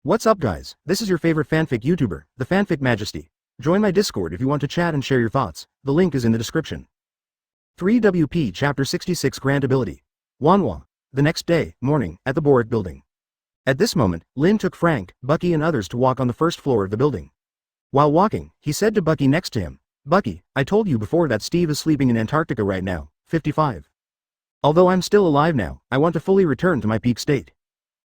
What's up guys, this is your favorite fanfic YouTuber, the Fanfic Majesty. Join my Discord if you want to chat and share your thoughts, the link is in the description. 3WP Chapter 66 Grant Ability. Wanhua. The next day, morning, at the Boric building. At this moment, Lin took Frank, Bucky and others to walk on the first floor of the building. While walking, he said to Bucky next to him, "Bucky, I told you before that Steve is sleeping in Antarctica right now, 55. Although I'm still alive now, I want to fully return to my peak state.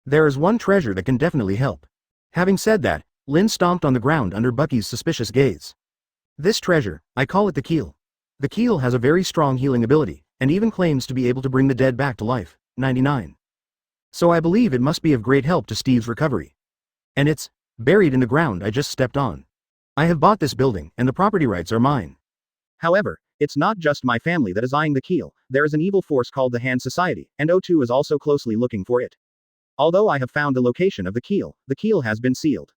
There is one treasure that can definitely help." Having said that, Lin stomped on the ground under Bucky's suspicious gaze. "This treasure, I call it the Keel. The Keel has a very strong healing ability, and even claims to be able to bring the dead back to life, 99. So I believe it must be of great help to Steve's recovery. And it's buried in the ground I just stepped on. I have bought this building, and the property rights are mine. However, it's not just my family that is eyeing the Keel, there is an evil force called the Hand Society, and O2 is also closely looking for it. Although I have found the location of the Keel has been sealed.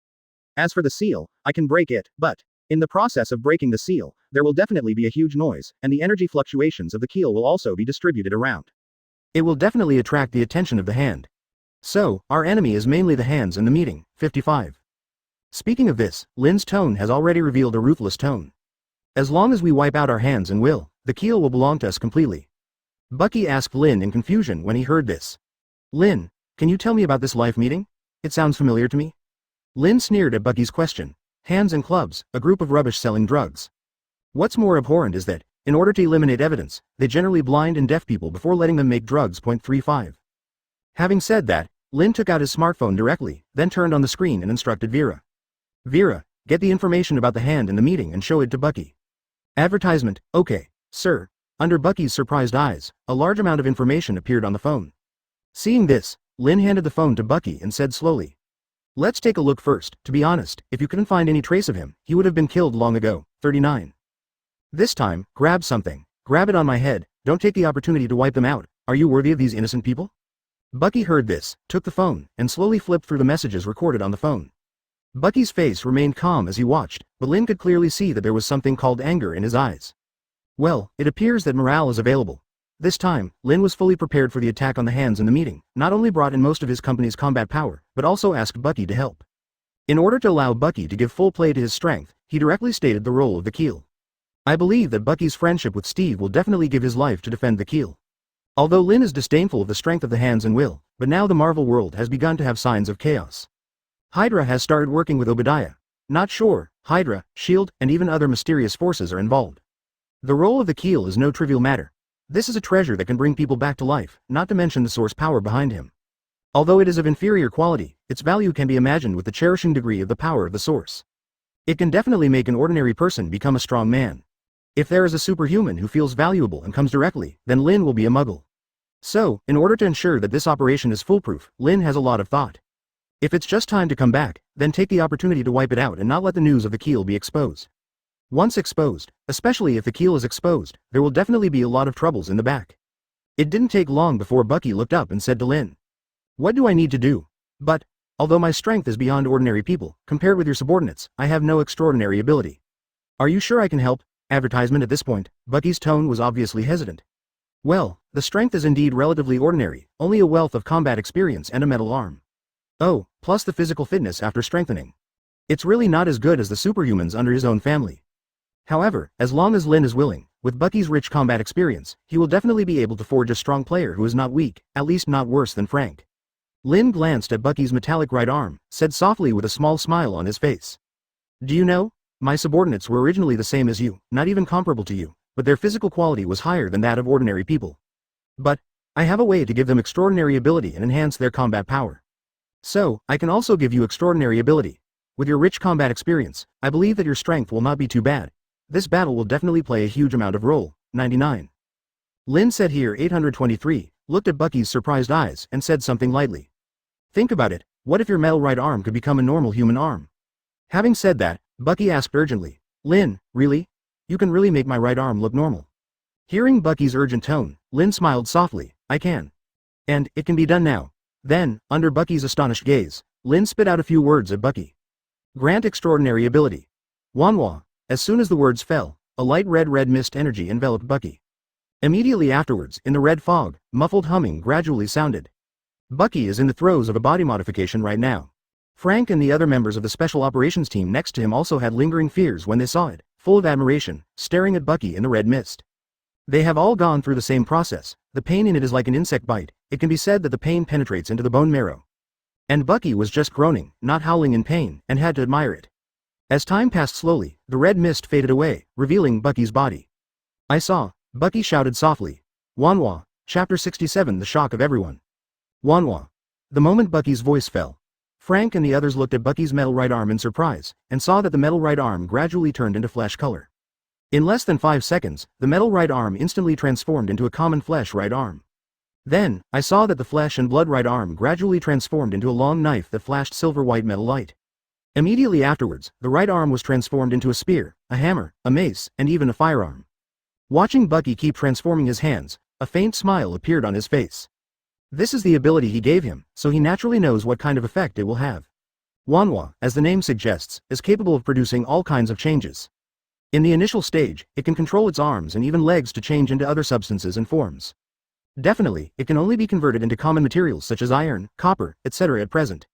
As for the seal, I can break it, but in the process of breaking the seal, there will definitely be a huge noise, and the energy fluctuations of the Keel will also be distributed around. It will definitely attract the attention of the Hand. So, our enemy is mainly the Hands in the meeting, 55. Speaking of this, Lin's tone has already revealed a ruthless tone. As long as we wipe out our Hands and will, the Keel will belong to us completely. Bucky asked Lin in confusion when he heard this. "Lin, can you tell me about this life meeting? It sounds familiar to me." Lin sneered at Bucky's question. Hands and clubs, a group of rubbish selling drugs. What's more abhorrent is that, in order to eliminate evidence, they generally blind and deaf people before letting them make drugs. 35. Having said that, Lin took out his smartphone directly, then turned on the screen and instructed Vera. "Vera, get the information about the Hand in the meeting and show it to Bucky." Advertisement, "Okay, sir." Under Bucky's surprised eyes, a large amount of information appeared on the phone. Seeing this, Lin handed the phone to Bucky and said slowly, "Let's take a look first. To be honest, if you couldn't find any trace of him, he would have been killed long ago, 39. This time, grab something. Grab it on my head, don't take the opportunity to wipe them out. Are you worthy of these innocent people?" Bucky heard this, took the phone, and slowly flipped through the messages recorded on the phone. Bucky's face remained calm as he watched, but Lin could clearly see that there was something called anger in his eyes. Well, it appears that morale is available. This time, Lin was fully prepared for the attack on the Hands in the meeting, not only brought in most of his company's combat power, but also asked Bucky to help. In order to allow Bucky to give full play to his strength, he directly stated the role of the Keel. "I believe that Bucky's friendship with Steve will definitely give his life to defend the Keel." Although Lin is disdainful of the strength of the Hands and will, but now the Marvel world has begun to have signs of chaos. Hydra has started working with Obadiah. Not sure, Hydra, S.H.I.E.L.D., and even other mysterious forces are involved. The role of the Keel is no trivial matter. This is a treasure that can bring people back to life, not to mention the source power behind him. Although it is of inferior quality, its value can be imagined with the cherishing degree of the power of the source. It can definitely make an ordinary person become a strong man. If there is a superhuman who feels valuable and comes directly, then Lin will be a muggle. So, in order to ensure that this operation is foolproof, Lin has a lot of thought. If it's just time to come back, then take the opportunity to wipe it out and not let the news of the Keel be exposed. Once exposed, especially if the Keel is exposed, there will definitely be a lot of troubles in the back. It didn't take long before Bucky looked up and said to Lin, "What do I need to do? But, although my strength is beyond ordinary people, compared with your subordinates, I have no extraordinary ability. Are you sure I can help?" Advertisement at this point, Bucky's tone was obviously hesitant. "Well, the strength is indeed relatively ordinary, only a wealth of combat experience and a metal arm. Oh, plus the physical fitness after strengthening. It's really not as good as the superhumans under his own family. However, as long as Lin is willing, with Bucky's rich combat experience, he will definitely be able to forge a strong player who is not weak, at least not worse than Frank." Lin glanced at Bucky's metallic right arm, said softly with a small smile on his face. "Do you know? My subordinates were originally the same as you, not even comparable to you, but their physical quality was higher than that of ordinary people. But I have a way to give them extraordinary ability and enhance their combat power. So, I can also give you extraordinary ability. With your rich combat experience, I believe that your strength will not be too bad. This battle will definitely play a huge amount of role, 99. Lin said here 823, looked at Bucky's surprised eyes and said something lightly. "Think about it, what if your metal right arm could become a normal human arm?" Having said that, Bucky asked urgently, "Lin, really? You can really make my right arm look normal?" Hearing Bucky's urgent tone, Lin smiled softly, "I can. And, it can be done now." Then, under Bucky's astonished gaze, Lin spit out a few words at Bucky. "Grant extraordinary ability. Wanhua." As soon as the words fell, a light red mist energy enveloped Bucky. Immediately afterwards, in the red fog, muffled humming gradually sounded. Bucky is in the throes of a body modification right now. Frank and the other members of the special operations team next to him also had lingering fears when they saw it, full of admiration, staring at Bucky in the red mist. They have all gone through the same process. The pain in it is like an insect bite. It can be said that the pain penetrates into the bone marrow. And Bucky was just groaning, not howling in pain, and had to admire it. As time passed slowly, the red mist faded away, revealing Bucky's body. I saw, Bucky shouted softly. Wanwa, Chapter 67. The shock of everyone. Wanwa. The moment Bucky's voice fell, Frank and the others looked at Bucky's metal right arm in surprise, and saw that the metal right arm gradually turned into flesh color. In less than 5 seconds, the metal right arm instantly transformed into a common flesh right arm. Then, I saw that the flesh and blood right arm gradually transformed into a long knife that flashed silver-white metal light. Immediately afterwards, the right arm was transformed into a spear, a hammer, a mace, and even a firearm. Watching Bucky keep transforming his hands, a faint smile appeared on his face. This is the ability he gave him, so he naturally knows what kind of effect it will have. Wanwa, as the name suggests, is capable of producing all kinds of changes. In the initial stage, it can control its arms and even legs to change into other substances and forms. Definitely, it can only be converted into common materials such as iron, copper, etc. at present.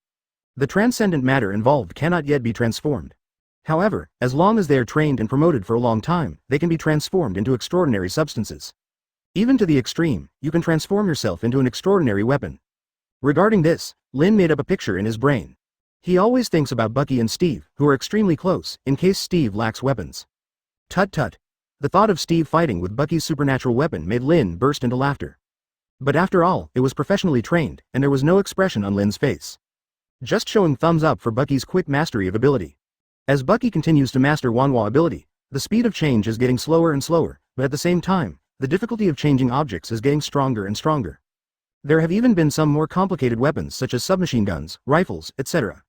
The transcendent matter involved cannot yet be transformed. However, as long as they are trained and promoted for a long time, they can be transformed into extraordinary substances. Even to the extreme, you can transform yourself into an extraordinary weapon. Regarding this, Lin made up a picture in his brain. He always thinks about Bucky and Steve, who are extremely close, in case Steve lacks weapons. Tut tut. The thought of Steve fighting with Bucky's supernatural weapon made Lin burst into laughter. But after all, it was professionally trained, and there was no expression on Lin's face. Just showing thumbs up for Bucky's quick mastery of ability. As Bucky continues to master Wanwa ability, the speed of change is getting slower and slower, but at the same time, the difficulty of changing objects is getting stronger and stronger. There have even been some more complicated weapons such as submachine guns, rifles, etc.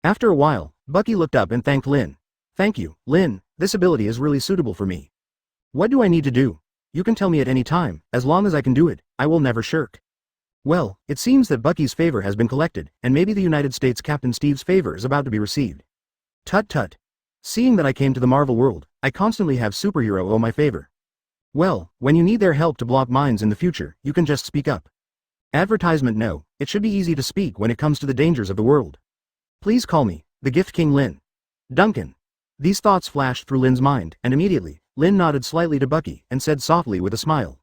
After a while, Bucky looked up and thanked Lin. Thank you, Lin, this ability is really suitable for me. What do I need to do? You can tell me at any time, as long as I can do it, I will never shirk. Well, it seems that Bucky's favor has been collected, and maybe the United States Captain Steve's favor is about to be received. Tut tut. Seeing that I came to the Marvel world, I constantly have superhero owe my favor. Well, when you need their help to block mines in the future, you can just speak up. Advertisement no, it should be easy to speak when it comes to the dangers of the world. Please call me, the Gift King Lin. Duncan. These thoughts flashed through Lin's mind, and immediately, Lin nodded slightly to Bucky and said softly with a smile.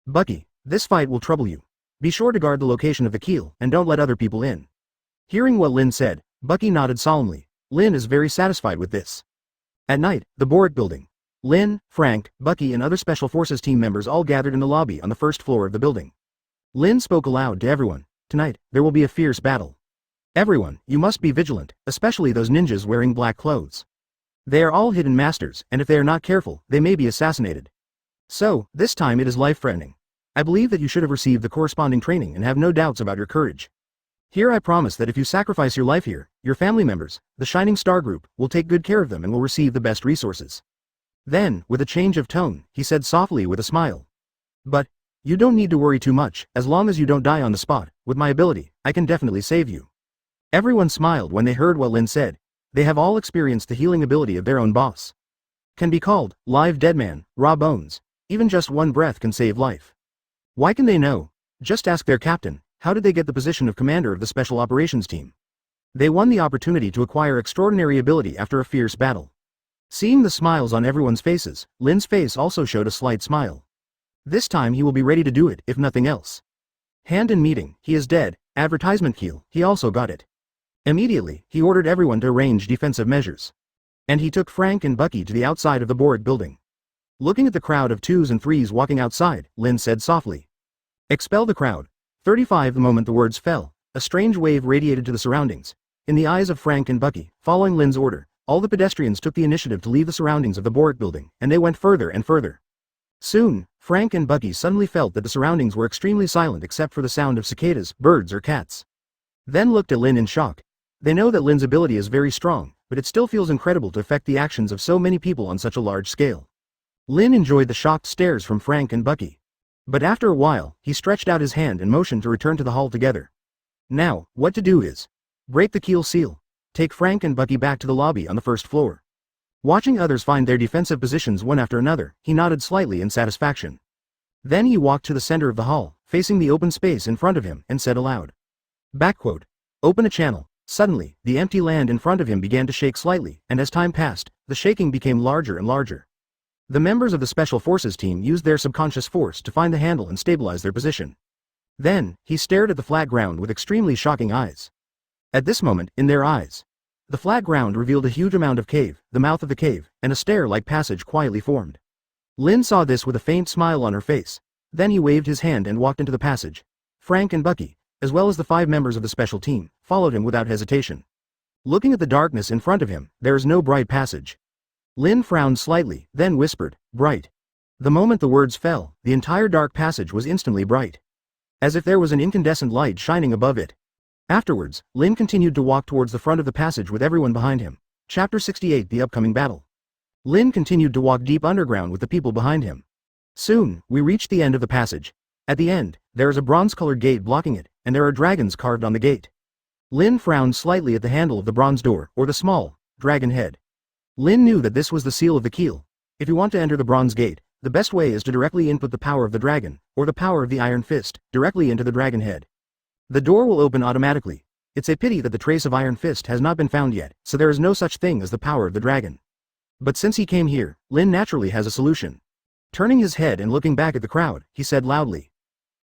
Bucky, this fight will trouble you. Be sure to guard the location of the keel and don't let other people in. Hearing what Lin said, Bucky nodded solemnly. Lin is very satisfied with this. At night, the Boric building. Lin, Frank, Bucky and other Special Forces team members all gathered in the lobby on the first floor of the building. Lin spoke aloud to everyone. Tonight, there will be a fierce battle. Everyone, you must be vigilant, especially those ninjas wearing black clothes. They are all hidden masters, and if they are not careful, they may be assassinated. So, this time it is life-threatening. I believe that you should have received the corresponding training and have no doubts about your courage. Here I promise that if you sacrifice your life here, your family members, the Shining Star Group, will take good care of them and will receive the best resources. Then, with a change of tone, he said softly with a smile. But, you don't need to worry too much, as long as you don't die on the spot, with my ability, I can definitely save you. Everyone smiled when they heard what Lin said. They have all experienced the healing ability of their own boss. Can be called, live dead man, raw bones. Even just one breath can save life. Why can they know? Just ask their captain, how did they get the position of commander of the Special Operations Team? They won the opportunity to acquire extraordinary ability after a fierce battle. Seeing the smiles on everyone's faces, Lin's face also showed a slight smile. This time he will be ready to do it, if nothing else. Hand in meeting, he is dead, advertisement kill, he also got it. Immediately, he ordered everyone to arrange defensive measures. And he took Frank and Bucky to the outside of the Boric building. Looking at the crowd of 2s and 3s walking outside, Lin said softly. Expel the crowd. 35 The moment the words fell, a strange wave radiated to the surroundings. In the eyes of Frank and Bucky, following Lin's order, all the pedestrians took the initiative to leave the surroundings of the Boric building, and they went further and further. Soon, Frank and Bucky suddenly felt that the surroundings were extremely silent except for the sound of cicadas, birds or cats. Then looked at Lin in shock. They know that Lin's ability is very strong, but it still feels incredible to affect the actions of so many people on such a large scale. Lin enjoyed the shocked stares from Frank and Bucky. But after a while, he stretched out his hand and motioned to return to the hall together. Now, what to do is break the keel seal. Take Frank and Bucky back to the lobby on the first floor. Watching others find their defensive positions one after another, he nodded slightly in satisfaction. Then he walked to the center of the hall, facing the open space in front of him, and said aloud. Backquote. Open a channel. Suddenly, the empty land in front of him began to shake slightly, and as time passed, the shaking became larger and larger. The members of the Special Forces team used their subconscious force to find the handle and stabilize their position. Then, he stared at the flat ground with extremely shocking eyes. At this moment, in their eyes, the flat ground revealed a huge amount of cave, the mouth of the cave, and a stair-like passage quietly formed. Lin saw this with a faint smile on her face. Then he waved his hand and walked into the passage. Frank and Bucky, as well as the 5 members of the special team, followed him without hesitation. Looking at the darkness in front of him, there is no bright passage. Lin frowned slightly, then whispered, "Bright." The moment the words fell, the entire dark passage was instantly bright, as if there was an incandescent light shining above it. Afterwards, Lin continued to walk towards the front of the passage with everyone behind him. Chapter 68: The Upcoming Battle. Lin continued to walk deep underground with the people behind him. Soon, we reached the end of the passage. At the end, there is a bronze-colored gate blocking it, and there are dragons carved on the gate. Lin frowned slightly at the handle of the bronze door, or the small dragon head. Lin knew that this was the seal of the keel. If you want to enter the bronze gate, the best way is to directly input the power of the dragon, or the power of the iron fist, directly into the dragon head. The door will open automatically. It's a pity that the trace of Iron Fist has not been found yet, so there is no such thing as the power of the dragon. But since he came here, Lin naturally has a solution. Turning his head and looking back at the crowd, he said loudly,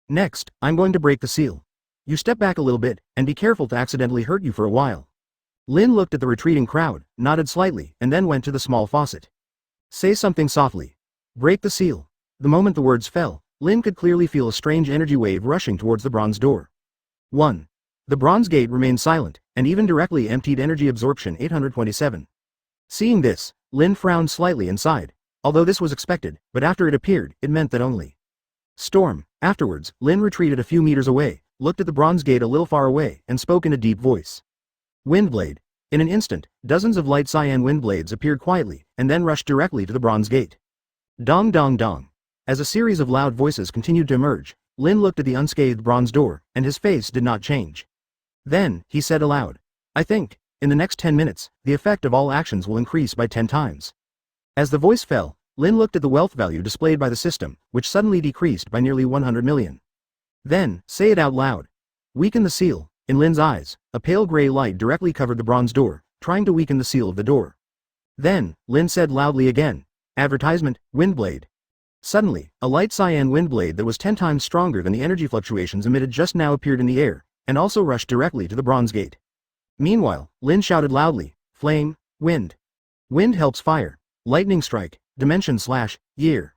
"Next, I'm going to break the seal. You step back a little bit, and be careful to accidentally hurt you for a while." Lin looked at the retreating crowd, nodded slightly, and then went to the small faucet. "Say something softly. Break the seal." The moment the words fell, Lin could clearly feel a strange energy wave rushing towards the bronze door. 1. The bronze gate remained silent, and even directly emptied energy absorption 827. Seeing this, Lin frowned slightly and sighed. Although this was expected, but after it appeared, it meant that only storm. Afterwards, Lin retreated a few meters away, looked at the bronze gate a little far away, and spoke in a deep voice. Windblade. In an instant, dozens of light cyan wind blades appeared quietly, and then rushed directly to the bronze gate. Dong dong dong. As a series of loud voices continued to emerge, Lin looked at the unscathed bronze door, and his face did not change. Then, he said aloud, "I think, in the next 10 minutes, the effect of all actions will increase by 10 times. As the voice fell, Lin looked at the wealth value displayed by the system, which suddenly decreased by nearly 100 million. Then, say it out loud. Weaken the seal. In Lin's eyes, a pale gray light directly covered the bronze door, trying to weaken the seal of the door. Then, Lin said loudly again, "Advertisement, Windblade." Suddenly, a light cyan wind blade that was 10 times stronger than the energy fluctuations emitted just now appeared in the air, and also rushed directly to the bronze gate. Meanwhile, Lin shouted loudly, "Flame, wind. Wind helps fire. Lightning strike, dimension/year.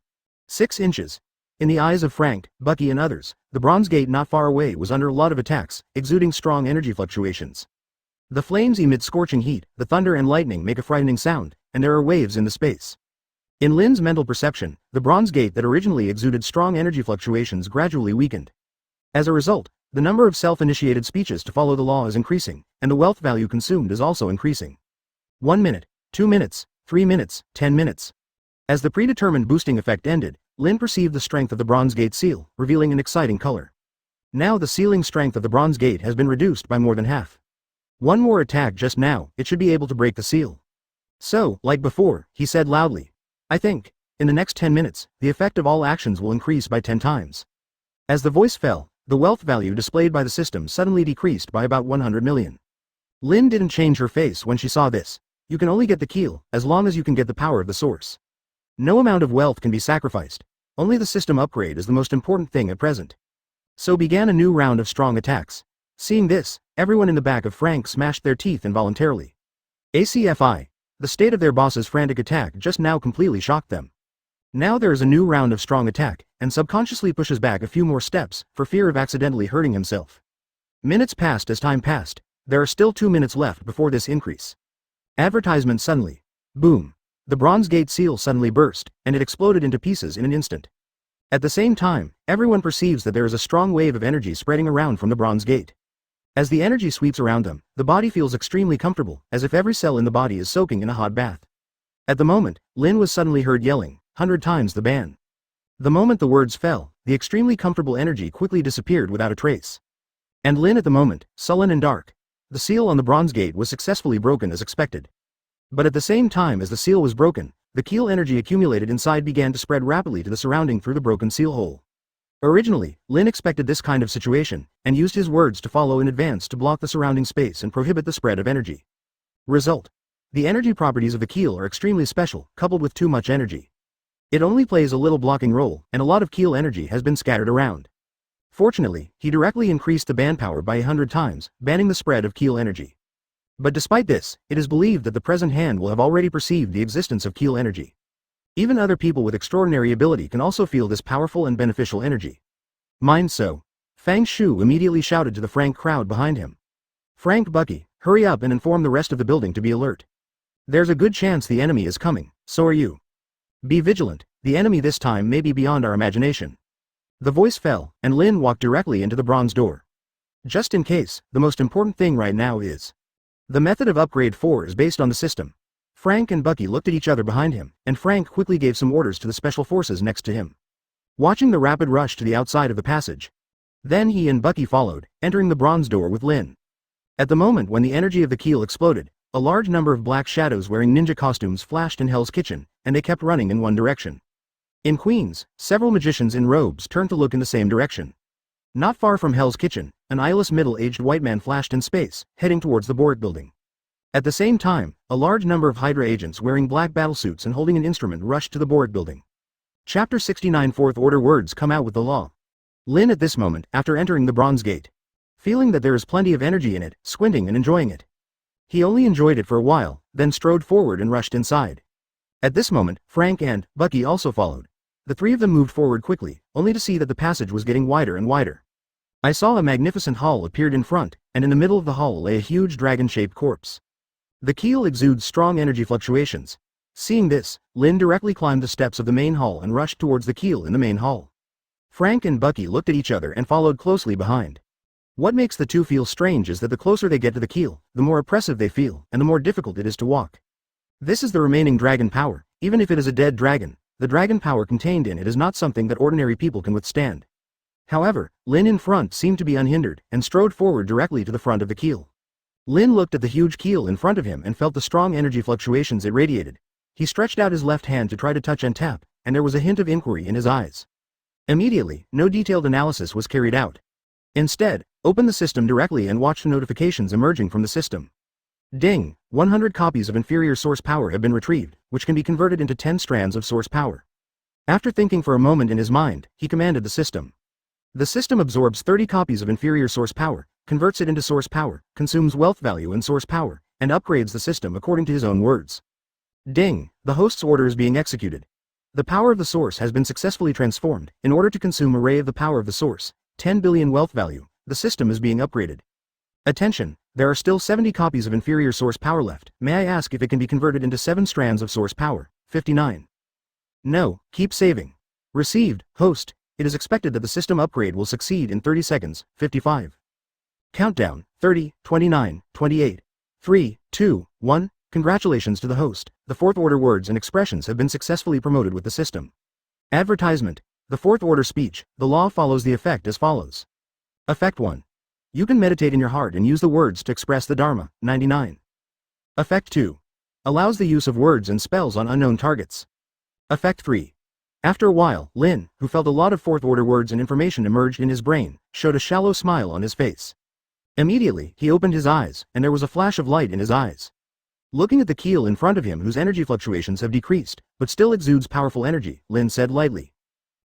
6 inches." In the eyes of Frank, Bucky and others, the bronze gate not far away was under a lot of attacks, exuding strong energy fluctuations. The flames emit scorching heat, the thunder and lightning make a frightening sound, and there are waves in the space. In Lin's mental perception, the bronze gate that originally exuded strong energy fluctuations gradually weakened. As a result, the number of self-initiated speeches to follow the law is increasing, and the wealth value consumed is also increasing. 1 minute, 2 minutes, 3 minutes, 10 minutes. As the predetermined boosting effect ended, Lin perceived the strength of the bronze gate seal, revealing an exciting color. Now the sealing strength of the bronze gate has been reduced by more than half. One more attack just now, it should be able to break the seal. So, like before, he said loudly, "I think, in the next 10 minutes, the effect of all actions will increase by 10 times. As the voice fell, the wealth value displayed by the system suddenly decreased by about 100 million. Lin didn't change her face when she saw this. You can only get the keel, as long as you can get the power of the source. No amount of wealth can be sacrificed. Only the system upgrade is the most important thing at present. So began a new round of strong attacks. Seeing this, everyone in the back of Frank smashed their teeth involuntarily. ACFI. The state of their boss's frantic attack just now completely shocked them. Now there is a new round of strong attack, and subconsciously pushes back a few more steps, for fear of accidentally hurting himself. Minutes passed as time passed. There are still 2 minutes left before this increase. Advertisement suddenly. Boom. The bronze gate seal suddenly burst, and it exploded into pieces in an instant. At the same time, everyone perceives that there is a strong wave of energy spreading around from the bronze gate. As the energy sweeps around them, the body feels extremely comfortable, as if every cell in the body is soaking in a hot bath. At the moment, Lin was suddenly heard yelling, "100 times the ban." The moment the words fell, the extremely comfortable energy quickly disappeared without a trace. And Lin at the moment, sullen and dark. The seal on the bronze gate was successfully broken as expected. But at the same time as the seal was broken, the keel energy accumulated inside began to spread rapidly to the surrounding through the broken seal hole. Originally, Lin expected this kind of situation, and used his words to follow in advance to block the surrounding space and prohibit the spread of energy. Result. The energy properties of the keel are extremely special, coupled with too much energy. It only plays a little blocking role, and a lot of keel energy has been scattered around. Fortunately, he directly increased the ban power by 100 times, banning the spread of keel energy. But despite this, it is believed that the present hand will have already perceived the existence of keel energy. Even other people with extraordinary ability can also feel this powerful and beneficial energy. Mind so. Fang Shu immediately shouted to the Frank crowd behind him. Frank, Bucky, hurry up and inform the rest of the building to be alert. There's a good chance the enemy is coming, so are you. Be vigilant, the enemy this time may be beyond our imagination. The voice fell, and Lin walked directly into the bronze door. Just in case, the most important thin right now is. The method of upgrade 4 is based on the system. Frank and Bucky looked at each other behind him, and Frank quickly gave some orders to the special forces next to him. Watching the rapid rush to the outside of the passage. Then he and Bucky followed, entering the bronze door with Lin. At the moment when the energy of the keel exploded, a large number of black shadows wearing ninja costumes flashed in Hell's Kitchen, and they kept running in one direction. In Queens, several magicians in robes turned to look in the same direction. Not far from Hell's Kitchen, an eyeless middle-aged white man flashed in space, heading towards the Borg building. At the same time, a large number of Hydra agents wearing black battlesuits and holding an instrument rushed to the Borg building. Chapter 69 Fourth Order words come out with the law. Lin at this moment, after entering the Bronze Gate. Feeling that there is plenty of energy in it, squinting and enjoying it. He only enjoyed it for a while, then strode forward and rushed inside. At this moment, Frank and Bucky also followed. The three of them moved forward quickly, only to see that the passage was getting wider and wider. I saw a magnificent hall appeared in front, and in the middle of the hall lay a huge dragon-shaped corpse. The keel exudes strong energy fluctuations. Seeing this, Lin directly climbed the steps of the main hall and rushed towards the keel in the main hall. Frank and Bucky looked at each other and followed closely behind. What makes the two feel strange is that the closer they get to the keel, the more oppressive they feel, and the more difficult it is to walk. This is the remaining dragon power. Even if it is a dead dragon, the dragon power contained in it is not something that ordinary people can withstand. However, Lin in front seemed to be unhindered, and strode forward directly to the front of the keel. Lin looked at the huge keel in front of him and felt the strong energy fluctuations it radiated. He stretched out his left hand to try to touch and tap, and there was a hint of inquiry in his eyes. Immediately, no detailed analysis was carried out. Instead, open the system directly and watch the notifications emerging from the system. Ding! 100 copies of inferior source power have been retrieved, which can be converted into 10 strands of source power. After thinking for a moment in his mind, he commanded the system. The system absorbs 30 copies of inferior source power, converts it into source power, consumes wealth value and source power, and upgrades the system according to his own words. Ding! The host's order is being executed. The power of the source has been successfully transformed. In order to consume array of the power of the source, 10 billion wealth value, the system is being upgraded. Attention! There are still 70 copies of inferior source power left. May I ask if it can be converted into 7 strands of source power? 59. No, keep saving. Received, host. It is expected that the system upgrade will succeed in 30 seconds. 55. Countdown, 30, 29, 28, 3, 2, 1. Congratulations to the host. The fourth order words and expressions have been successfully promoted with the system. Advertisement. The fourth order speech. The law follows the effect as follows. Effect 1. You can meditate in your heart and use the words to express the Dharma. 99. Effect 2. Allows the use of words and spells on unknown targets. Effect 3. After a while, Lin, who felt a lot of fourth order words and information emerged in his brain, showed a shallow smile on his face. Immediately, he opened his eyes, and there was a flash of light in his eyes. Looking at the keel in front of him whose energy fluctuations have decreased, but still exudes powerful energy, Lin said lightly.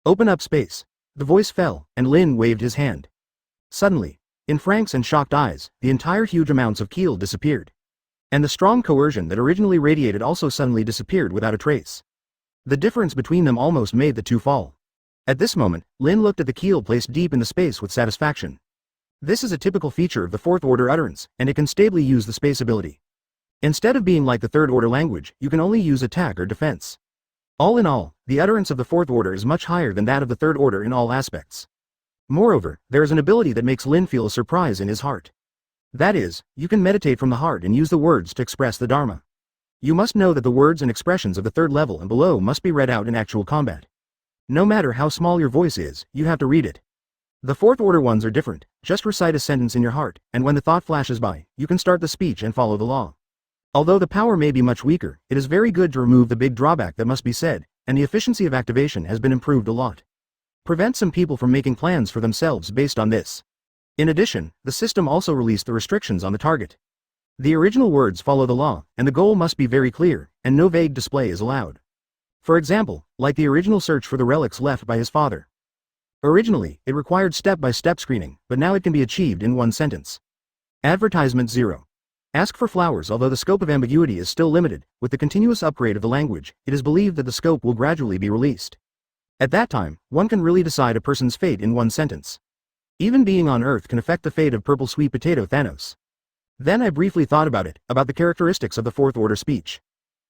Open up space. The voice fell, and Lin waved his hand. Suddenly, in Frank's and shocked eyes, the entire huge amounts of keel disappeared. And the strong coercion that originally radiated also suddenly disappeared without a trace. The difference between them almost made the two fall. At this moment, Lin looked at the keel placed deep in the space with satisfaction. This is a typical feature of the fourth order utterance, and it can stably use the space ability. Instead of being like the third order language, you can only use attack or defense. All in all, the utterance of the fourth order is much higher than that of the third order in all aspects. Moreover, there is an ability that makes Lin feel a surprise in his heart. That is, you can meditate from the heart and use the words to express the Dharma. You must know that the words and expressions of the third level and below must be read out in actual combat. No matter how small your voice is, you have to read it. The fourth order ones are different. Just recite a sentence in your heart, and when the thought flashes by, you can start the speech and follow the law. Although the power may be much weaker, it is very good to remove the big drawback that must be said, and the efficiency of activation has been improved a lot. Prevent some people from making plans for themselves based on this. In addition, the system also released the restrictions on the target. The original words follow the law, and the goal must be very clear, and no vague display is allowed. For example, like the original search for the relics left by his father. Originally, it required step-by-step screening, but now it can be achieved in one sentence. Advertisement 0. Ask for flowers. Although the scope of ambiguity is still limited, with the continuous upgrade of the language, it is believed that the scope will gradually be released. At that time, one can really decide a person's fate in one sentence. Even being on Earth can affect the fate of Purple Sweet Potato Thanos. Then I briefly thought about the characteristics of the fourth order speech.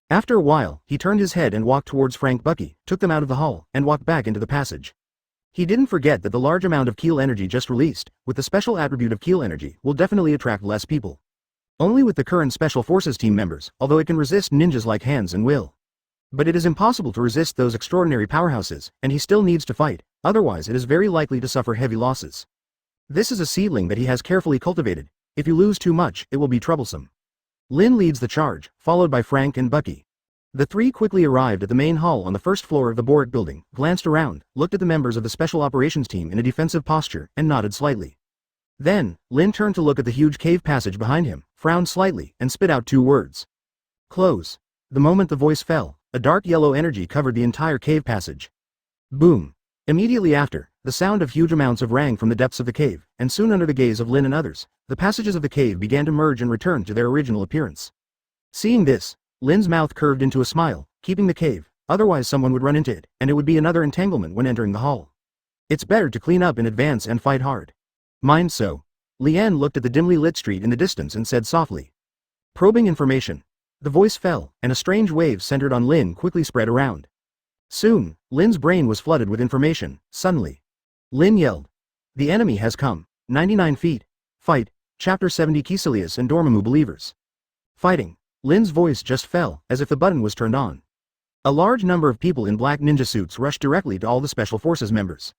After a while, he turned his head and walked towards Frank Bucky, took them out of the hall, and walked back into the passage. He didn't forget that the large amount of Keel energy just released, with the special attribute of Keel energy, will definitely attract less people. Only with the current Special Forces team members, although it can resist ninjas like Hands and Will. But it is impossible to resist those extraordinary powerhouses, and he still needs to fight, otherwise it is very likely to suffer heavy losses. This is a seedling that he has carefully cultivated. If you lose too much, it will be troublesome. Lin leads the charge, followed by Frank and Bucky. The three quickly arrived at the main hall on the first floor of the Boric building, glanced around, looked at the members of the Special Operations team in a defensive posture, and nodded slightly. Then, Lin turned to look at the huge cave passage behind him, frowned slightly, and spit out 2 words. Close. The moment the voice fell, a dark yellow energy covered the entire cave passage. Boom. Immediately after, the sound of huge amounts rang from the depths of the cave, and soon under the gaze of Lin and others, the passages of the cave began to merge and return to their original appearance. Seeing this, Lin's mouth curved into a smile, keeping the cave, otherwise someone would run into it, and it would be another entanglement when entering the hall. It's better to clean up in advance and fight hard. Mind so. Lian looked at the dimly lit street in the distance and said softly. Probing information. The voice fell, and a strange wave centered on Lin quickly spread around. Soon, Lin's brain was flooded with information. Suddenly, Lin yelled. The enemy has come. 99 feet. Fight. Chapter 70 Kisilius and Dormammu believers. Fighting. Lin's voice just fell, as if the button was turned on. A large number of people in black ninja suits rushed directly to all the Special Forces members.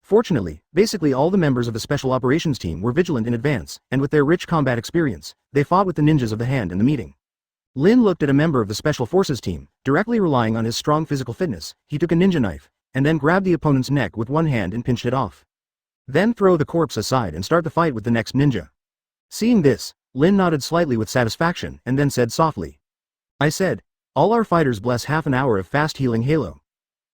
Fortunately, basically all the members of the Special Operations team were vigilant in advance, and with their rich combat experience, they fought with the ninjas of the hand in the meeting. Lin looked at a member of the Special Forces team, directly relying on his strong physical fitness. He took a ninja knife, and then grabbed the opponent's neck with one hand and pinched it off. Then throw the corpse aside and start the fight with the next ninja. Seeing this, Lin nodded slightly with satisfaction and then said softly. I said, all our fighters bless half an hour of fast healing halo.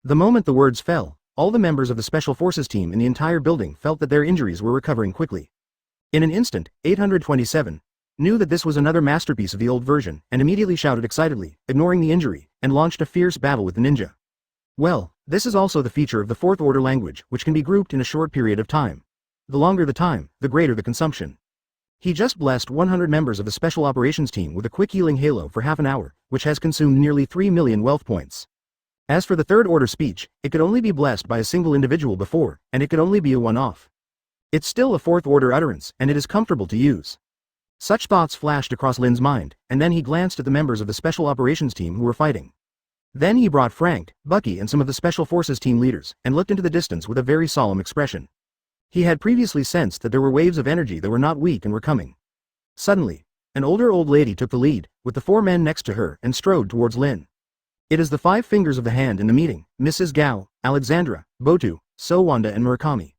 The moment the words fell, all the members of the Special Forces team in the entire building felt that their injuries were recovering quickly. In an instant, 827 knew that this was another masterpiece of the old version, and immediately shouted excitedly, ignoring the injury, and launched a fierce battle with the ninja. Well, this is also the feature of the fourth order language, which can be grouped in a short period of time. The longer the time, the greater the consumption. He just blessed 100 members of the Special Operations team with a quick healing halo for half an hour, which has consumed nearly 3 million wealth points. As for the third order speech, it could only be blessed by a single individual before, and it could only be a one-off. It's still a fourth order utterance, and it is comfortable to use. Such thoughts flashed across Lin's mind, and then he glanced at the members of the Special Operations team who were fighting. Then he brought Frank, Bucky and some of the Special Forces team leaders, and looked into the distance with a very solemn expression. He had previously sensed that there were waves of energy that were not weak and were coming. Suddenly, an older old lady took the lead, with the 4 men next to her, and strode towards Lin. It is the 5 fingers of the hand in the meeting, Mrs. Gao, Alexandra, Botu, Sowanda and Murakami.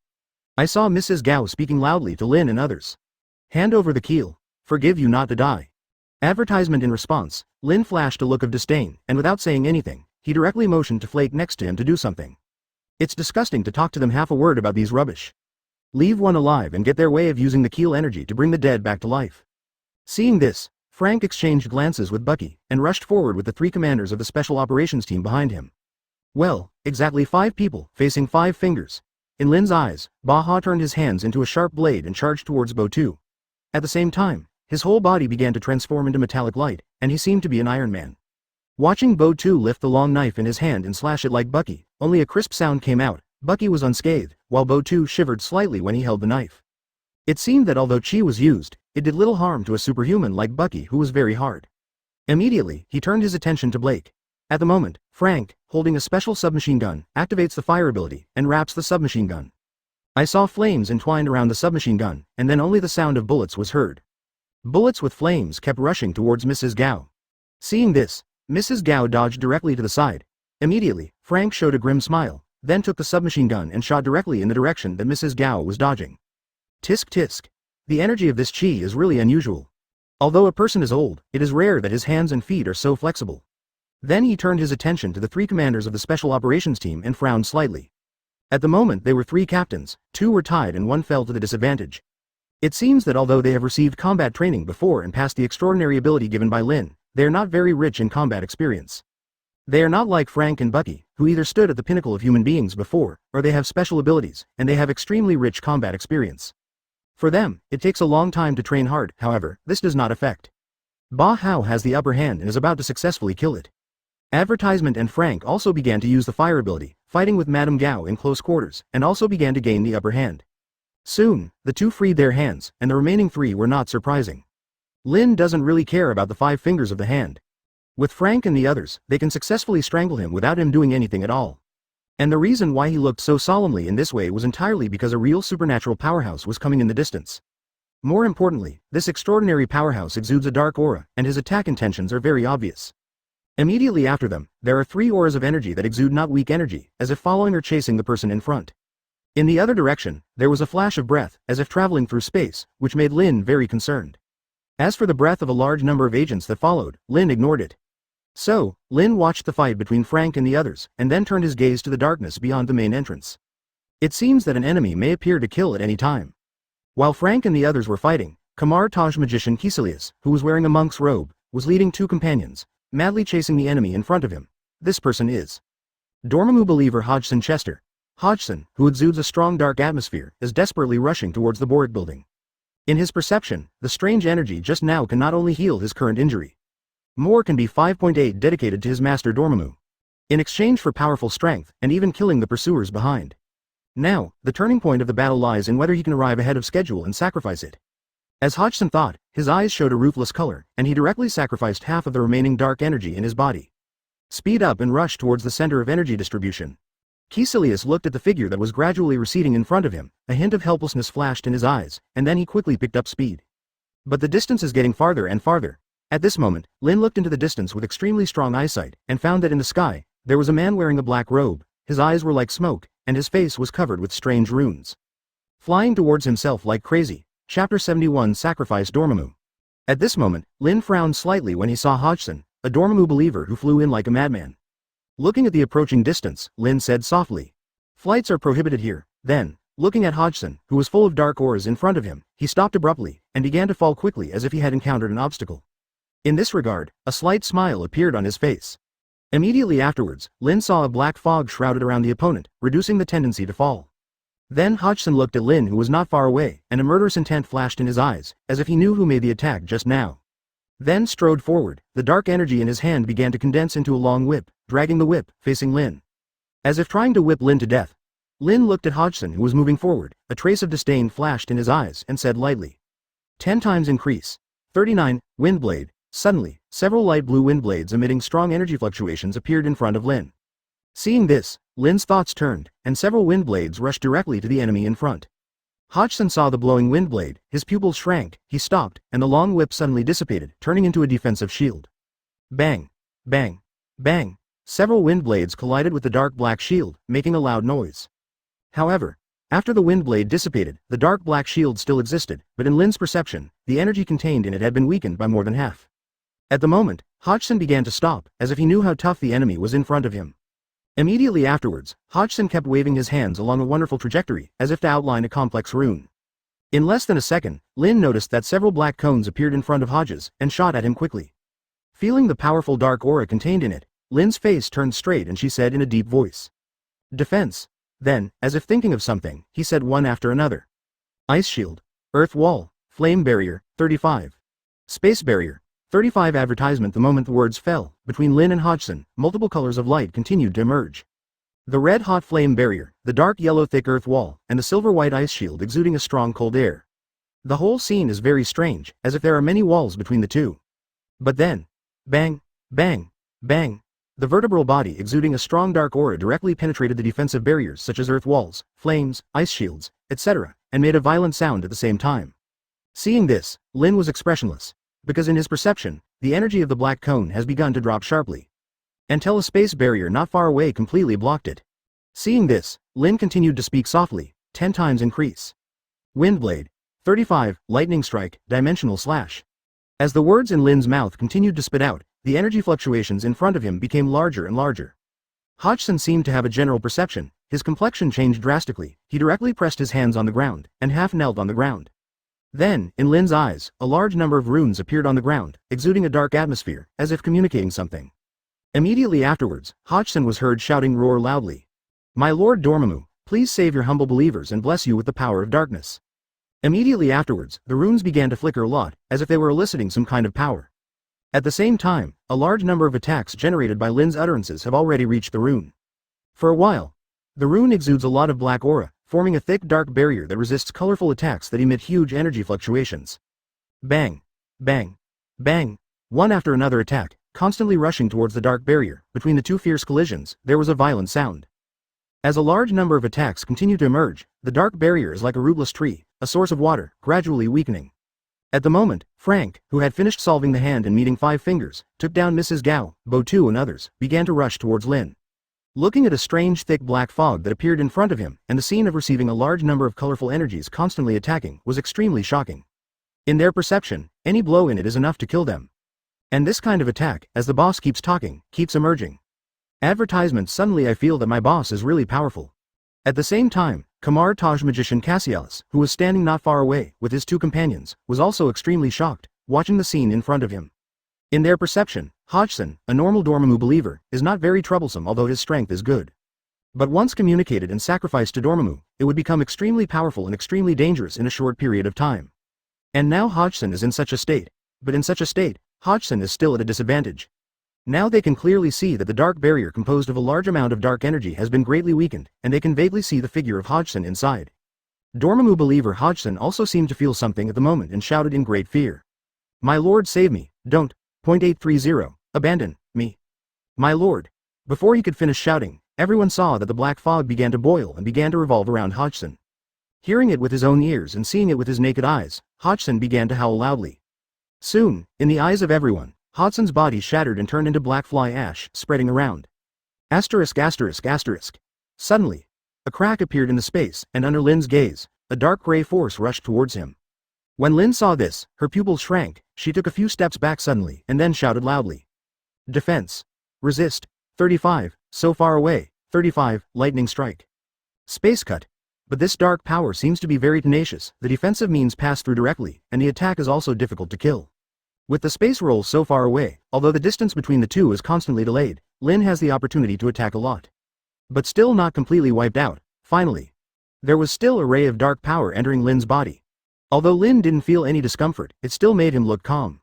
I saw Mrs. Gao speaking loudly to Lin and others. Hand over the keel. Forgive you not to die. Advertisement. In response, Lin flashed a look of disdain, and without saying anything, he directly motioned to Flake next to him to do something. It's disgusting to talk to them half a word about these rubbish. Leave one alive and get their way of using the keel energy to bring the dead back to life. Seeing this, Frank exchanged glances with Bucky, and rushed forward with the 3 commanders of the Special Operations team behind him. Well, exactly 5 people, facing 5 fingers. In Lin's eyes, Baha turned his hands into a sharp blade and charged towards Botu. At the same time, his whole body began to transform into metallic light, and he seemed to be an Iron Man. Watching Botu lift the long knife in his hand and slash it like Bucky, only a crisp sound came out. Bucky was unscathed, while Botu shivered slightly when he held the knife. It seemed that although chi was used, it did little harm to a superhuman like Bucky, who was very hard. Immediately, he turned his attention to Blake. At the moment, Frank, holding a special submachine gun, activates the fire ability, and wraps the submachine gun. I saw flames entwined around the submachine gun, and then only the sound of bullets was heard. Bullets with flames kept rushing towards Mrs. Gao. Seeing this, Mrs. Gao dodged directly to the side. Immediately, Frank showed a grim smile. then took the submachine gun and shot directly in the direction that Mrs. Gao was dodging. Tisk tisk. The energy of this chi is really unusual. Although a person is old, it is rare that his hands and feet are so flexible. Then he turned his attention to the three commanders of the special operations team and frowned slightly. At the moment they were three captains, two were tied and one fell to the disadvantage. It seems that although they have received combat training before and passed the extraordinary ability given by Lin, they are not very rich in combat experience. They are not like Frank and Bucky, who either stood at the pinnacle of human beings before, or they have special abilities, and they have extremely rich combat experience. For them, it takes a long time to train hard. However, this does not affect. Ba Hao has the upper hand and is about to successfully kill it. Advertisement and Frank also began to use the fire ability, fighting with Madame Gao in close quarters, and also began to gain the upper hand. Soon, the two freed their hands, and the remaining three were not surprising. Lin doesn't really care about the 5 fingers of the hand. With Frank and the others, they can successfully strangle him without him doing anything at all. And the reason why he looked so solemnly in this way was entirely because a real supernatural powerhouse was coming in the distance. More importantly, this extraordinary powerhouse exudes a dark aura, and his attack intentions are very obvious. Immediately after them, there are 3 auras of energy that exude not weak energy, as if following or chasing the person in front. In the other direction, there was a flash of breath, as if traveling through space, which made Lin very concerned. As for the breath of a large number of agents that followed, Lin ignored it. So, Lin watched the fight between Frank and the others, and then turned his gaze to the darkness beyond the main entrance. It seems that an enemy may appear to kill at any time. While Frank and the others were fighting, Kamar Taj magician Kiselius, who was wearing a monk's robe, was leading 2 companions, madly chasing the enemy in front of him. This person is Dormammu believer Hodgson Chester. Hodgson, who exudes a strong dark atmosphere, is desperately rushing towards the Borg building. In his perception, the strange energy just now can not only heal his current injury. More can be 5.8 dedicated to his master Dormammu. In exchange for powerful strength, and even killing the pursuers behind. Now, the turning point of the battle lies in whether he can arrive ahead of schedule and sacrifice it. As Hodgson thought, his eyes showed a ruthless color, and he directly sacrificed half of the remaining dark energy in his body. Speed up and rush towards the center of energy distribution. Kiselius looked at the figure that was gradually receding in front of him, a hint of helplessness flashed in his eyes, and then he quickly picked up speed. But the distance is getting farther and farther. At this moment, Lin looked into the distance with extremely strong eyesight, and found that in the sky, there was a man wearing a black robe, his eyes were like smoke, and his face was covered with strange runes. Flying towards himself like crazy, Chapter 71 Sacrifice Dormammu. At this moment, Lin frowned slightly when he saw Hodgson, a Dormammu believer who flew in like a madman. Looking at the approaching distance, Lin said softly, "Flights are prohibited here." Then, looking at Hodgson, who was full of dark auras in front of him, he stopped abruptly, and began to fall quickly as if he had encountered an obstacle. In this regard, a slight smile appeared on his face. Immediately afterwards, Lin saw a black fog shrouded around the opponent, reducing the tendency to fall. Then Hodgson looked at Lin, who was not far away, and a murderous intent flashed in his eyes, as if he knew who made the attack just now. Then strode forward, the dark energy in his hand began to condense into a long whip, dragging the whip, facing Lin. As if trying to whip Lin to death. Lin looked at Hodgson, who was moving forward, a trace of disdain flashed in his eyes, and said lightly, 10 times increase. 39, Windblade. Suddenly, several light blue wind blades emitting strong energy fluctuations appeared in front of Lin. Seeing this, Lin's thoughts turned, and several wind blades rushed directly to the enemy in front. Hodgson saw the blowing wind blade, his pupils shrank, he stopped, and the long whip suddenly dissipated, turning into a defensive shield. Bang! Bang! Bang! Several wind blades collided with the dark black shield, making a loud noise. However, after the wind blade dissipated, the dark black shield still existed, but in Lin's perception, the energy contained in it had been weakened by more than half. At the moment, Hodgson began to stop, as if he knew how tough the enemy was in front of him. Immediately afterwards, Hodgson kept waving his hands along a wonderful trajectory, as if to outline a complex rune. In less than a second, Lin noticed that several black cones appeared in front of Hodges, and shot at him quickly. Feeling the powerful dark aura contained in it, Lin's face turned straight and she said in a deep voice, "Defense." Then, as if thinking of something, he said one after another. Ice shield. Earth wall. Flame barrier. 35. Space barrier. 35. Advertisement. The moment the words fell, between Lin and Hodgson, multiple colors of light continued to emerge. The red-hot flame barrier, the dark yellow thick earth wall, and the silver-white ice shield exuding a strong cold air. The whole scene is very strange, as if there are many walls between the two. But then, bang, bang, bang, the vertebral body exuding a strong dark aura directly penetrated the defensive barriers such as earth walls, flames, ice shields, etc., and made a violent sound at the same time. Seeing this, Lin was expressionless. Because in his perception, the energy of the black cone has begun to drop sharply. Until a space barrier not far away completely blocked it. Seeing this, Lin continued to speak softly, 10 times increase. Windblade. 35, lightning strike, dimensional slash. As the words in Lin's mouth continued to spit out, the energy fluctuations in front of him became larger and larger. Hodgson seemed to have a general perception, his complexion changed drastically, he directly pressed his hands on the ground, and half knelt on the ground. Then, in Lin's eyes, a large number of runes appeared on the ground, exuding a dark atmosphere, as if communicating something. Immediately afterwards, Hodgson was heard shouting roar loudly. "My Lord Dormammu, please save your humble believers and bless you with the power of darkness." Immediately afterwards, the runes began to flicker a lot, as if they were eliciting some kind of power. At the same time, a large number of attacks generated by Lin's utterances have already reached the rune. For a while, the rune exudes a lot of black aura, forming a thick dark barrier that resists colorful attacks that emit huge energy fluctuations. Bang! Bang! Bang! One after another attack, constantly rushing towards the dark barrier. Between the two fierce collisions, there was a violent sound. As a large number of attacks continue to emerge, the dark barrier is like a rootless tree, a source of water, gradually weakening. At the moment, Frank, who had finished solving the hand and meeting 5 fingers, took down Mrs. Gao, Botu and others, began to rush towards Lin. Looking at a strange thick black fog that appeared in front of him, and the scene of receiving a large number of colorful energies constantly attacking, was extremely shocking. In their perception, any blow in it is enough to kill them. And this kind of attack, as the boss keeps talking, keeps emerging. Advertisement. Suddenly I feel that my boss is really powerful. At the same time, Kamar Taj magician Cassius, who was standing not far away, with his 2 companions, was also extremely shocked, watching the scene in front of him. In their perception, Hodgson, a normal Dormammu believer, is not very troublesome although his strength is good. But once communicated and sacrificed to Dormammu, it would become extremely powerful and extremely dangerous in a short period of time. And now Hodgson is in such a state. But in such a state, Hodgson is still at a disadvantage. Now they can clearly see that the dark barrier composed of a large amount of dark energy has been greatly weakened, and they can vaguely see the figure of Hodgson inside. Dormammu believer Hodgson also seemed to feel something at the moment and shouted in great fear. "My lord, save me, don't. .830, abandon me. My lord." Before he could finish shouting, everyone saw that the black fog began to boil and began to revolve around Hodgson. Hearing it with his own ears and seeing it with his naked eyes, Hodgson began to howl loudly. Soon, in the eyes of everyone, Hodgson's body shattered and turned into black fly ash, spreading around. Asterisk asterisk asterisk. Suddenly, a crack appeared in the space, and under Lin's gaze, a dark gray force rushed towards him. When Lin saw this, her pupils shrank, she took a few steps back suddenly, and then shouted loudly. Defense. Resist. 35, so far away. 35, lightning strike. Space cut. But this dark power seems to be very tenacious, the defensive means pass through directly, and the attack is also difficult to kill. With the space roll so far away, although the distance between the two is constantly delayed, Lin has the opportunity to attack a lot. But still not completely wiped out. Finally, there was still a ray of dark power entering Lin's body. Although Lin didn't feel any discomfort, it still made him look calm.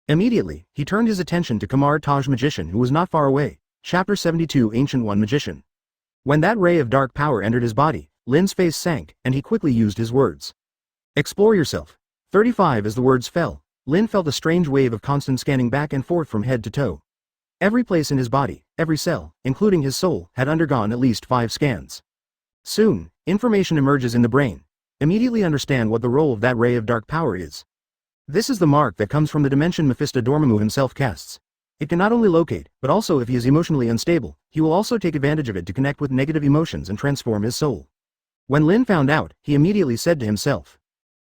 Immediately, he turned his attention to Kamar Taj magician who was not far away, Chapter 72 Ancient One magician. When that ray of dark power entered his body, Lin's face sank, and he quickly used his words. Explore yourself. 35 As the words fell, Lin felt a strange wave of constant scanning back and forth from head to toe. Every place in his body, every cell, including his soul, had undergone at least 5 scans. Soon, information emerges in the brain. Immediately understand what the role of that ray of dark power is. This is the mark that comes from the dimension Mephisto Dormammu himself casts. It can not only locate, but also if he is emotionally unstable, he will also take advantage of it to connect with negative emotions and transform his soul. When Lin found out, he immediately said to himself,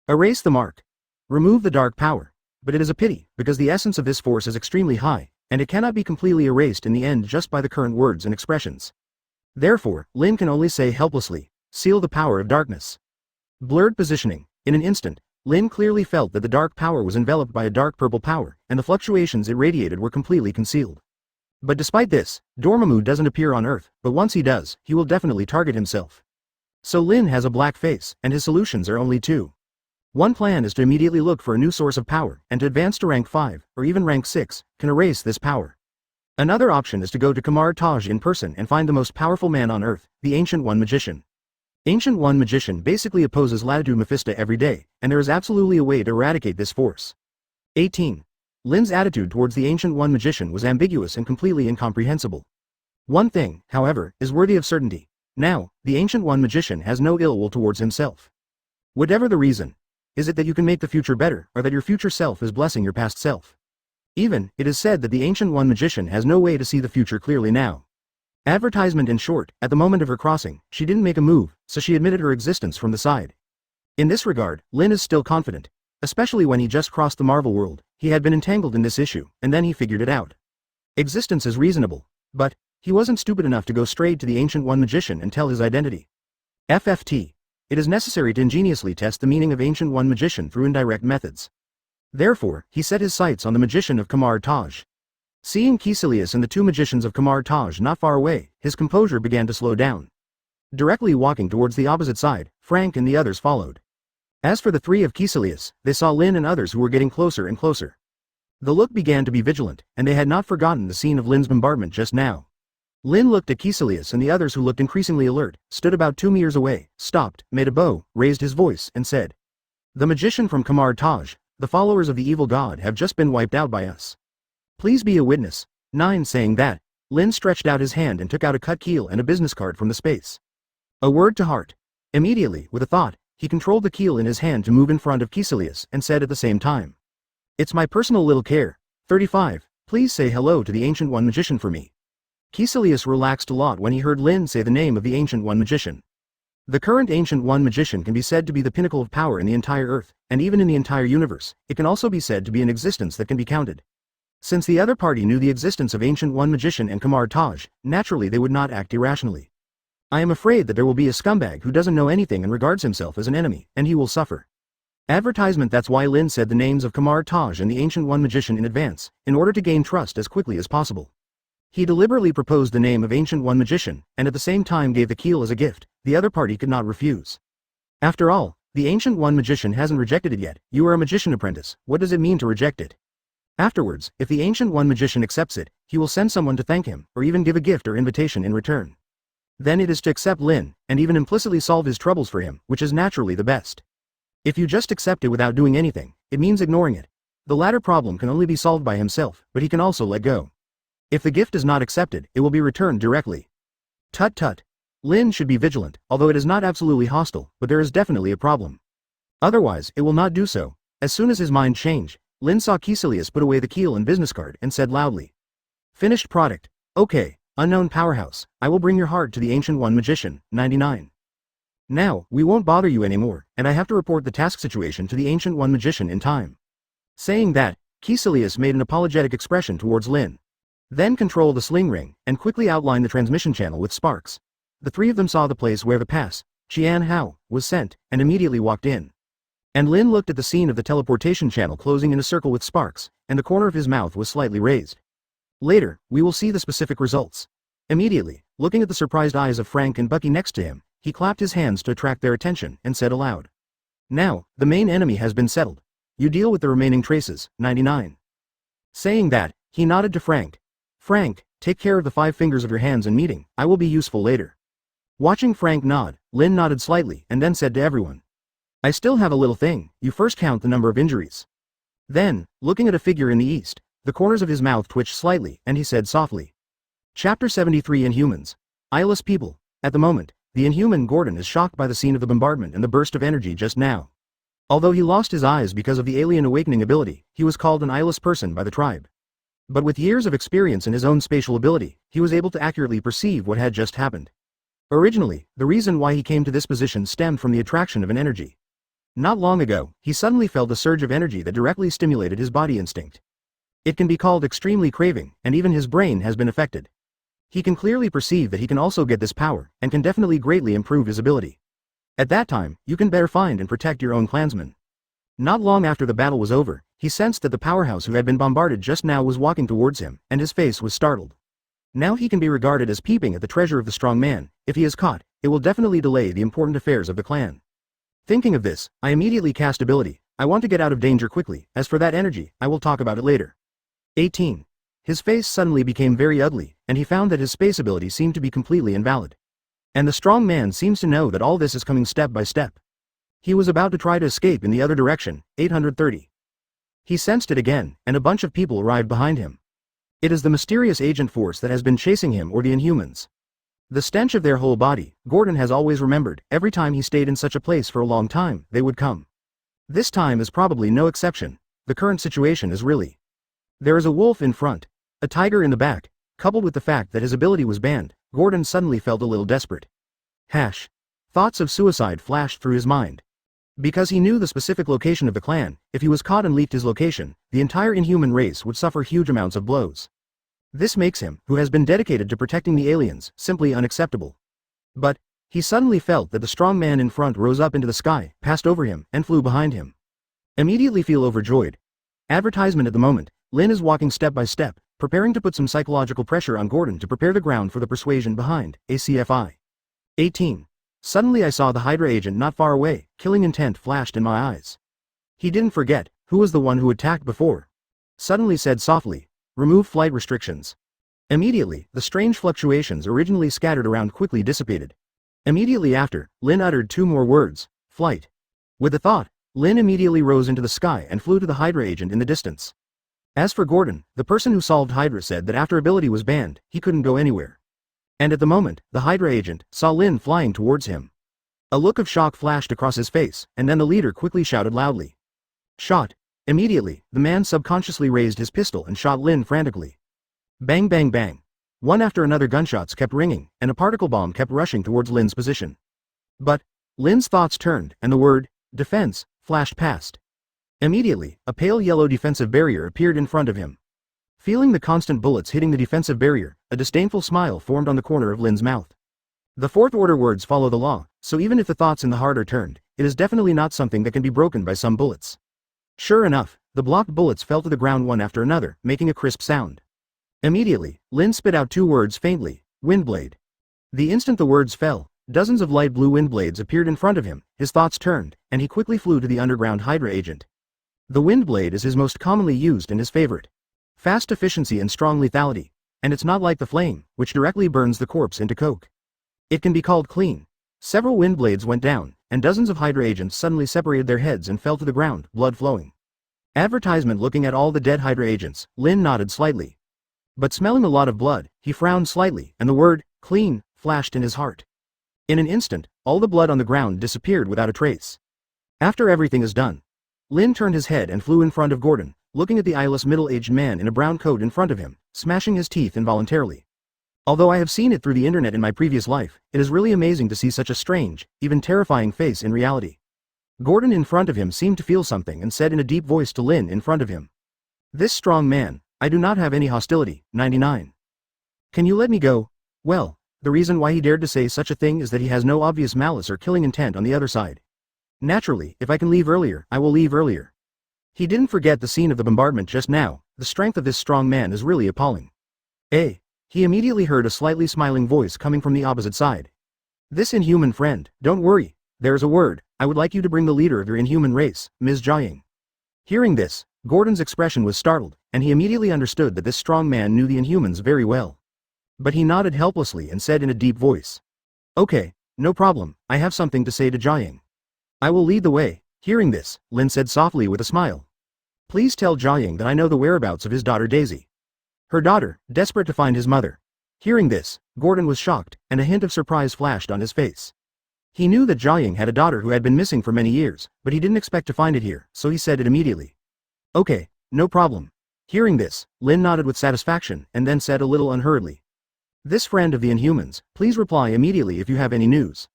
erase the mark. Remove the dark power. But it is a pity, because the essence of this force is extremely high, and it cannot be completely erased in the end just by the current words and expressions. Therefore, Lin can only say helplessly, seal the power of darkness. Blurred positioning. In an instant, Lin clearly felt that the dark power was enveloped by a dark purple power, and the fluctuations it radiated were completely concealed. But despite this, Dormammu doesn't appear on Earth, but once he does, he will definitely target himself. So Lin has a black face, and his solutions are only 2. One plan is to immediately look for a new source of power, and to advance to rank 5, or even rank 6, can erase this power. Another option is to go to Kamar Taj in person and find the most powerful man on Earth, the Ancient One magician. Ancient One magician basically opposes Latitude Mephisto every day, and there is absolutely a way to eradicate this force. 18. Lin's attitude towards the Ancient One magician was ambiguous and completely incomprehensible. One thing, however, is worthy of certainty. Now, the Ancient One magician has no ill will towards himself. Whatever the reason, is it that you can make the future better, or that your future self is blessing your past self? Even, it is said that the Ancient One magician has no way to see the future clearly now. Advertisement in short, at the moment of her crossing, she didn't make a move, so she admitted her existence from the side. In this regard, Lin is still confident. Especially when he just crossed the Marvel world, he had been entangled in this issue, and then he figured it out. Existence is reasonable. But, he wasn't stupid enough to go straight to the Ancient One Magician and tell his identity. FFT. It is necessary to ingeniously test the meaning of Ancient One Magician through indirect methods. Therefore, he set his sights on the magician of Kamar Taj. Seeing Caecilius and the two magicians of Kamar Taj not far away, his composure began to slow down. Directly walking towards the opposite side, Frank and the others followed. As for the three of Caecilius, they saw Lin and others who were getting closer and closer. The look began to be vigilant, and they had not forgotten the scene of Lin's bombardment just now. Lin looked at Caecilius and the others who looked increasingly alert, stood about 2 meters away, stopped, made a bow, raised his voice, and said, "The magician from Kamar Taj, the followers of the evil god have just been wiped out by us. Please be a witness." 9. Saying that, Lin stretched out his hand and took out a cut keel and a business card from the space. A word to heart. Immediately, with a thought, he controlled the keel in his hand to move in front of Caecilius and said at the same time, "It's my personal little care. 35. Please say hello to the Ancient One Magician for me." Caecilius relaxed a lot when he heard Lin say the name of the Ancient One Magician. The current Ancient One Magician can be said to be the pinnacle of power in the entire Earth, and even in the entire universe. It can also be said to be an existence that can be counted. Since the other party knew the existence of Ancient One Magician and Kamar Taj, naturally they would not act irrationally. I am afraid that there will be a scumbag who doesn't know anything and regards himself as an enemy, and he will suffer. Advertisement. That's why Lin said the names of Kamar Taj and the Ancient One Magician in advance, in order to gain trust as quickly as possible. He deliberately proposed the name of Ancient One Magician, and at the same time gave the keel as a gift. The other party could not refuse. After all, the Ancient One Magician hasn't rejected it yet. You are a magician apprentice, what does it mean to reject it? Afterwards, if the Ancient One Magician accepts it, he will send someone to thank him, or even give a gift or invitation in return. Then it is to accept Lin, and even implicitly solve his troubles for him, which is naturally the best. If you just accept it without doing anything, it means ignoring it. The latter problem can only be solved by himself, but he can also let go. If the gift is not accepted, it will be returned directly. Tut tut. Lin should be vigilant, although it is not absolutely hostile, but there is definitely a problem. Otherwise, it will not do so. As soon as his mind changed, Lin saw Caecilius put away the keel and business card and said loudly, "Finished product. Okay. Unknown powerhouse, I will bring your heart to the Ancient One Magician." 99. Now, we won't bother you anymore, and I have to report the task situation to the Ancient One Magician in time. Saying that, Caecilius made an apologetic expression towards Lin. Then control the sling ring, and quickly outline the transmission channel with sparks. The three of them saw the place where the pass, Qian Hao, was sent, and immediately walked in. And Lin looked at the scene of the teleportation channel closing in a circle with sparks, and the corner of his mouth was slightly raised. Later, we will see the specific results. Immediately, looking at the surprised eyes of Frank and Bucky next to him, he clapped his hands to attract their attention and said aloud, "Now, the main enemy has been settled. You deal with the remaining traces." 99. Saying that, he nodded to Frank. "Frank, take care of the 5 fingers of your hands in meeting, I will be useful later." Watching Frank nod, Lin nodded slightly and then said to everyone, "I still have a little thing. You first count the number of injuries." Then, looking at a figure in the east, the corners of his mouth twitched slightly, and he said softly. Chapter 73. Inhumans. Eyeless people. At the moment, the Inhuman Gordon is shocked by the scene of the bombardment and the burst of energy just now. Although he lost his eyes because of the alien awakening ability, he was called an eyeless person by the tribe. But with years of experience in his own spatial ability, he was able to accurately perceive what had just happened. Originally, the reason why he came to this position stemmed from the attraction of an energy. Not long ago, he suddenly felt a surge of energy that directly stimulated his body instinct. It can be called extremely craving, and even his brain has been affected. He can clearly perceive that he can also get this power, and can definitely greatly improve his ability. At that time, you can better find and protect your own clansmen. Not long after the battle was over, he sensed that the powerhouse who had been bombarded just now was walking towards him, and his face was startled. Now he can be regarded as peeping at the treasure of the strong man. If he is caught, it will definitely delay the important affairs of the clan. Thinking of this, I immediately cast ability. I want to get out of danger quickly. As for that energy, I will talk about it later. 18. His face suddenly became very ugly, and he found that his space ability seemed to be completely invalid. And the strong man seems to know that all this is coming step by step. He was about to try to escape in the other direction. 830. He sensed it again, and a bunch of people arrived behind him. It is the mysterious agent force that has been chasing him, or the Inhumans. The stench of their whole body, Gordon has always remembered. Every time he stayed in such a place for a long time, they would come. This time is probably no exception. The current situation is really. There is a wolf in front, a tiger in the back, coupled with the fact that his ability was banned. Gordon suddenly felt a little desperate. Thoughts of suicide flashed through his mind. Because he knew the specific location of the clan, if he was caught and leaked his location, the entire inhuman race would suffer huge amounts of blows. This makes him, who has been dedicated to protecting the aliens, simply unacceptable. But he suddenly felt that the strong man in front rose up into the sky, passed over him, and flew behind him. Immediately feel overjoyed. Advertisement at the moment, Lin is walking step by step, preparing to put some psychological pressure on Gordon to prepare the ground for the persuasion behind, ACFI. 18. Suddenly I saw the Hydra agent not far away, killing intent flashed in my eyes. He didn't forget, who was the one who attacked before. Suddenly said softly, remove flight restrictions. Immediately, the strange fluctuations originally scattered around quickly dissipated. Immediately after, Lin uttered two more words, flight. With the thought, Lin immediately rose into the sky and flew to the Hydra agent in the distance. As for Gordon, the person who solved Hydra said that after ability was banned, he couldn't go anywhere. And at the moment, the Hydra agent saw Lin flying towards him. A look of shock flashed across his face, and then the leader quickly shouted loudly. Shot. Immediately, the man subconsciously raised his pistol and shot Lin frantically. Bang bang bang. One after another gunshots kept ringing, and a particle bomb kept rushing towards Lin's position. But Lin's thoughts turned, and the word, defense, flashed past. Immediately, a pale yellow defensive barrier appeared in front of him. Feeling the constant bullets hitting the defensive barrier, a disdainful smile formed on the corner of Lin's mouth. The fourth order words follow the law, so even if the thoughts in the heart are turned, it is definitely not something that can be broken by some bullets. Sure enough, the blocked bullets fell to the ground one after another, making a crisp sound. Immediately, Lin spit out two words faintly, windblade. The instant the words fell, dozens of light blue wind blades appeared in front of him, his thoughts turned, and he quickly flew to the underground Hydra agent. The wind blade is his most commonly used and his favorite. Fast efficiency and strong lethality, and it's not like the flame, which directly burns the corpse into coke. It can be called clean. Several wind blades went down, and dozens of Hydra agents suddenly separated their heads and fell to the ground, blood flowing. Advertisement. Looking at all the dead Hydra agents, Lin nodded slightly. But smelling a lot of blood, he frowned slightly, and the word, clean, flashed in his heart. In an instant, all the blood on the ground disappeared without a trace. After everything is done, Lin turned his head and flew in front of Gordon, looking at the eyeless middle-aged man in a brown coat in front of him, smashing his teeth involuntarily. Although I have seen it through the internet in my previous life, it is really amazing to see such a strange, even terrifying face in reality. Gordon in front of him seemed to feel something and said in a deep voice to Lin in front of him. This strong man, I do not have any hostility. 99. Can you let me go? Well, the reason why he dared to say such a thing is that he has no obvious malice or killing intent on the other side. Naturally, if I can leave earlier, I will leave earlier. He didn't forget the scene of the bombardment just now. The strength of this strong man is really appalling. He immediately heard a slightly smiling voice coming from the opposite side. This inhuman friend, don't worry, there is a word, I would like you to bring the leader of your inhuman race, Ms. Jiaying. Hearing this, Gordon's expression was startled, and he immediately understood that this strong man knew the Inhumans very well. But he nodded helplessly and said in a deep voice. Okay, no problem, I have something to say to Jiaying. I will lead the way. Hearing this, Lin said softly with a smile. Please tell Jiaying that I know the whereabouts of his daughter Daisy. Her daughter, desperate to find his mother. Hearing this, Gordon was shocked, and a hint of surprise flashed on his face. He knew that Jiaying had a daughter who had been missing for many years, but he didn't expect to find it here, so he said it immediately. Okay, no problem. Hearing this, Lin nodded with satisfaction, and then said a little unhurriedly. This friend of the Inhumans, please reply immediately if you have any news.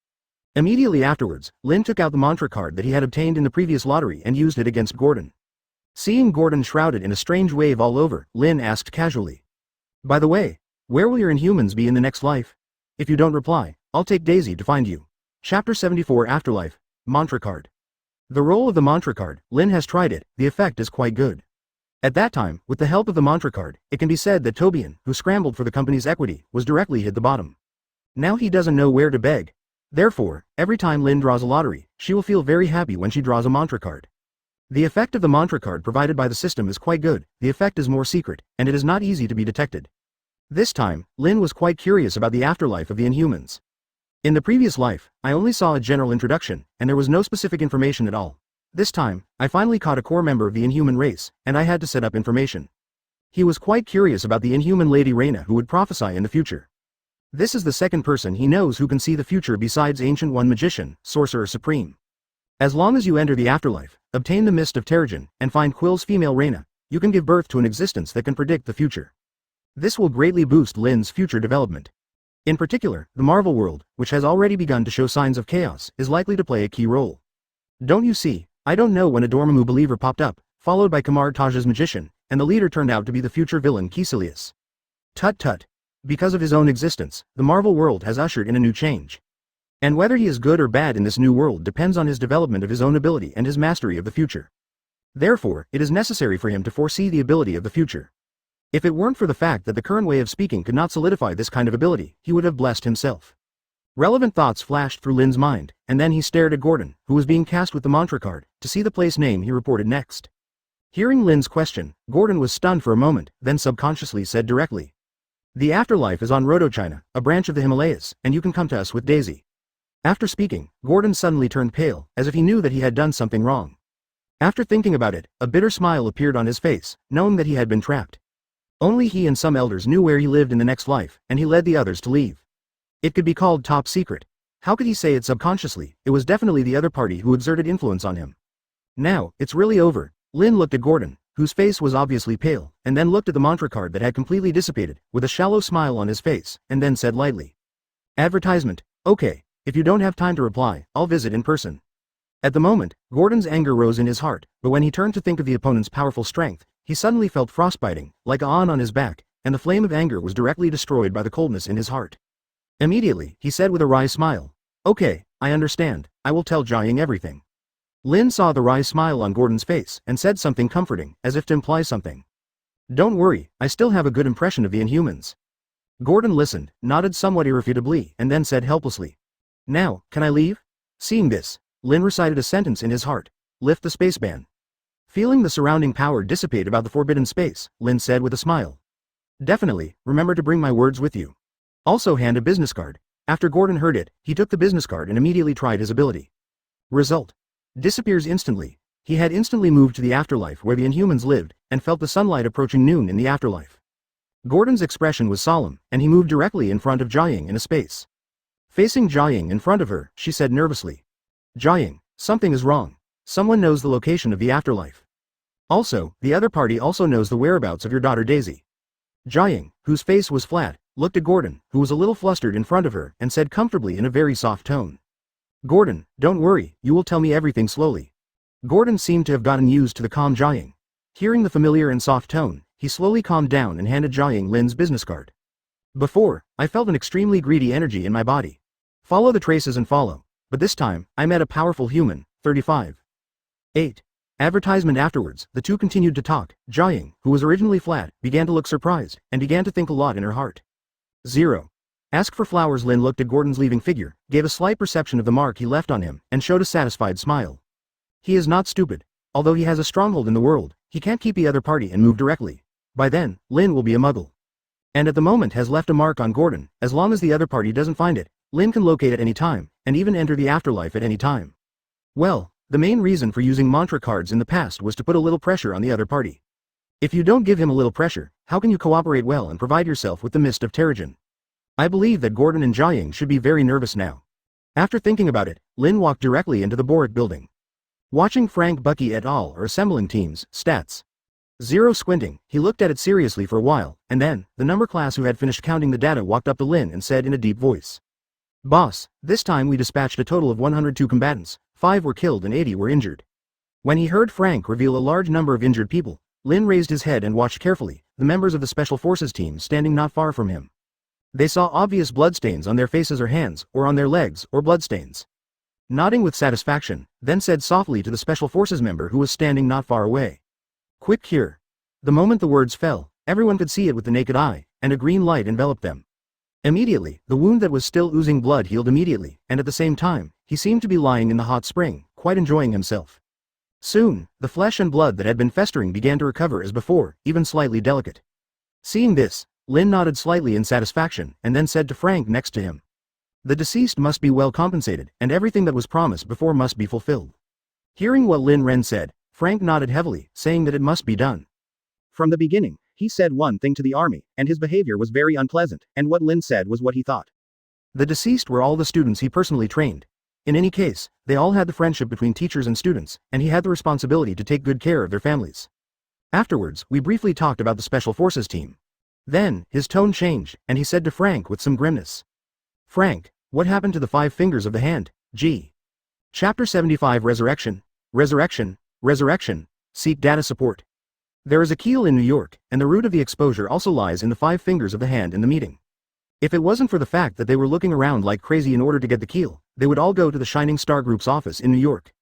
Immediately afterwards, Lin took out the mantra card that he had obtained in the previous lottery and used it against Gordon. Seeing Gordon shrouded in a strange wave all over, Lin asked casually. By the way, where will your Inhumans be in the next life? If you don't reply, I'll take Daisy to find you. Chapter 74 Afterlife, Mantra Card. The role of the mantra card, Lin has tried it, the effect is quite good. At that time, with the help of the mantra card, it can be said that Tobian, who scrambled for the company's equity, was directly hit the bottom. Now he doesn't know where to beg. Therefore, every time Lin draws a lottery, she will feel very happy when she draws a mantra card. The effect of the mantra card provided by the system is quite good, the effect is more secret, and it is not easy to be detected. This time, Lin was quite curious about the afterlife of the Inhumans. In the previous life, I only saw a general introduction, and there was no specific information at all. This time, I finally caught a core member of the Inhuman race, and I had to set up information. He was quite curious about the Inhuman Lady Reina who would prophesy in the future. This is the second person he knows who can see the future besides Ancient One Magician, Sorcerer Supreme. As long as you enter the afterlife, obtain the Mist of Terrigen, and find Quill's female Reina, you can give birth to an existence that can predict the future. This will greatly boost Lin's future development. In particular, the Marvel world, which has already begun to show signs of chaos, is likely to play a key role. Don't you see? I don't know when a Dormammu believer popped up, followed by Kamar Taj's magician, and the leader turned out to be the future villain Caecilius. Tut tut. Because of his own existence, the Marvel world has ushered in a new change. And whether he is good or bad in this new world depends on his development of his own ability and his mastery of the future. Therefore, it is necessary for him to foresee the ability of the future. If it weren't for the fact that the current way of speaking could not solidify this kind of ability, he would have blessed himself. Relevant thoughts flashed through Lin's mind, and then he stared at Gordon, who was being cast with the mantra card, to see the place name he reported next. Hearing Lin's question, Gordon was stunned for a moment, then subconsciously said directly, "The afterlife is on Rotochina, a branch of the Himalayas, and you can come to us with Daisy." After speaking, Gordon suddenly turned pale, as if he knew that he had done something wrong. After thinking about it, a bitter smile appeared on his face, knowing that he had been trapped. Only he and some elders knew where he lived in the next life, and he led the others to leave. It could be called top secret. How could he say it subconsciously? It was definitely the other party who exerted influence on him. Now, it's really over. Lin looked at Gordon, whose face was obviously pale, and then looked at the mantra card that had completely dissipated, with a shallow smile on his face, and then said lightly, "Advertisement. Okay, if you don't have time to reply, I'll visit in person." At the moment, Gordon's anger rose in his heart, but when he turned to think of the opponent's powerful strength, he suddenly felt frostbiting, like a on his back, and the flame of anger was directly destroyed by the coldness in his heart. Immediately, he said with a wry smile, "Okay, I understand, I will tell Jiaying everything." Lin saw the wry smile on Gordon's face, and said something comforting, as if to imply something. "Don't worry, I still have a good impression of the Inhumans." Gordon listened, nodded somewhat irrefutably, and then said helplessly, "Now, can I leave?" Seeing this, Lin recited a sentence in his heart, "Lift the spaceban." Feeling the surrounding power dissipate about the forbidden space, Lin said with a smile, "Definitely, remember to bring my words with you. Also hand a business card." After Gordon heard it, he took the business card and immediately tried his ability. Result. Disappears instantly. He had instantly moved to the afterlife where the Inhumans lived, and felt the sunlight approaching noon in the afterlife. Gordon's expression was solemn, and he moved directly in front of Jiaying in a space. Facing Jiaying in front of her, she said nervously, "Jiaying, something is wrong. Someone knows the location of the afterlife. Also, the other party also knows the whereabouts of your daughter Daisy." Jiaying, whose face was flat, looked at Gordon, who was a little flustered in front of her, and said comfortably in a very soft tone, "Gordon, don't worry, you will tell me everything slowly." Gordon seemed to have gotten used to the calm Jiaying. Hearing the familiar and soft tone, he slowly calmed down and handed Jiaying Lin's business card. "Before, I felt an extremely greedy energy in my body. Follow the traces and follow. But this time, I met a powerful human, 35. 8. Advertisement. Afterwards, the two continued to talk. Jiaying, who was originally flat, began to look surprised, and began to think a lot in her heart. 0. Ask for flowers. Lin looked at Gordon's leaving figure, gave a slight perception of the mark he left on him, and showed a satisfied smile. He is not stupid. Although he has a stronghold in the world, he can't keep the other party and move directly. By then, Lin will be a muggle. And at the moment has left a mark on Gordon. As long as the other party doesn't find it, Lin can locate at any time, and even enter the afterlife at any time. Well, the main reason for using mantra cards in the past was to put a little pressure on the other party. If you don't give him a little pressure, how can you cooperate well and provide yourself with the mist of Terrigen? I believe that Gordon and Jiaying should be very nervous now. After thinking about it, Lin walked directly into the Boric building. Watching Frank Bucky et al. Are assembling teams, stats. 0 squinting, he looked at it seriously for a while, and then, the number class who had finished counting the data walked up to Lin and said in a deep voice, "Boss, this time we dispatched a total of 102 combatants, 5 were killed and 80 were injured." When he heard Frank reveal a large number of injured people, Lin raised his head and watched carefully, the members of the Special Forces team standing not far from him. They saw obvious bloodstains on their faces or hands, or on their legs, or bloodstains. Nodding with satisfaction, then said softly to the Special Forces member who was standing not far away, "Quick cure." The moment the words fell, everyone could see it with the naked eye, and a green light enveloped them. Immediately, the wound that was still oozing blood healed immediately, and at the same time, he seemed to be lying in the hot spring, quite enjoying himself. Soon, the flesh and blood that had been festering began to recover as before, even slightly delicate. Seeing this, Lin nodded slightly in satisfaction, and then said to Frank next to him, "The deceased must be well compensated, and everything that was promised before must be fulfilled." Hearing what Lin Ren said, Frank nodded heavily, saying that it must be done. From the beginning, he said one thing to the army, and his behavior was very unpleasant, and what Lin said was what he thought. The deceased were all the students he personally trained. In any case, they all had the friendship between teachers and students, and he had the responsibility to take good care of their families. Afterwards, we briefly talked about the Special Forces team. Then, his tone changed, and he said to Frank with some grimness, Frank, what happened to the 5 fingers of the hand? G. Chapter 75 Resurrection. Resurrection. Resurrection. Seek data support. There is a keel in New York, and the root of the exposure also lies in the 5 fingers of the hand in the meeting. If it wasn't for the fact that they were looking around like crazy in order to get the keel, they would all go to the Shining Star Group's office in New York.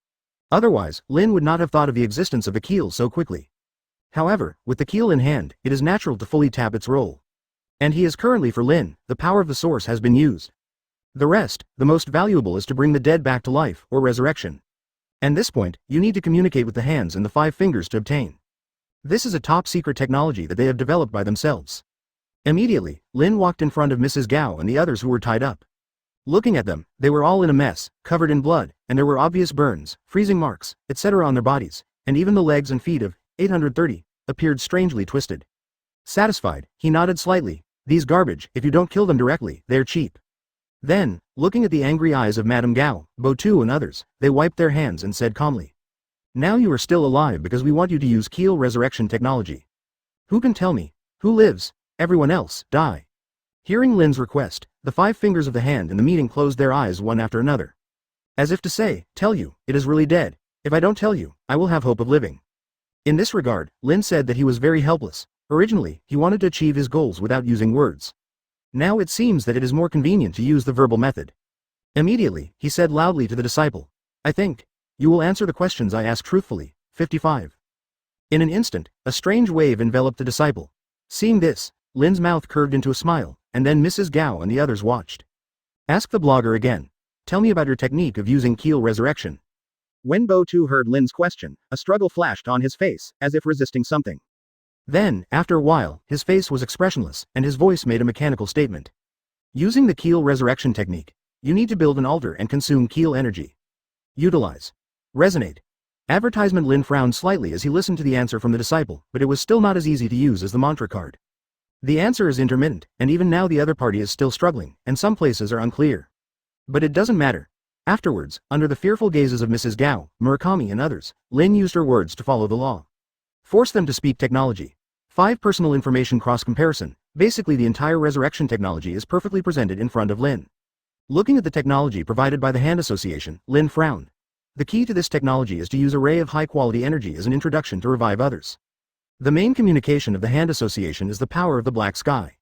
Otherwise, Lin would not have thought of the existence of a keel so quickly. However, with the keel in hand, it is natural to fully tap its role. And he is currently for Lin, the power of the source has been used. The rest, the most valuable is to bring the dead back to life, or resurrection. And this point, you need to communicate with the hands and the 5 fingers to obtain. This is a top-secret technology that they have developed by themselves. Immediately, Lin walked in front of Mrs. Gao and the others who were tied up. Looking at them, they were all in a mess, covered in blood, and there were obvious burns, freezing marks, etc. on their bodies, and even the legs and feet of 830 appeared strangely twisted. Satisfied, he nodded slightly. These garbage, if you don't kill them directly, they're cheap. Then, looking at the angry eyes of Madame Gao, Bo2 and others, they wiped their hands and said calmly. Now you are still alive because we want you to use keel resurrection technology. Who can tell me? Who lives? Everyone else, die. Hearing Lin's request, the 5 fingers of the hand in the meeting closed their eyes one after another. As if to say, tell you, it is really dead. If I don't tell you, I will have hope of living. In this regard, Lin said that he was very helpless. Originally, he wanted to achieve his goals without using words. Now it seems that it is more convenient to use the verbal method. Immediately, he said loudly to the disciple, I think. You will answer the questions I ask truthfully. 55. In an instant, a strange wave enveloped the disciple. Seeing this, Lin's mouth curved into a smile, and then Mrs. Gao and the others watched. Ask the blogger again. Tell me about your technique of using keel resurrection. When Bo2 heard Lin's question, a struggle flashed on his face, as if resisting something. Then, after a while, his face was expressionless, and his voice made a mechanical statement. Using the keel resurrection technique, you need to build an altar and consume keel energy. Utilize. Resonate. Advertisement. Lin frowned slightly as he listened to the answer from the disciple, but it was still not as easy to use as the mantra card. The answer is intermittent, and even now the other party is still struggling, and some places are unclear. But it doesn't matter. Afterwards, under the fearful gazes of Mrs. Gao, Murakami and others, Lin used her words to follow the law. Force them to speak technology. 5 personal information cross-comparison. Basically the entire resurrection technology is perfectly presented in front of Lin. Looking at the technology provided by the Hand Association, Lin frowned. The key to this technology is to use a ray of high-quality energy as an introduction to revive others. The main communication of the Hand Association is the power of the black sky.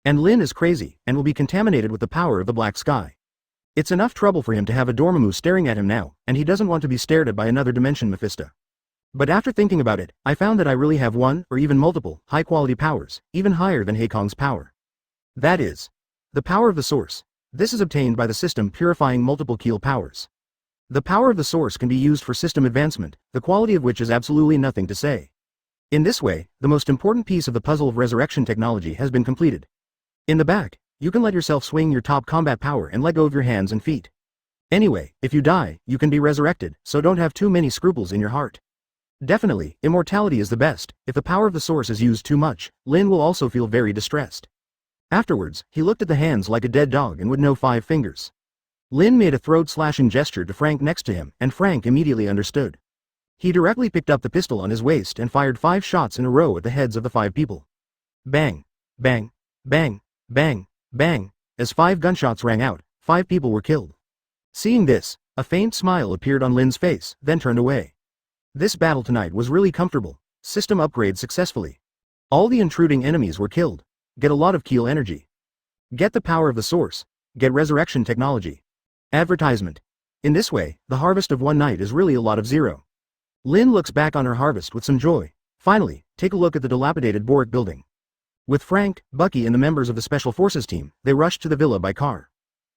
And Lin is crazy, and will be contaminated with the power of the black sky. It's enough trouble for him to have a Dormammu staring at him now, and he doesn't want to be stared at by another dimension Mephisto. But after thinking about it, I found that I really have one, or even multiple, high-quality powers, even higher than Heikong's power. That is the power of the source. This is obtained by the system purifying multiple keel powers. The power of the source can be used for system advancement, the quality of which is absolutely nothing to say. In this way, the most important piece of the puzzle of resurrection technology has been completed. In the back, you can let yourself swing your top combat power and let go of your hands and feet. Anyway, if you die, you can be resurrected, so don't have too many scruples in your heart. Definitely, immortality is the best. If the power of the source is used too much, Lin will also feel very distressed. Afterwards, he looked at the hands like a dead dog and would know 5 fingers. Lin made a throat-slashing gesture to Frank next to him, and Frank immediately understood. He directly picked up the pistol on his waist and fired 5 shots in a row at the heads of the 5 people. Bang! Bang! Bang! Bang! Bang! As 5 gunshots rang out, 5 people were killed. Seeing this, a faint smile appeared on Lin's face, then turned away. This battle tonight was really comfortable. System upgrade successfully. All the intruding enemies were killed. Get a lot of keel energy. Get the power of the source. Get resurrection technology. Advertisement. In this way, the harvest of one night is really a lot of 0. Lin looks back on her harvest with some joy. Finally, take a look at the dilapidated Boric building. With Frank, Bucky and the members of the Special Forces team, they rushed to the villa by car.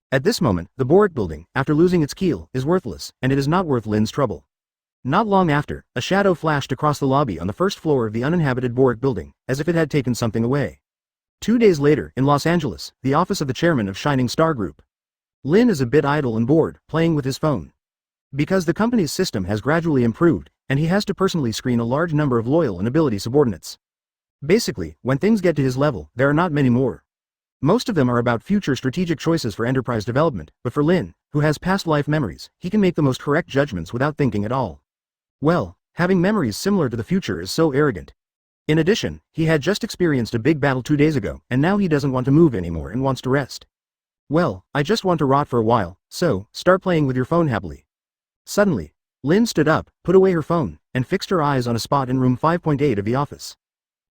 At this moment, the Boric building, after losing its keel, is worthless, and it is not worth Lin's trouble. Not long after, a shadow flashed across the lobby on the first floor of the uninhabited Boric building, as if it had taken something away. 2 days later, in Los Angeles, the office of the chairman of Shining Star Group. Lin is a bit idle and bored, playing with his phone. Because the company's system has gradually improved, and he has to personally screen a large number of loyal and ability subordinates. Basically, when things get to his level, there are not many more. Most of them are about future strategic choices for enterprise development, but for Lin, who has past life memories, he can make the most correct judgments without thinking at all. Well, having memories similar to the future is so arrogant. In addition, he had just experienced a big battle 2 days ago, and now he doesn't want to move anymore and wants to rest. Well, I just want to rot for a while, so, start playing with your phone happily. Suddenly, Lynn stood up, put away her phone, and fixed her eyes on a spot in room 5.8 of the office.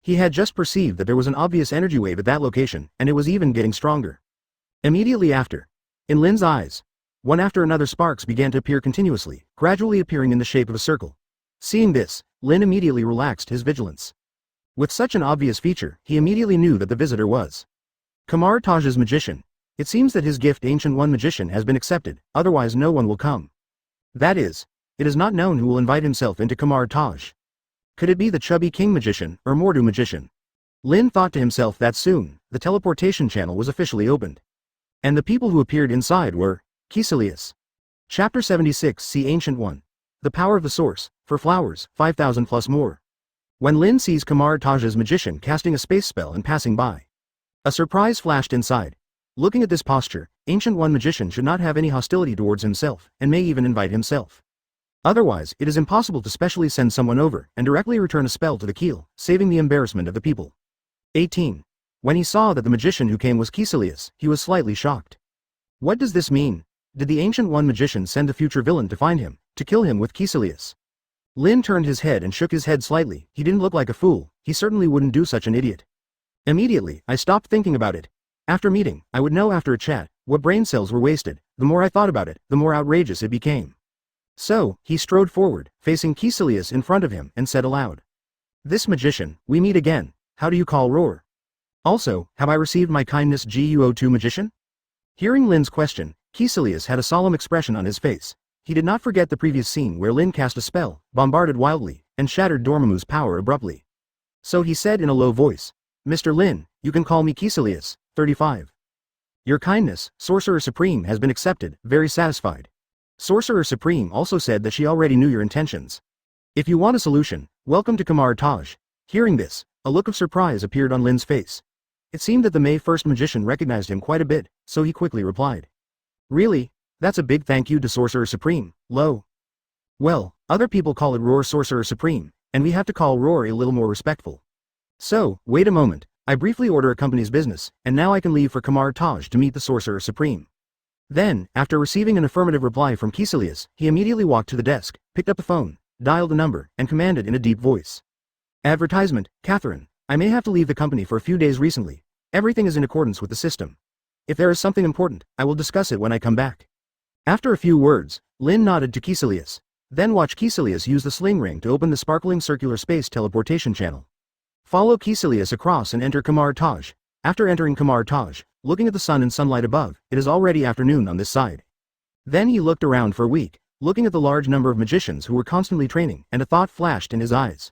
He had just perceived that there was an obvious energy wave at that location, and it was even getting stronger. Immediately after, in Lynn's eyes, one after another sparks began to appear continuously, gradually appearing in the shape of a circle. Seeing this, Lynn immediately relaxed his vigilance. With such an obvious feature, he immediately knew that the visitor was Kamar Taj's magician. It seems that his gift Ancient One magician has been accepted, otherwise no one will come. That is, it is not known who will invite himself into Kamar Taj. Could it be the chubby king magician, or Mordu magician? Lynn thought to himself that soon, the teleportation channel was officially opened. And the people who appeared inside were Kisilius. Chapter 76 See Ancient One. The Power of the Source, for Flowers, 5,000 plus more. When Lynn sees Kamar Taj's magician casting a space spell and passing by, a surprise flashed inside. Looking at this posture, Ancient One magician should not have any hostility towards himself, and may even invite himself. Otherwise, it is impossible to specially send someone over and directly return a spell to the keel, saving the embarrassment of the people. 18. When he saw that the magician who came was Kisilius, he was slightly shocked. What does this mean? Did the Ancient One magician send the future villain to find him, to kill him with Kisilius? Lynn turned his head and shook his head slightly. He didn't look like a fool, he certainly wouldn't do such an idiot. Immediately, I stopped thinking about it. After meeting, I would know after a chat, what brain cells were wasted. The more I thought about it, the more outrageous it became. So, he strode forward, facing Kisilius in front of him, and said aloud. This magician, we meet again. How do you call roar? Also, have I received my kindness GUO2 magician? Hearing Lynn's question, Kisilius had a solemn expression on his face. He did not forget the previous scene where Lynn cast a spell, bombarded wildly, and shattered Dormammu's power abruptly. So he said in a low voice, Mr. Lynn, you can call me Kisilius, 35. Your kindness, Sorcerer Supreme, has been accepted, very satisfied. Sorcerer Supreme also said that she already knew your intentions. If you want a solution, welcome to Kamar Taj. Hearing this, a look of surprise appeared on Lynn's face. It seemed that the May 1st magician recognized him quite a bit, so he quickly replied. Really? That's a big thank you to Sorcerer Supreme, Lo. Well, other people call it Roar Sorcerer Supreme, and we have to call Roar a little more respectful. So, wait a moment, I briefly order a company's business, and now I can leave for Kamar Taj to meet the Sorcerer Supreme. Then, after receiving an affirmative reply from Kisilius, he immediately walked to the desk, picked up the phone, dialed a number, and commanded in a deep voice. Advertisement, Catherine, I may have to leave the company for a few days recently. Everything is in accordance with the system. If there is something important, I will discuss it when I come back. After a few words, Lynn nodded to Kisilius. Then watch Kisilius use the sling ring to open the sparkling circular space teleportation channel. Follow Kisilius across and enter Kamar Taj. After entering Kamar Taj, looking at the sun and sunlight above, it is already afternoon on this side. Then he looked around for a week, looking at the large number of magicians who were constantly training, and a thought flashed in his eyes.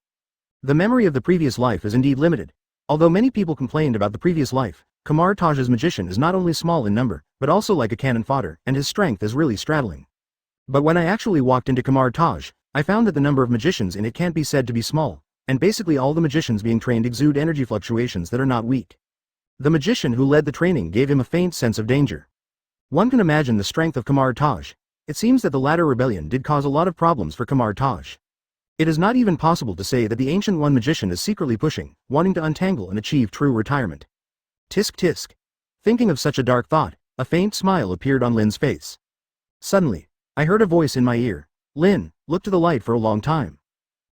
The memory of the previous life is indeed limited. Although many people complained about the previous life, Kamar Taj's magician is not only small in number, but also like a cannon fodder, and his strength is really straddling. But when I actually walked into Kamar Taj, I found that the number of magicians in it can't be said to be small, and basically all the magicians being trained exude energy fluctuations that are not weak. The magician who led the training gave him a faint sense of danger. One can imagine the strength of Kamar Taj. It seems that the latter rebellion did cause a lot of problems for Kamar Taj. It is not even possible to say that the Ancient One magician is secretly pushing, wanting to untangle and achieve true retirement. Tisk tisk. Thinking of such a dark thought, a faint smile appeared on Lynn's face. Suddenly, I heard a voice in my ear. Lynn, look to the light for a long time.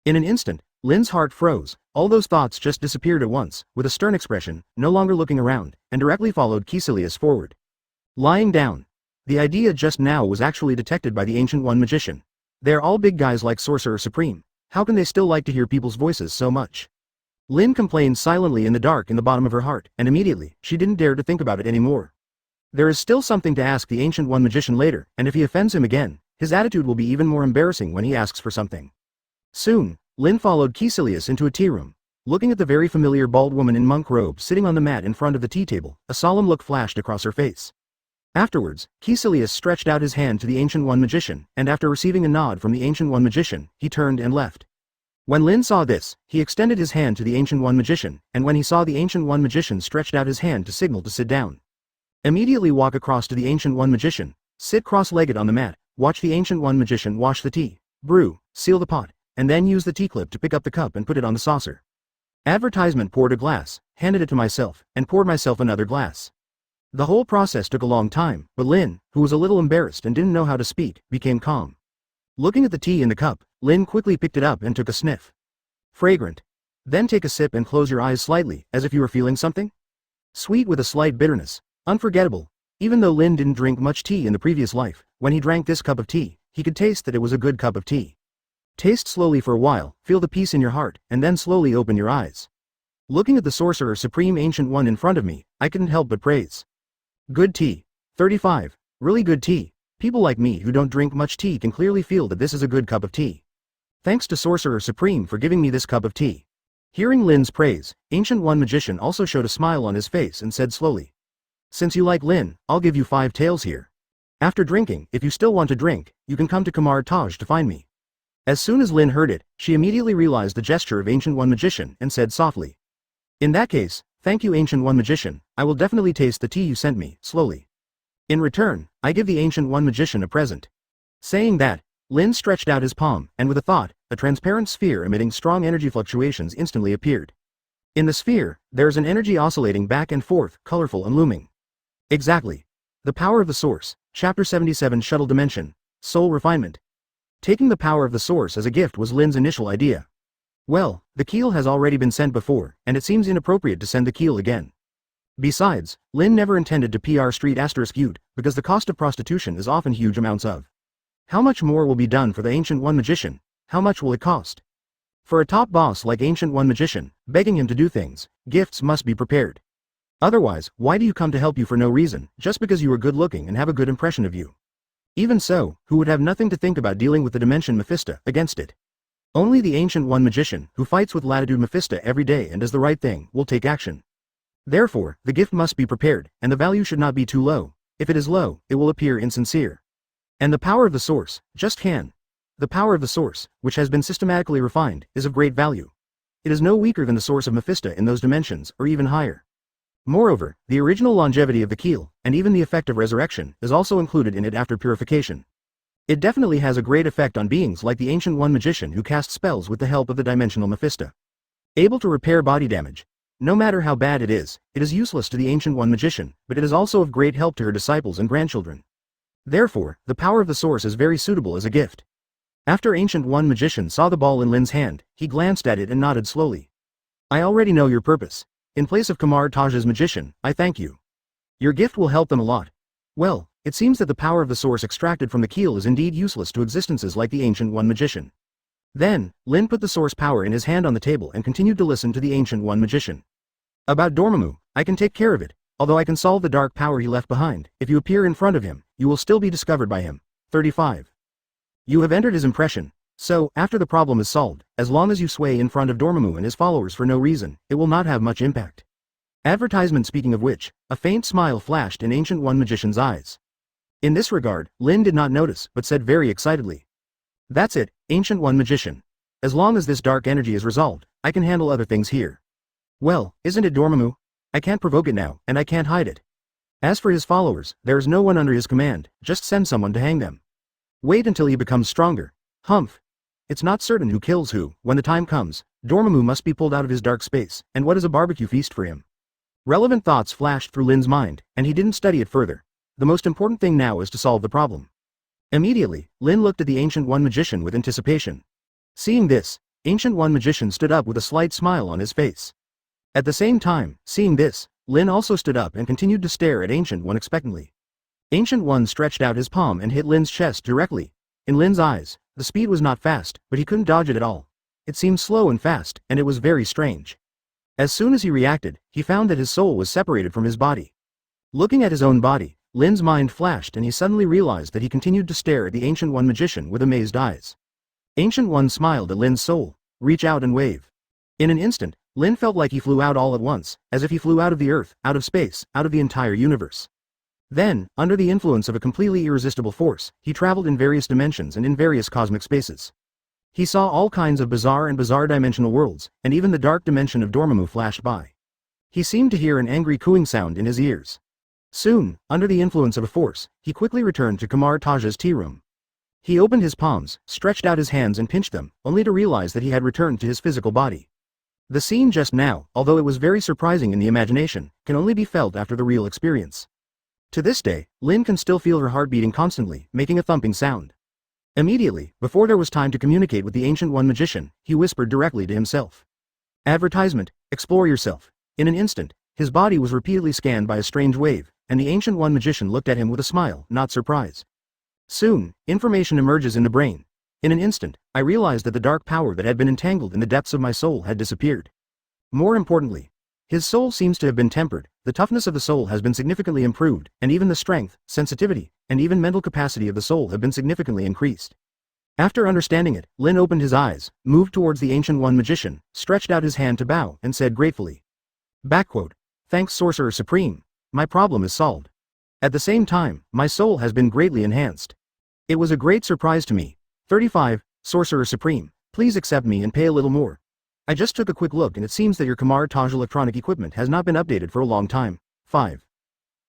In an instant, Lynn's heart froze. All those thoughts just disappeared at once, with a stern expression, no longer looking around, and directly followed Kisilius forward. Lying down. The idea just now was actually detected by the Ancient One magician. They're all big guys like Sorcerer Supreme. How can they still like to hear people's voices so much? Lynn complained silently in the dark in the bottom of her heart, and immediately, she didn't dare to think about it anymore. There is still something to ask the Ancient One magician later, and if he offends him again, his attitude will be even more embarrassing when he asks for something. Soon, Lynn followed Kisilius into a tea room. Looking at the very familiar bald woman in monk robes sitting on the mat in front of the tea table, a solemn look flashed across her face. Afterwards, Kisilius stretched out his hand to the Ancient One magician, and after receiving a nod from the Ancient One magician, he turned and left. When Lynn saw this, he extended his hand to the Ancient One magician, and when he saw the Ancient One magician stretched out his hand to signal to sit down. Immediately walk across to the Ancient One magician, sit cross-legged on the mat, watch the Ancient One magician wash the tea, brew, seal the pot, and then use the tea clip to pick up the cup and put it on the saucer. Advertisement poured a glass, handed it to myself, and poured myself another glass. The whole process took a long time, but Lin, who was a little embarrassed and didn't know how to speak, became calm. Looking at the tea in the cup, Lin quickly picked it up and took a sniff. Fragrant. Then take a sip and close your eyes slightly, as if you were feeling something? Sweet with a slight bitterness. Unforgettable. Even though Lin didn't drink much tea in the previous life, when he drank this cup of tea, he could taste that it was a good cup of tea. Taste slowly for a while, feel the peace in your heart, and then slowly open your eyes. Looking at the Sorcerer Supreme Ancient One in front of me, I couldn't help but praise. Good tea. 35. Really good tea. People like me who don't drink much tea can clearly feel that this is a good cup of tea. Thanks to Sorcerer Supreme for giving me this cup of tea. Hearing Lin's praise, Ancient One Magician also showed a smile on his face and said slowly. Since you like Lin, I'll give you 5 taels here. After drinking, if you still want to drink, you can come to Kamar Taj to find me. As soon as Lin heard it, she immediately realized the gesture of Ancient One Magician and said softly. In that case, thank you Ancient One Magician, I will definitely taste the tea you sent me, slowly. In return, I give the Ancient One Magician a present. Saying that, Lin stretched out his palm, and with a thought, a transparent sphere emitting strong energy fluctuations instantly appeared. In the sphere, there is an energy oscillating back and forth, colorful and looming. Exactly. The power of the source, Chapter 77 Shuttle Dimension, Soul Refinement. Taking the power of the source as a gift was Lin's initial idea. Well, the keel has already been sent before, and it seems inappropriate to send the keel again. Besides, Lin never intended to PR Street *Ute, because the cost of prostitution is often huge amounts of. How much more will be done for the Ancient One Magician? How much will it cost? For a top boss like Ancient One Magician, begging him to do things, gifts must be prepared. Otherwise, why do you come to help you for no reason, just because you are good looking and have a good impression of you? Even so, who would have nothing to think about dealing with the Dimension Mephisto against it? Only the Ancient One Magician, who fights with Latitude Mephisto every day and does the right thing, will take action. Therefore, the gift must be prepared, and the value should not be too low. If it is low, it will appear insincere. And the power of the source, just can. The power of the source, which has been systematically refined, is of great value. It is no weaker than the source of Mephisto in those dimensions, or even higher. Moreover, the original longevity of the keel, and even the effect of resurrection, is also included in it after purification. It definitely has a great effect on beings like the Ancient One Magician who cast spells with the help of the dimensional Mephisto. Able to repair body damage. No matter how bad it is useless to the Ancient One Magician, but it is also of great help to her disciples and grandchildren. Therefore, the power of the source is very suitable as a gift. After Ancient One Magician saw the ball in Lin's hand, he glanced at it and nodded slowly. I already know your purpose. In place of Kamar Taj's magician, I thank you. Your gift will help them a lot. Well, it seems that the power of the source extracted from the keel is indeed useless to existences like the Ancient One Magician. Then, Lin put the source power in his hand on the table and continued to listen to the Ancient One Magician. About Dormammu, I can take care of it, although I can solve the dark power he left behind. If you appear in front of him, you will still be discovered by him. 35. You have entered his impression, so, after the problem is solved, as long as you sway in front of Dormammu and his followers for no reason, it will not have much impact. Advertisement. Speaking of which, a faint smile flashed in Ancient One Magician's eyes. In this regard, Lin did not notice, but said very excitedly. That's it, Ancient One Magician. As long as this dark energy is resolved, I can handle other things here. Well, isn't it Dormammu? I can't provoke it now, and I can't hide it. As for his followers, there is no one under his command, just send someone to hang them. Wait until he becomes stronger. Humph. It's not certain who kills who. When the time comes, Dormammu must be pulled out of his dark space, and what is a barbecue feast for him? Relevant thoughts flashed through Lin's mind, and he didn't study it further. The most important thing now is to solve the problem. Immediately, Lin looked at the Ancient One Magician with anticipation. Seeing this, Ancient One Magician stood up with a slight smile on his face. At the same time, seeing this, Lin also stood up and continued to stare at Ancient One expectantly. Ancient One stretched out his palm and hit Lin's chest directly. In Lin's eyes, the speed was not fast, but he couldn't dodge it at all. It seemed slow and fast, and it was very strange. As soon as he reacted, he found that his soul was separated from his body. Looking at his own body, Lin's mind flashed and he suddenly realized that he continued to stare at the Ancient One Magician with amazed eyes. Ancient One smiled at Lin's soul. Reach out and wave. In an instant, Lin felt like he flew out all at once, as if he flew out of the earth, out of space, out of the entire universe. Then, under the influence of a completely irresistible force, he traveled in various dimensions and in various cosmic spaces. He saw all kinds of bizarre dimensional worlds, and even the dark dimension of Dormammu flashed by. He seemed to hear an angry cooing sound in his ears. Soon, under the influence of a force, he quickly returned to Kamar Taj's tea room. He opened his palms, stretched out his hands and pinched them, only to realize that he had returned to his physical body. The scene just now, although it was very surprising in the imagination, can only be felt after the real experience. To this day, Lin can still feel her heart beating constantly, making a thumping sound. Immediately, before there was time to communicate with the Ancient One magician, he whispered directly to himself. Advertisement, explore yourself. In an instant, his body was repeatedly scanned by a strange wave, and the Ancient One magician looked at him with a smile, not surprise. Soon, information emerges in the brain. In an instant, I realized that the dark power that had been entangled in the depths of my soul had disappeared. More importantly, his soul seems to have been tempered, the toughness of the soul has been significantly improved, and even the strength, sensitivity, and even mental capacity of the soul have been significantly increased. After understanding it, Lin opened his eyes, moved towards the Ancient One magician, stretched out his hand to bow, and said gratefully. Backquote. Thanks Sorcerer Supreme. My problem is solved. At the same time, my soul has been greatly enhanced. It was a great surprise to me. 35. Sorcerer Supreme, please accept me and pay a little more. I just took a quick look and it seems that your Kamar Taj electronic equipment has not been updated for a long time. 5.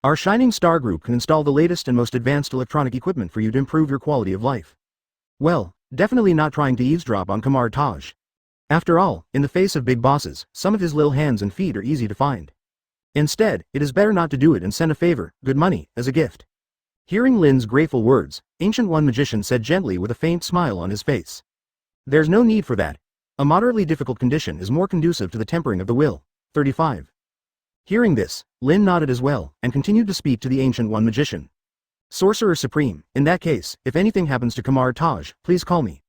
Our Shining Star Group can install the latest and most advanced electronic equipment for you to improve your quality of life. Well, definitely not trying to eavesdrop on Kamar Taj. After all, in the face of big bosses, some of his little hands and feet are easy to find. Instead, it is better not to do it and send a favor, good money, as a gift. Hearing Lin's grateful words, Ancient One magician said gently with a faint smile on his face. There's no need for that. A moderately difficult condition is more conducive to the tempering of the will. 35. Hearing this, Lin nodded as well, and continued to speak to the Ancient One magician. Sorcerer Supreme, in that case, if anything happens to Kamar Taj, please call me.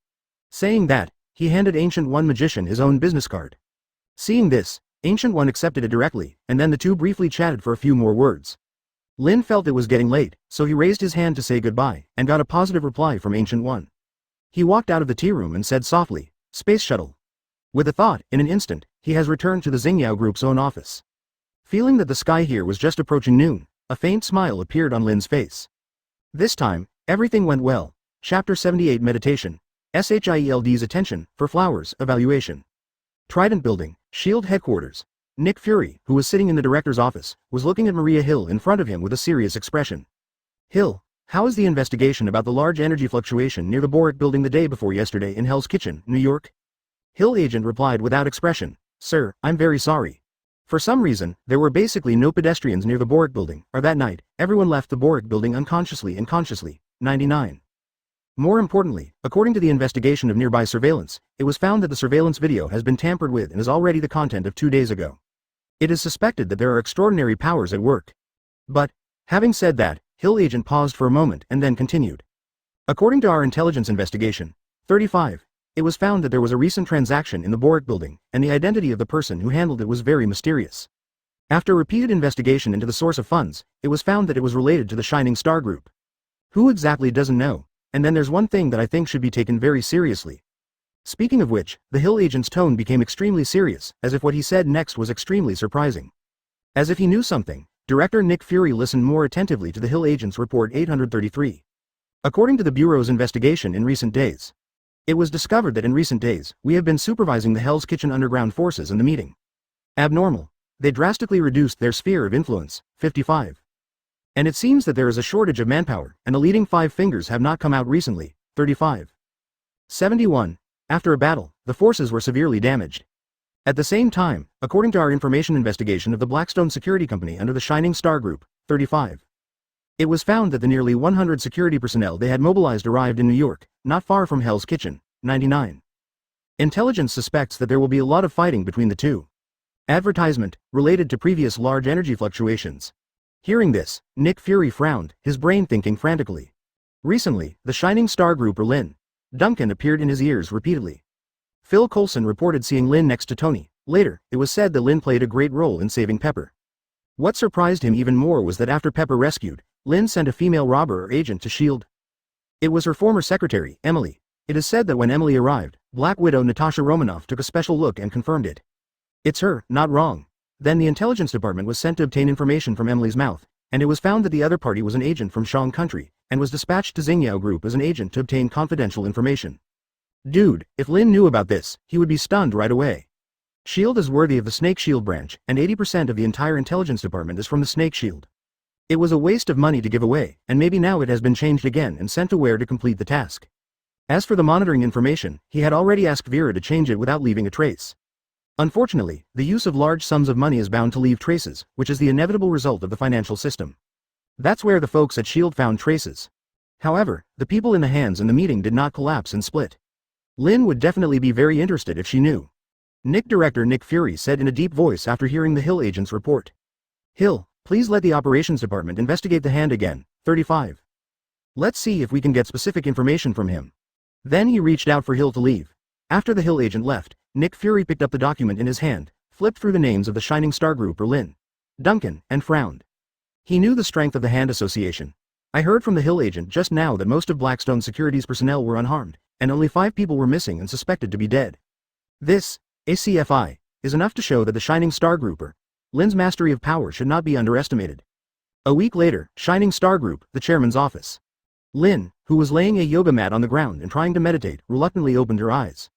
Saying that, he handed Ancient One magician his own business card. Seeing this, Ancient One accepted it directly, and then the two briefly chatted for a few more words. Lin felt it was getting late, so he raised his hand to say goodbye, and got a positive reply from Ancient One. He walked out of the tea room and said softly, Space Shuttle. With a thought, in an instant, he has returned to the Xingyao Group's own office. Feeling that the sky here was just approaching noon, a faint smile appeared on Lin's face. This time, everything went well. Chapter 78 Meditation. SHIELD's attention, for flowers, evaluation. Trident Building, SHIELD Headquarters. Nick Fury, who was sitting in the director's office, was looking at Maria Hill in front of him with a serious expression. Hill, how is the investigation about the large energy fluctuation near the Boric building the day before yesterday in Hell's Kitchen, New York? Hill agent replied without expression, Sir, I'm very sorry. For some reason, there were basically no pedestrians near the Boric building, or that night, everyone left the Boric building unconsciously and consciously. 99. More importantly, according to the investigation of nearby surveillance, it was found that the surveillance video has been tampered with and is already the content of 2 days ago. It is suspected that there are extraordinary powers at work. But, having said that, Hill agent paused for a moment and then continued. According to our intelligence investigation, 35, it was found that there was a recent transaction in the Boric building, and the identity of the person who handled it was very mysterious. After repeated investigation into the source of funds, it was found that it was related to the Shining Star Group. Who exactly doesn't know, and then there's one thing that I think should be taken very seriously. Speaking of which, the Hill agent's tone became extremely serious, as if what he said next was extremely surprising. As if he knew something, Director Nick Fury listened more attentively to the Hill agent's report 833. According to the Bureau's investigation in recent days, it was discovered that in recent days, we have been supervising the Hell's Kitchen underground forces in the meeting. Abnormal. They drastically reduced their sphere of influence, 55. And it seems that there is a shortage of manpower, and the leading 5 fingers have not come out recently, 35. 71. After a battle, the forces were severely damaged. At the same time, according to our information investigation of the Blackstone Security Company under the Shining Star Group, 35. It was found that the nearly 100 security personnel they had mobilized arrived in New York, not far from Hell's Kitchen, 99. Intelligence suspects that there will be a lot of fighting between the two. Advertisement, related to previous large energy fluctuations. Hearing this, Nick Fury frowned, his brain thinking frantically. Recently, the Shining Star Group or Lin Duncan appeared in his ears repeatedly. Phil Coulson reported seeing Lin next to Tony. Later, it was said that Lin played a great role in saving Pepper. What surprised him even more was that after Pepper rescued, Lin sent a female robber or agent to S.H.I.E.L.D. It was her former secretary, Emily. It is said that when Emily arrived, Black Widow Natasha Romanoff took a special look and confirmed it. It's her, not wrong. Then the intelligence department was sent to obtain information from Emily's mouth, and it was found that the other party was an agent from Shang Country, and was dispatched to Xingyao Group as an agent to obtain confidential information. Dude, if Lin knew about this, he would be stunned right away. S.H.I.E.L.D. is worthy of the Snake Shield branch, and 80% of the entire intelligence department is from the Snake Shield. It was a waste of money to give away, and maybe now it has been changed again and sent to where to complete the task. As for the monitoring information, he had already asked Vera to change it without leaving a trace. Unfortunately, the use of large sums of money is bound to leave traces, which is the inevitable result of the financial system. That's where the folks at SHIELD found traces. However, the people in the hands in the meeting did not collapse and split. Lynn would definitely be very interested if she knew. Director Nick Fury said in a deep voice after hearing the Hill agent's report. Hill, please let the operations department investigate the hand again, 35. Let's see if we can get specific information from him. Then he reached out for Hill to leave. After the Hill agent left, Nick Fury picked up the document in his hand, flipped through the names of the Shining Star Group or Lynn, Duncan, and frowned. He knew the strength of the Hand Association. I heard from the Hill agent just now that most of Blackstone Security's personnel were unharmed, and only 5 people were missing and suspected to be dead. This, ACFI, is enough to show that the Shining Star Grouper, Lynn's mastery of power should not be underestimated. A week later, Shining Star Group, the chairman's office. Lynn, who was laying a yoga mat on the ground and trying to meditate, reluctantly opened her eyes.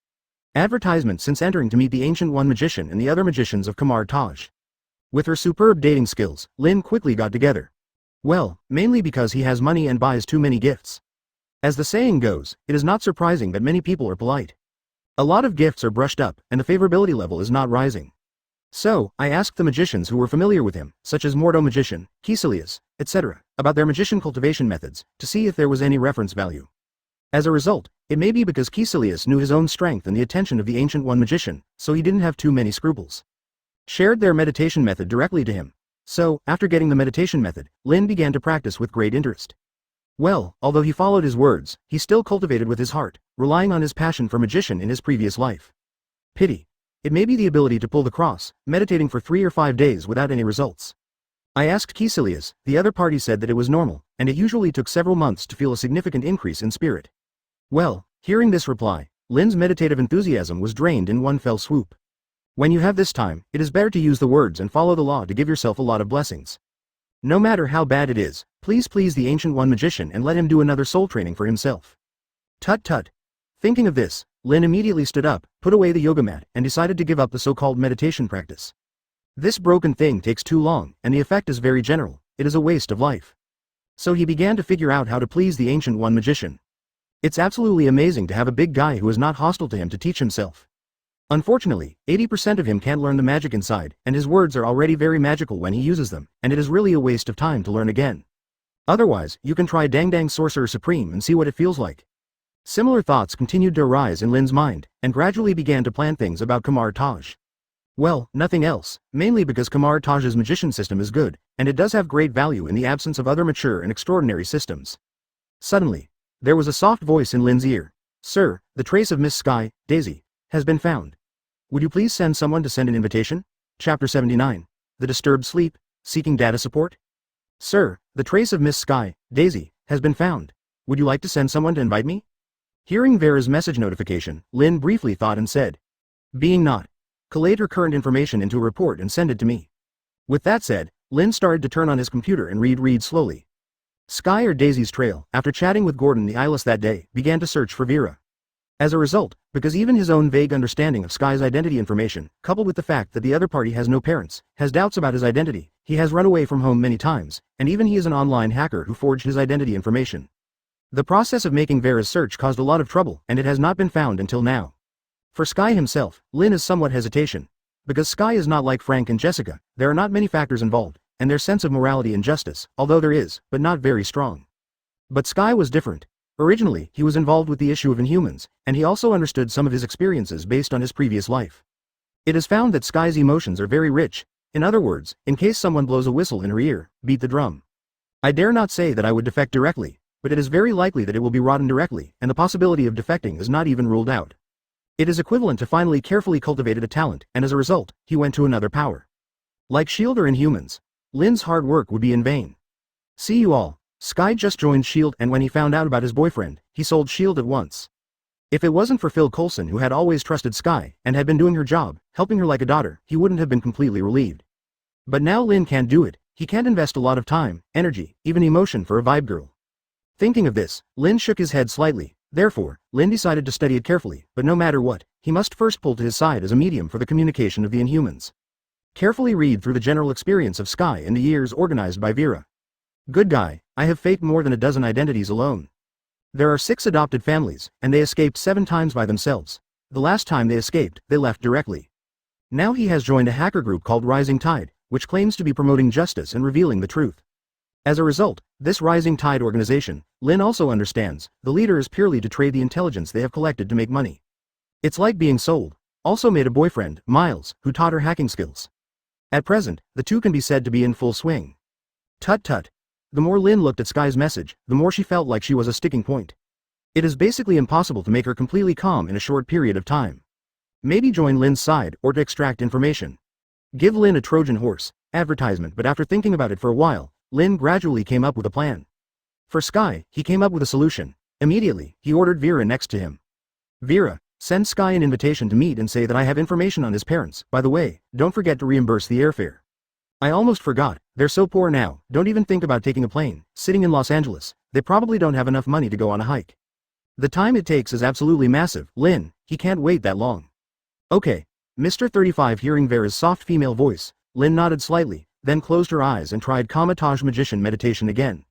Advertisement since entering to meet the Ancient One magician and the other magicians of Kamar Taj. With her superb dating skills, Lynn quickly got together. Well, mainly because he has money and buys too many gifts. As the saying goes, it is not surprising that many people are polite. A lot of gifts are brushed up, and the favorability level is not rising. So, I asked the magicians who were familiar with him, such as Mordo Magician, Kesilius, etc., about their magician cultivation methods, to see if there was any reference value. As a result, it may be because Kesilius knew his own strength and the attention of the Ancient One magician, so he didn't have too many scruples. Shared their meditation method directly to him. So, after getting the meditation method, Lynn began to practice with great interest. Well, although he followed his words, he still cultivated with his heart, relying on his passion for magician in his previous life. Pity. It may be the ability to pull the cross, meditating for 3 or 5 days without any results. I asked Kesilius, the other party said that it was normal, and it usually took several months to feel a significant increase in spirit. Well, hearing this reply, Lynn's meditative enthusiasm was drained in one fell swoop. When you have this time, it is better to use the words and follow the law to give yourself a lot of blessings. No matter how bad it is, please the Ancient One magician and let him do another soul training for himself. Tut tut. Thinking of this, Lynn immediately stood up, put away the yoga mat, and decided to give up the so-called meditation practice. This broken thing takes too long, and the effect is very general. It is a waste of life. So he began to figure out how to please the Ancient One magician. It's absolutely amazing to have a big guy who is not hostile to him to teach himself. Unfortunately, 80% of him can't learn the magic inside, and his words are already very magical when he uses them, and it is really a waste of time to learn again. Otherwise, you can try Dang Dang Sorcerer Supreme and see what it feels like. Similar thoughts continued to arise in Lynn's mind, and gradually began to plan things about Kamar Taj. Well, nothing else, mainly because Kamar Taj's magician system is good, and it does have great value in the absence of other mature and extraordinary systems. Suddenly, there was a soft voice in Lynn's ear. Sir, the trace of Miss Sky, Daisy, has been found. Would you please send someone to send an invitation? Chapter 79. The Disturbed Sleep, Seeking Data Support? Sir, the trace of Miss Sky, Daisy, has been found. Would you like to send someone to invite me? Hearing Vera's message notification, Lynn briefly thought and said, being not. Collate her current information into a report and send it to me. With that said, Lynn started to turn on his computer and read slowly. Sky or Daisy's trail, after chatting with Gordon the Eyeless that day, began to search for Vera. As a result, because even his own vague understanding of Sky's identity information, coupled with the fact that the other party has no parents, has doubts about his identity, he has run away from home many times, and even he is an online hacker who forged his identity information. The process of making Vera's search caused a lot of trouble, and it has not been found until now. For Sky himself, Lynn is somewhat hesitation. Because Sky is not like Frank and Jessica, there are not many factors involved, and their sense of morality and justice, although there is, but not very strong. But Sky was different. Originally, he was involved with the issue of Inhumans, and he also understood some of his experiences based on his previous life. It is found that Sky's emotions are very rich. In other words, in case someone blows a whistle in her ear, beat the drum. I dare not say that I would defect directly, but it is very likely that it will be rotten directly, and the possibility of defecting is not even ruled out. It is equivalent to finally carefully cultivated a talent, and as a result, he went to another power. Like SHIELD or Inhumans, Lynn's hard work would be in vain. See you all. Sky just joined SHIELD, and when he found out about his boyfriend, he sold SHIELD at once. If it wasn't for Phil Coulson, who had always trusted Sky, and had been doing her job, helping her like a daughter, he wouldn't have been completely relieved. But now Lynn can't do it. He can't invest a lot of time, energy, even emotion for a vibe girl. Thinking of this, Lynn shook his head slightly. Therefore, Lynn decided to study it carefully, but no matter what, he must first pull to his side as a medium for the communication of the Inhumans. Carefully read through the general experience of Sky in the years organized by Vera. Good guy, I have faked more than a dozen identities alone. There are 6 adopted families, and they escaped 7 times by themselves. The last time they escaped, they left directly. Now he has joined a hacker group called Rising Tide, which claims to be promoting justice and revealing the truth. As a result, this rising tide organization, Lin also understands, the leader is purely to trade the intelligence they have collected to make money. It's like being sold. Also made a boyfriend, Miles, who taught her hacking skills. At present, the two can be said to be in full swing. Tut tut. The more Lin looked at Sky's message, the more she felt like she was a sticking point. It is basically impossible to make her completely calm in a short period of time. Maybe join Lin's side or to extract information. Give Lin a Trojan horse advertisement, but after thinking about it for a while, Lin gradually came up with a plan. For Sky, he came up with a solution. Immediately, he ordered Vera next to him. Vera, send Sky an invitation to meet and say that I have information on his parents. By the way, don't forget to reimburse the airfare. I almost forgot, they're so poor now, don't even think about taking a plane. Sitting in Los Angeles, they probably don't have enough money to go on a hike. The time it takes is absolutely massive. Lin, he can't wait that long. Okay. Mr. 35 hearing Vera's soft female voice, Lin nodded slightly, then closed her eyes and tried Kamatage magician meditation again.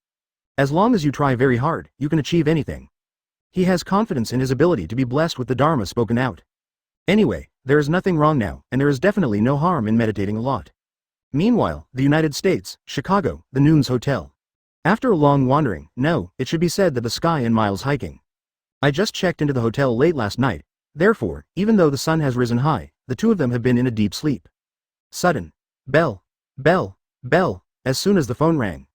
As long as you try very hard, you can achieve anything. He has confidence in his ability to be blessed with the Dharma spoken out. Anyway, there is nothing wrong now, and there is definitely no harm in meditating a lot. Meanwhile, the United States, Chicago, the Noons Hotel. After a long wandering, no, it should be said that the Sky and Miles hiking. I just checked into the hotel late last night, therefore, even though the sun has risen high, the two of them have been in a deep sleep. Sudden. Bell. Bell. Bell, as soon as the phone rang.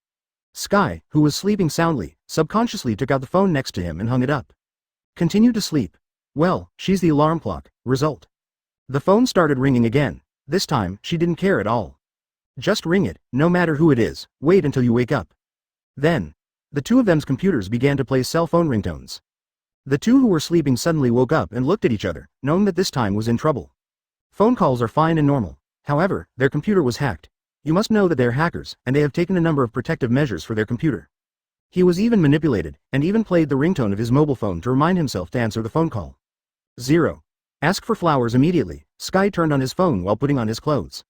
Sky, who was sleeping soundly, subconsciously took out the phone next to him and hung it up. Continued to sleep. Well, she's the alarm clock. Result. The phone started ringing again. This time, she didn't care at all. Just ring it, no matter who it is, wait until you wake up. Then, the two of them's computers began to play cell phone ringtones. The two who were sleeping suddenly woke up and looked at each other, knowing that this time was in trouble. Phone calls are fine and normal. However, their computer was hacked. You must know that they are hackers, and they have taken a number of protective measures for their computer. He was even manipulated, and even played the ringtone of his mobile phone to remind himself to answer the phone call. 0. Ask for flowers immediately. Sky turned on his phone while putting on his clothes.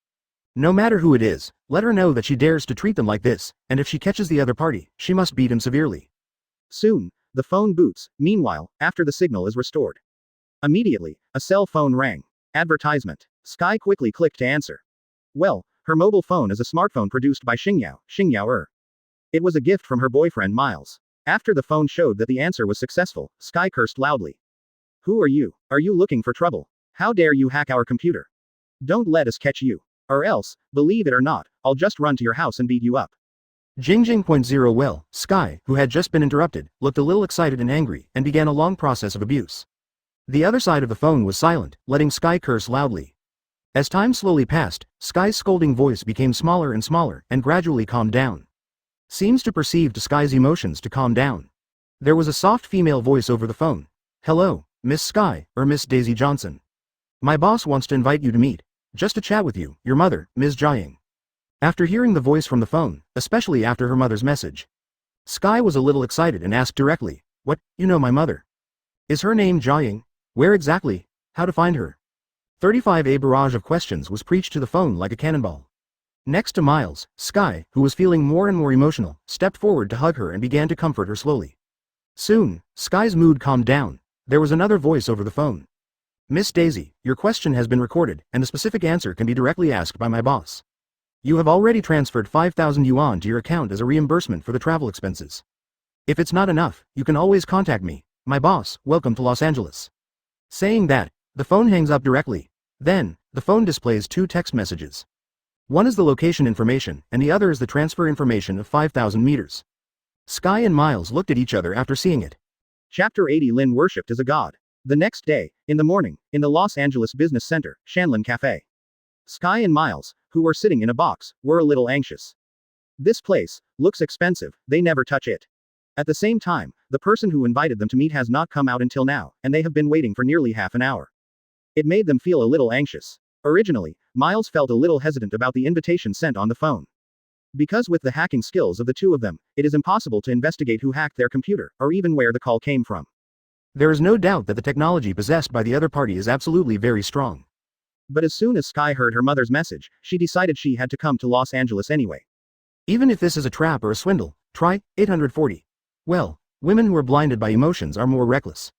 No matter who it is, let her know that she dares to treat them like this, and if she catches the other party, she must beat him severely. Soon, the phone boots. Meanwhile, after the signal is restored. Immediately, a cell phone rang. Advertisement. Sky quickly clicked to answer. Well, her mobile phone is a smartphone produced by Xingyao. It was a gift from her boyfriend Miles. After the phone showed that the answer was successful, Sky cursed loudly. Who are you? Are you looking for trouble? How dare you hack our computer? Don't let us catch you. Or else, believe it or not, I'll just run to your house and beat you up. Jingjing.0 Well, Sky, who had just been interrupted, looked a little excited and angry, and began a long process of abuse. The other side of the phone was silent, letting Sky curse loudly. As time slowly passed, Sky's scolding voice became smaller and smaller, and gradually calmed down. Seems to perceive to Sky's emotions to calm down. There was a soft female voice over the phone. Hello, Miss Sky, or Miss Daisy Johnson. My boss wants to invite you to meet, just to chat with you, your mother, Ms. Jiaying. After hearing the voice from the phone, especially after her mother's message, Sky was a little excited and asked directly, what, you know my mother? Is her name Jiaying? Where exactly? How to find her? 35 A barrage of questions was preached to the phone like a cannonball. Next to Miles, Sky, who was feeling more and more emotional, stepped forward to hug her and began to comfort her slowly. Soon, Sky's mood calmed down. There was another voice over the phone. Miss Daisy, your question has been recorded, and the specific answer can be directly asked by my boss. You have already transferred 5,000 yuan to your account as a reimbursement for the travel expenses. If it's not enough, you can always contact me. My boss, welcome to Los Angeles. Saying that, the phone hangs up directly. Then, the phone displays two text messages. One is the location information, and the other is the transfer information of 5,000 meters. Sky and Miles looked at each other after seeing it. Chapter 80 Lin worshipped as a god. The next day, in the morning, in the Los Angeles Business Center, Shanlin Cafe. Sky and Miles, who were sitting in a box, were a little anxious. This place looks expensive, they never touch it. At the same time, the person who invited them to meet has not come out until now, and they have been waiting for nearly half an hour. It made them feel a little anxious. Originally, Miles felt a little hesitant about the invitation sent on the phone. Because with the hacking skills of the two of them, it is impossible to investigate who hacked their computer, or even where the call came from. There is no doubt that the technology possessed by the other party is absolutely very strong. But as soon as Sky heard her mother's message, she decided she had to come to Los Angeles anyway. Even if this is a trap or a swindle, try 840. Well, women who are blinded by emotions are more reckless.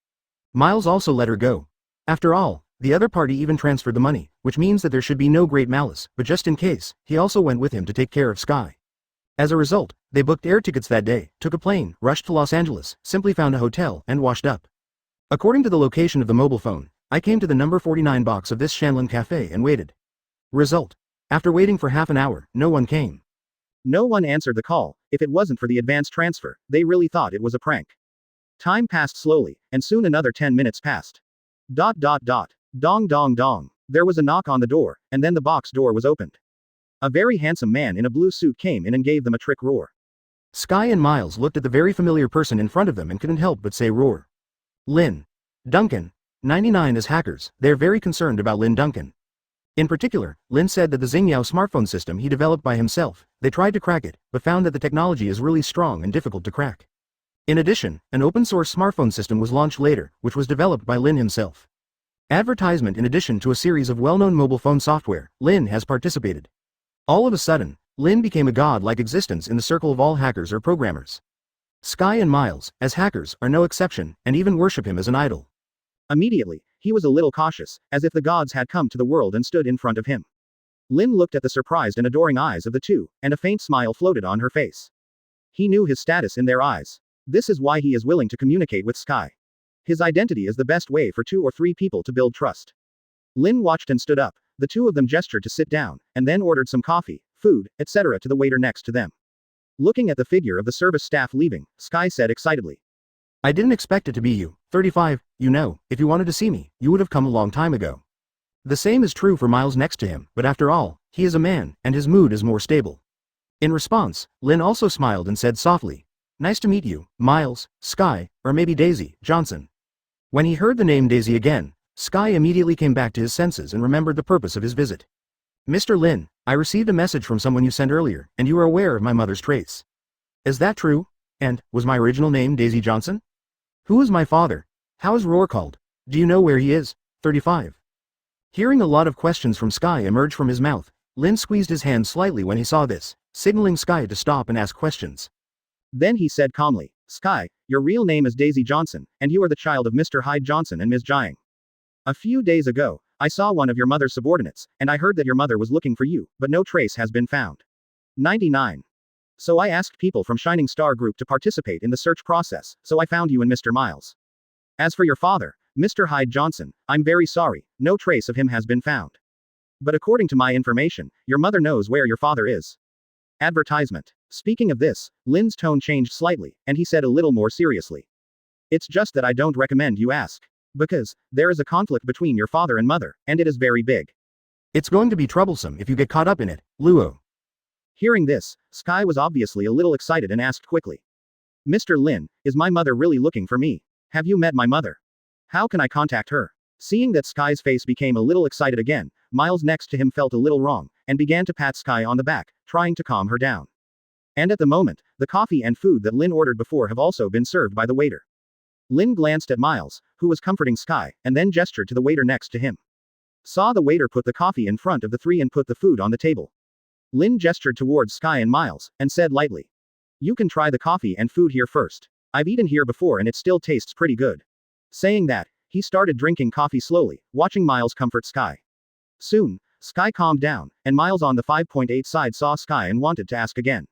Miles also let her go. After all, the other party even transferred the money, which means that there should be no great malice, but just in case, he also went with him to take care of Sky. As a result, They booked air tickets that day, took a plane, rushed to Los Angeles, simply found a hotel, and washed up. According to the location of the mobile phone, I came to the number 49 box of this Shanlin cafe and waited. Result. After waiting for half an hour, no one came. No one answered the call. If it wasn't for the advance transfer, they really thought it was a prank. Time passed slowly, and soon another 10 minutes passed. ... Dong dong dong. There was a knock on the door, and then the box door was opened. A very handsome man in a blue suit came in and gave them a trick roar. Sky and Miles looked at the very familiar person in front of them and couldn't help but say roar. Lynn Duncan, 99 as hackers, they're very concerned about Lynn Duncan. In particular, Lynn said that the Xingyao smartphone system he developed by himself, they tried to crack it, but found that the technology is really strong and difficult to crack. In addition, an open-source smartphone system was launched later, which was developed by Lynn himself. Advertisement. In addition to a series of well-known mobile phone software, Lynn has participated. All of a sudden, Lynn became a god-like existence in the circle of all hackers or programmers. Sky and Miles, as hackers, are no exception, and even worship him as an idol. Immediately, he was a little cautious, as if the gods had come to the world and stood in front of him. Lynn looked at the surprised and adoring eyes of the two, and a faint smile floated on her face. He knew his status in their eyes. This is why he is willing to communicate with Sky. His identity is the best way for 2 or 3 people to build trust. Lynn watched and stood up. The two of them gestured to sit down, and then ordered some coffee, food, etc. to the waiter next to them. Looking at the figure of the service staff leaving, Sky said excitedly. I didn't expect it to be you, 35, you know, if you wanted to see me, you would have come a long time ago. The same is true for Miles next to him, but after all, he is a man, and his mood is more stable. In response, Lynn also smiled and said softly, nice to meet you, Miles, Sky, or maybe Daisy Johnson. When he heard the name Daisy again, Sky immediately came back to his senses and remembered the purpose of his visit. Mr. Lynn, I received a message from someone you sent earlier, and you are aware of my mother's traits. Is that true? And, was my original name Daisy Johnson? Who is my father? How is Roar called? Do you know where he is? 35. Hearing a lot of questions from Sky emerge from his mouth, Lynn squeezed his hand slightly when he saw this, signaling Sky to stop and ask questions. Then he said calmly, Sky, your real name is Daisy Johnson, and you are the child of Mr. Hyde Johnson and Ms. Jiang. A few days ago, I saw one of your mother's subordinates, and I heard that your mother was looking for you, but no trace has been found. 99. So I asked people from Shining Star Group to participate in the search process, so I found you and Mr. Miles. As for your father, Mr. Hyde Johnson, I'm very sorry, no trace of him has been found. But according to my information, your mother knows where your father is. Advertisement. Speaking of this, Lynn's tone changed slightly, and he said a little more seriously. It's just that I don't recommend you ask. Because, there is a conflict between your father and mother, and it is very big. It's going to be troublesome if you get caught up in it, Luo. Hearing this, Sky was obviously a little excited and asked quickly. Mr. Lin, is my mother really looking for me? Have you met my mother? How can I contact her? Seeing that Sky's face became a little excited again, Miles next to him felt a little wrong, and began to pat Sky on the back, trying to calm her down. And at the moment, the coffee and food that Lin ordered before have also been served by the waiter. Lin glanced at Miles, who was comforting Sky, and then gestured to the waiter next to him. Saw the waiter put the coffee in front of the three and put the food on the table. Lin gestured towards Sky and Miles, and said lightly. You can try the coffee and food here first. I've eaten here before and it still tastes pretty good. Saying that, he started drinking coffee slowly, watching Miles comfort Sky. Soon, Sky calmed down, and Miles on the 5.8 side saw Sky and wanted to ask again.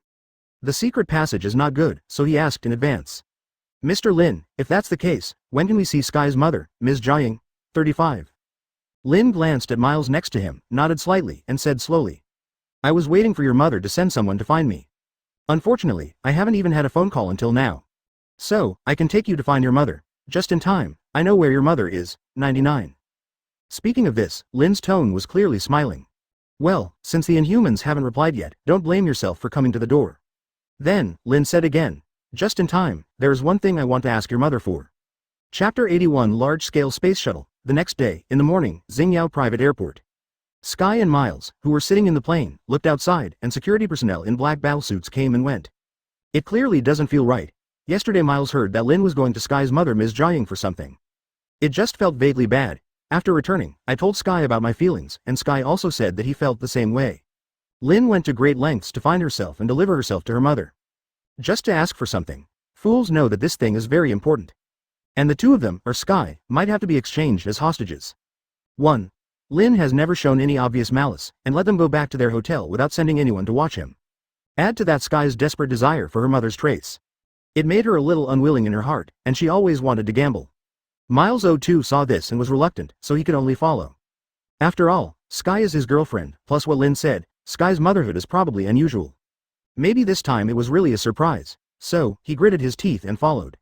The secret passage is not good, so he asked in advance. Mr. Lin, if that's the case, when can we see Sky's mother, Ms. Jiang? 35. Lin glanced at Miles next to him, nodded slightly, and said slowly. I was waiting for your mother to send someone to find me. Unfortunately, I haven't even had a phone call until now. So, I can take you to find your mother. Just in time, I know where your mother is, 99. Speaking of this, Lin's tone was clearly smiling. Well, since the Inhumans haven't replied yet, don't blame yourself for coming to the door. Then, Lin said again, just in time, there is one thing I want to ask your mother for. Chapter 81 Large-Scale Space Shuttle. The next day, in the morning, Xingyao Private Airport. Sky and Miles, who were sitting in the plane, looked outside, and security personnel in black battlesuits came and went. It clearly doesn't feel right. Yesterday Miles heard that Lin was going to Sky's mother Ms. Jiang for something. It just felt vaguely bad. After returning, I told Sky about my feelings, and Sky also said that he felt the same way. Lin went to great lengths to find herself and deliver herself to her mother. Just to ask for something. Fools know that this thing is very important. And the two of them, or Sky, might have to be exchanged as hostages. 1. Lin has never shown any obvious malice, and let them go back to their hotel without sending anyone to watch him. Add to that Sky's desperate desire for her mother's trace. It made her a little unwilling in her heart, and she always wanted to gamble. Miles O2 saw this and was reluctant, so he could only follow. After all, Sky is his girlfriend, plus what Lynn said, Sky's motherhood is probably unusual. Maybe this time it was really a surprise, so he gritted his teeth and followed.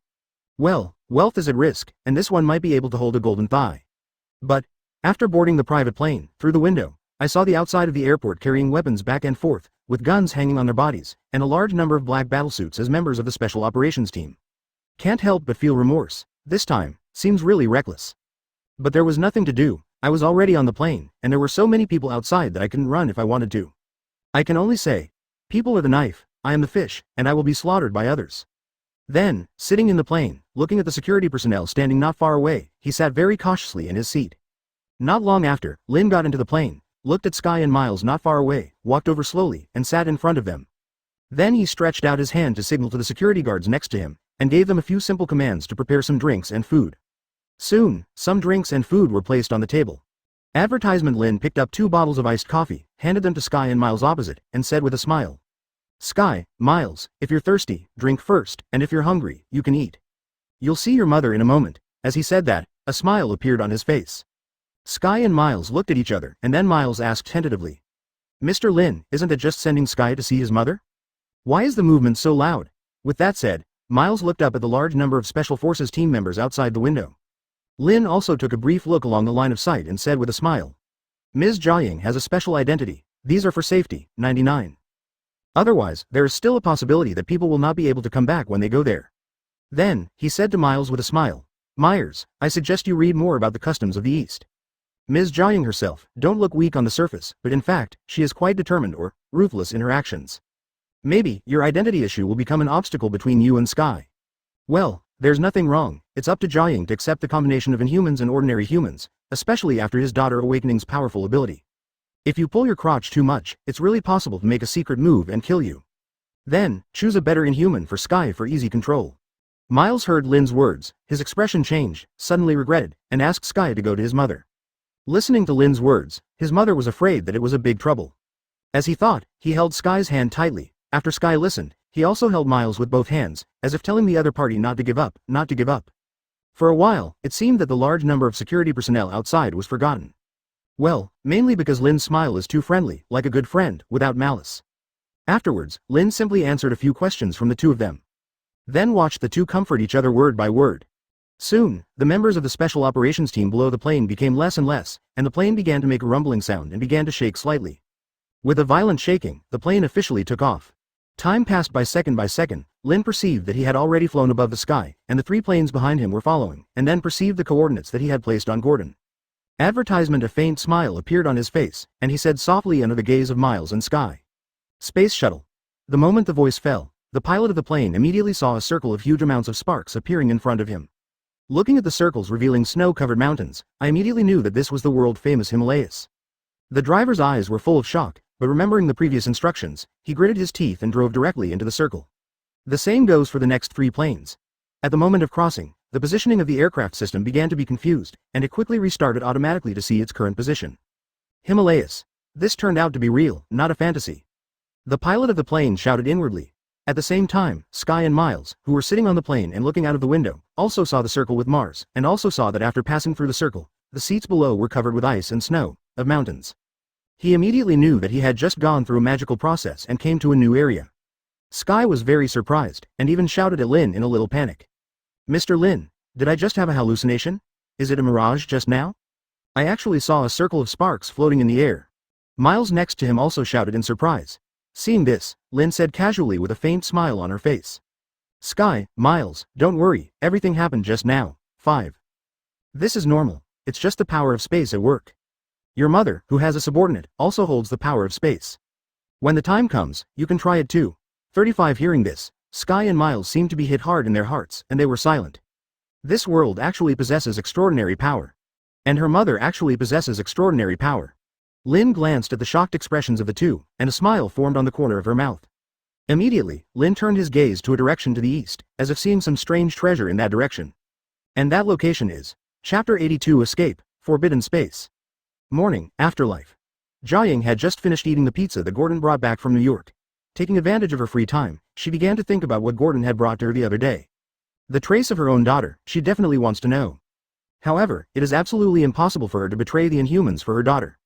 Well, wealth is at risk, and this one might be able to hold a golden thigh. But, after boarding the private plane, through the window, I saw the outside of the airport carrying weapons back and forth, with guns hanging on their bodies, and a large number of black battlesuits as members of the special operations team. Can't help but feel remorse. This time, seems really reckless. But there was nothing to do. I was already on the plane, and there were so many people outside that I couldn't run if I wanted to. I can only say, people are the knife, I am the fish, and I will be slaughtered by others. Then, sitting in the plane, looking at the security personnel standing not far away, he sat very cautiously in his seat. Not long after, Lynn got into the plane, looked at Sky and Miles not far away, walked over slowly, and sat in front of them. Then he stretched out his hand to signal to the security guards next to him, and gave them a few simple commands to prepare some drinks and food. Soon, some drinks and food were placed on the table. Advertisement. Lynn picked up 2 bottles of iced coffee, handed them to Sky and Miles opposite, and said with a smile. Sky, Miles, if you're thirsty, drink first, and if you're hungry, you can eat. You'll see your mother in a moment. As he said that, a smile appeared on his face. Sky and Miles looked at each other, and then Miles asked tentatively. Mr. Lynn, isn't it just sending Sky to see his mother? Why is the movement so loud? With that said, Miles looked up at the large number of Special Forces team members outside the window. Lynn also took a brief look along the line of sight and said with a smile. Ms. Jiaying has a special identity. These are for safety, 99. Otherwise, there is still a possibility that people will not be able to come back when they go there. Then, he said to Miles with a smile. Myers, I suggest you read more about the customs of the East. Ms. Jiaying herself, don't look weak on the surface, but in fact, she is quite determined or ruthless in her actions. Maybe, your identity issue will become an obstacle between you and Sky. Well, there's nothing wrong, it's up to Jiaying to accept the combination of inhumans and ordinary humans, especially after his daughter Awakening's powerful ability. If you pull your crotch too much, it's really possible to make a secret move and kill you. Then, choose a better inhuman for Sky for easy control. Miles heard Lynn's words, his expression changed, suddenly regretted, and asked Sky to go to his mother. Listening to Lynn's words, his mother was afraid that it was a big trouble. As he thought, he held Sky's hand tightly. After Sky listened, he also held Miles with both hands, as if telling the other party not to give up, not to give up. For a while, it seemed that the large number of security personnel outside was forgotten. Well, mainly because Lynn's smile is too friendly, like a good friend, without malice. Afterwards, Lynn simply answered a few questions from the two of them. Then watched the two comfort each other word by word. Soon, the members of the special operations team below the plane became less and less, and the plane began to make a rumbling sound and began to shake slightly. With a violent shaking, the plane officially took off. Time passed by second, Lynn perceived that he had already flown above the sky, and the 3 planes behind him were following, and then perceived the coordinates that he had placed on Gordon. Advertisement. A faint smile appeared on his face, and he said softly under the gaze of Miles and Sky. Space shuttle. The moment the voice fell, the pilot of the plane immediately saw a circle of huge amounts of sparks appearing in front of him. Looking at the circles revealing snow-covered mountains, I immediately knew that this was the world-famous Himalayas. The driver's eyes were full of shock, but remembering the previous instructions, he gritted his teeth and drove directly into the circle. The same goes for the next 3 planes. At the moment of crossing, the positioning of the aircraft system began to be confused, and it quickly restarted automatically to see its current position. Himalayas. This turned out to be real, not a fantasy. The pilot of the plane shouted inwardly. At the same time, Sky and Miles, who were sitting on the plane and looking out of the window, also saw the circle with Mars, and also saw that after passing through the circle, the seats below were covered with ice and snow, of mountains. He immediately knew that he had just gone through a magical process and came to a new area. Sky was very surprised, and even shouted at Lynn in a little panic. Mr. Lynn, did I just have a hallucination? Is it a mirage just now? I actually saw a circle of sparks floating in the air. Miles next to him also shouted in surprise. Seeing this, Lynn said casually with a faint smile on her face. Sky, Miles, don't worry, everything happened just now. 5. This is normal, it's just the power of space at work. Your mother, who has a subordinate, also holds the power of space. When the time comes, you can try it too. 35. Hearing this, Sky and Miles seemed to be hit hard in their hearts, and they were silent. This world actually possesses extraordinary power. And her mother actually possesses extraordinary power. Lynn glanced at the shocked expressions of the two, and a smile formed on the corner of her mouth. Immediately, Lynn turned his gaze to a direction to the east, as if seeing some strange treasure in that direction. And that location is Chapter 82. Escape, Forbidden Space. Morning, Afterlife. Jiaying had just finished eating the pizza that Gordon brought back from New York. Taking advantage of her free time, she began to think about what Gordon had brought to her the other day. The trace of her own daughter, she definitely wants to know. However, it is absolutely impossible for her to betray the Inhumans for her daughter.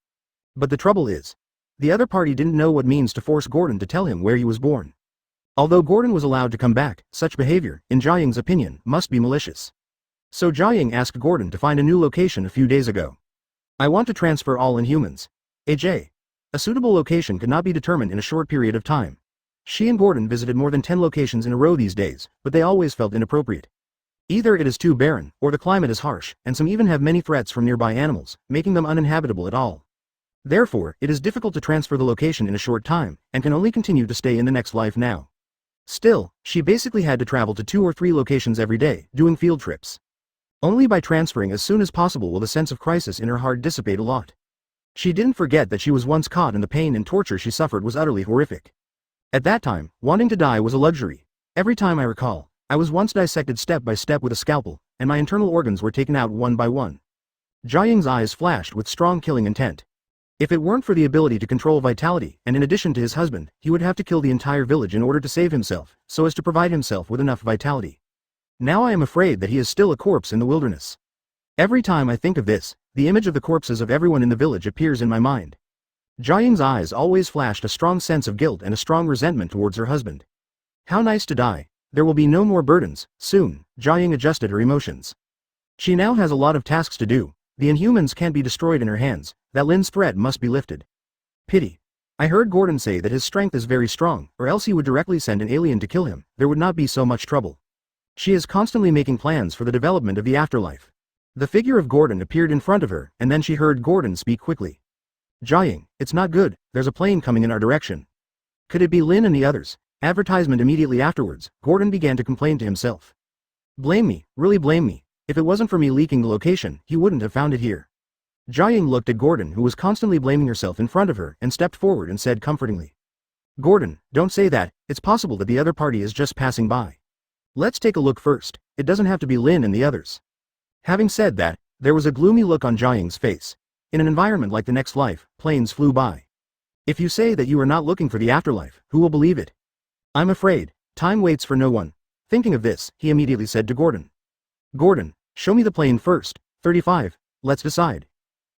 But the trouble is, the other party didn't know what means to force Gordon to tell him where he was born. Although Gordon was allowed to come back, such behavior, in Jiaying's opinion, must be malicious. So Jiaying asked Gordon to find a new location a few days ago. I want to transfer all Inhumans. AJ. A suitable location could not be determined in a short period of time. She and Gordon visited more than 10 locations in a row these days, but they always felt inappropriate. Either it is too barren, or the climate is harsh, and some even have many threats from nearby animals, making them uninhabitable at all. Therefore, it is difficult to transfer the location in a short time, and can only continue to stay in the next life now. Still, she basically had to travel to 2 or 3 locations every day, doing field trips. Only by transferring as soon as possible will the sense of crisis in her heart dissipate a lot. She didn't forget that she was once caught and the pain and torture she suffered was utterly horrific. At that time, wanting to die was a luxury. Every time I recall, I was once dissected step by step with a scalpel, and my internal organs were taken out one by one. Jiaying's eyes flashed with strong killing intent. If it weren't for the ability to control vitality, and in addition to his husband, he would have to kill the entire village in order to save himself, so as to provide himself with enough vitality. Now I am afraid that he is still a corpse in the wilderness. Every time I think of this, the image of the corpses of everyone in the village appears in my mind. Jiaying's eyes always flashed a strong sense of guilt and a strong resentment towards her husband. How nice to die. There will be no more burdens, soon. Jiaying adjusted her emotions. She now has a lot of tasks to do. The Inhumans can't be destroyed in her hands. That Lin's threat must be lifted. Pity. I heard Gordon say that his strength is very strong, or else he would directly send an alien to kill him. There would not be so much trouble. She is constantly making plans for the development of the afterlife. The figure of Gordon appeared in front of her, and then she heard Gordon speak quickly. Jiaying, it's not good, there's a plane coming in our direction. Could it be Lin and the others? Advertisement immediately afterwards, Gordon began to complain to himself. Blame me, really blame me. If it wasn't for me leaking the location, he wouldn't have found it here. Jiaying looked at Gordon, who was constantly blaming herself in front of her, and stepped forward and said comfortingly. Gordon, don't say that, it's possible that the other party is just passing by. Let's take a look first, it doesn't have to be Lin and the others. Having said that, there was a gloomy look on Jiaying's face. In an environment like the next life, planes flew by. If you say that you are not looking for the afterlife, who will believe it? I'm afraid, time waits for no one. Thinking of this, he immediately said to Gordon. Gordon, show me the plane first. 35, let's decide.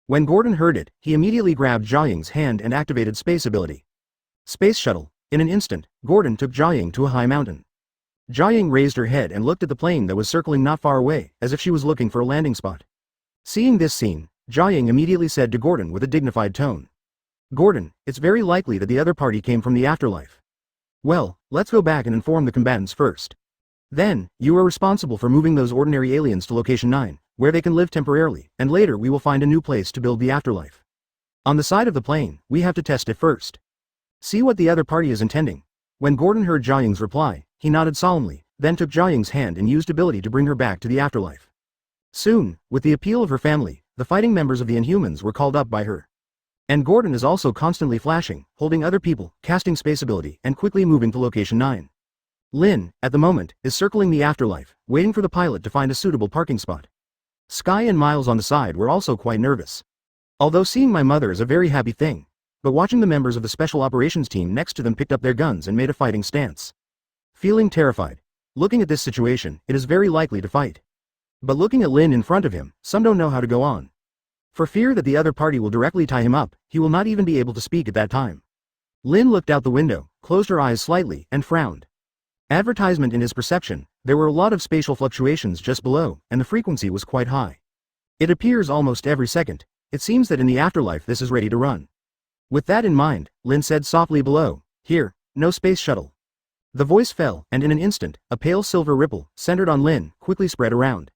When Gordon heard it, he immediately grabbed Jiaying's hand and activated space ability. Space shuttle. In an instant, Gordon took Jiaying to a high mountain. Jiaying raised her head and looked at the plane that was circling not far away, as if she was looking for a landing spot. Seeing this scene, Jiaying immediately said to Gordon with a dignified tone. Gordon, it's very likely that the other party came from the afterlife. Well, let's go back and inform the combatants first. Then, you are responsible for moving those ordinary aliens to location 9, where they can live temporarily, and later we will find a new place to build the afterlife. On the side of the plane, we have to test it first. See what the other party is intending. When Gordon heard Jiaying's reply, he nodded solemnly, then took Jiaying's hand and used ability to bring her back to the afterlife. Soon, with the appeal of her family, the fighting members of the Inhumans were called up by her. And Gordon is also constantly flashing, holding other people, casting space ability, and quickly moving to location 9. Lin, at the moment, is circling the afterlife, waiting for the pilot to find a suitable parking spot. Sky and Miles on the side were also quite nervous. Although seeing my mother is a very happy thing, but watching the members of the special operations team next to them picked up their guns and made a fighting stance. Feeling terrified. Looking at this situation, it is very likely to fight. But looking at Lin in front of him, some don't know how to go on. For fear that the other party will directly tie him up, he will not even be able to speak at that time. Lin looked out the window, closed her eyes slightly, and frowned. Advertisement in his perception, there were a lot of spatial fluctuations just below, and the frequency was quite high. It appears almost every second. It seems that in the afterlife this is ready to run. With that in mind, Lin said softly below, "Here, no space shuttle." The voice fell, and in an instant, a pale silver ripple, centered on Lin, quickly spread around.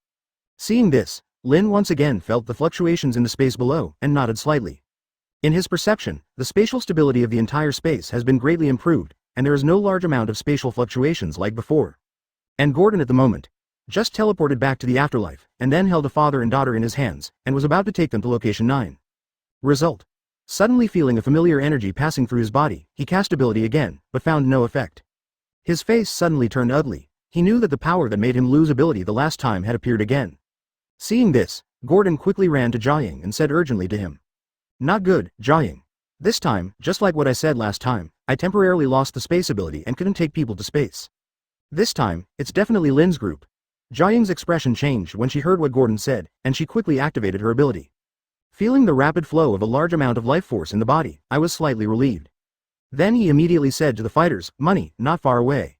Seeing this, Lin once again felt the fluctuations in the space below, and nodded slightly. In his perception, the spatial stability of the entire space has been greatly improved, and there is no large amount of spatial fluctuations like before. And Gordon at the moment just teleported back to the afterlife, and then held a father and daughter in his hands, and was about to take them to location 9. Result. Suddenly feeling a familiar energy passing through his body, he cast ability again, but found no effect. His face suddenly turned ugly. He knew that the power that made him lose ability the last time had appeared again. Seeing this, Gordon quickly ran to Jiaying and said urgently to him. Not good, Jiaying. This time, just like what I said last time, I temporarily lost the space ability and couldn't take people to space. This time, it's definitely Lin's group. Jiaying's expression changed when she heard what Gordon said, and she quickly activated her ability. Feeling the rapid flow of a large amount of life force in the body, I was slightly relieved. Then he immediately said to the fighters, "Money, not far away.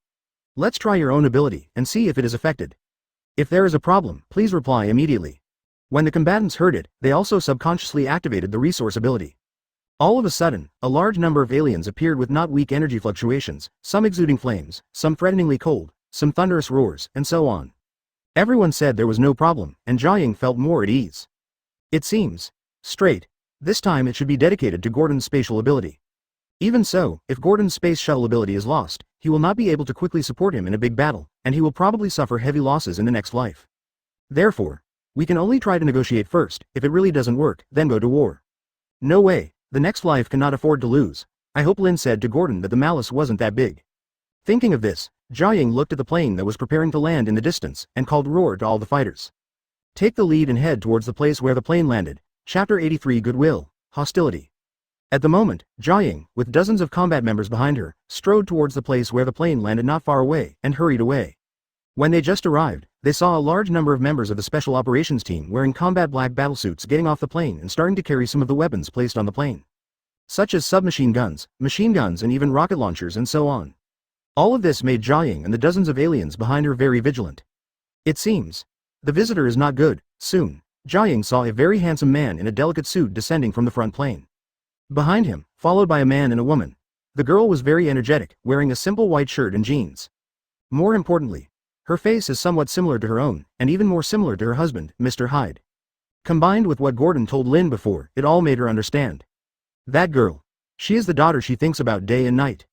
Let's try your own ability, and see if it is affected. If there is a problem, please reply immediately." When the combatants heard it, they also subconsciously activated the resource ability. All of a sudden, a large number of aliens appeared with not weak energy fluctuations, some exuding flames, some threateningly cold, some thunderous roars, and so on. Everyone said there was no problem, and Jiaying felt more at ease. It seems straight. This time it should be dedicated to Gordon's spatial ability. Even so, if Gordon's space shuttle ability is lost, he will not be able to quickly support him in a big battle, and he will probably suffer heavy losses in the next life. Therefore, we can only try to negotiate first. If it really doesn't work, then go to war. No way, the next life cannot afford to lose. I hope Lin said to Gordon that the malice wasn't that big. Thinking of this, Jiaying looked at the plane that was preparing to land in the distance, and called roar to all the fighters. Take the lead and head towards the place where the plane landed. Chapter 83 Goodwill, Hostility. At the moment, Jiaying, with dozens of combat members behind her, strode towards the place where the plane landed not far away, and hurried away. When they just arrived, they saw a large number of members of the Special Operations Team wearing combat black battlesuits getting off the plane and starting to carry some of the weapons placed on the plane, such as submachine guns, machine guns, and even rocket launchers and so on. All of this made Jiaying and the dozens of aliens behind her very vigilant. It seems the visitor is not good. Soon, Jiaying saw a very handsome man in a delicate suit descending from the front plane. Behind him, followed by a man and a woman. The girl was very energetic, wearing a simple white shirt and jeans. More importantly, her face is somewhat similar to her own, and even more similar to her husband, Mr. Hyde. Combined with what Gordon told Lin before, it all made her understand. That girl. She is the daughter she thinks about day and night.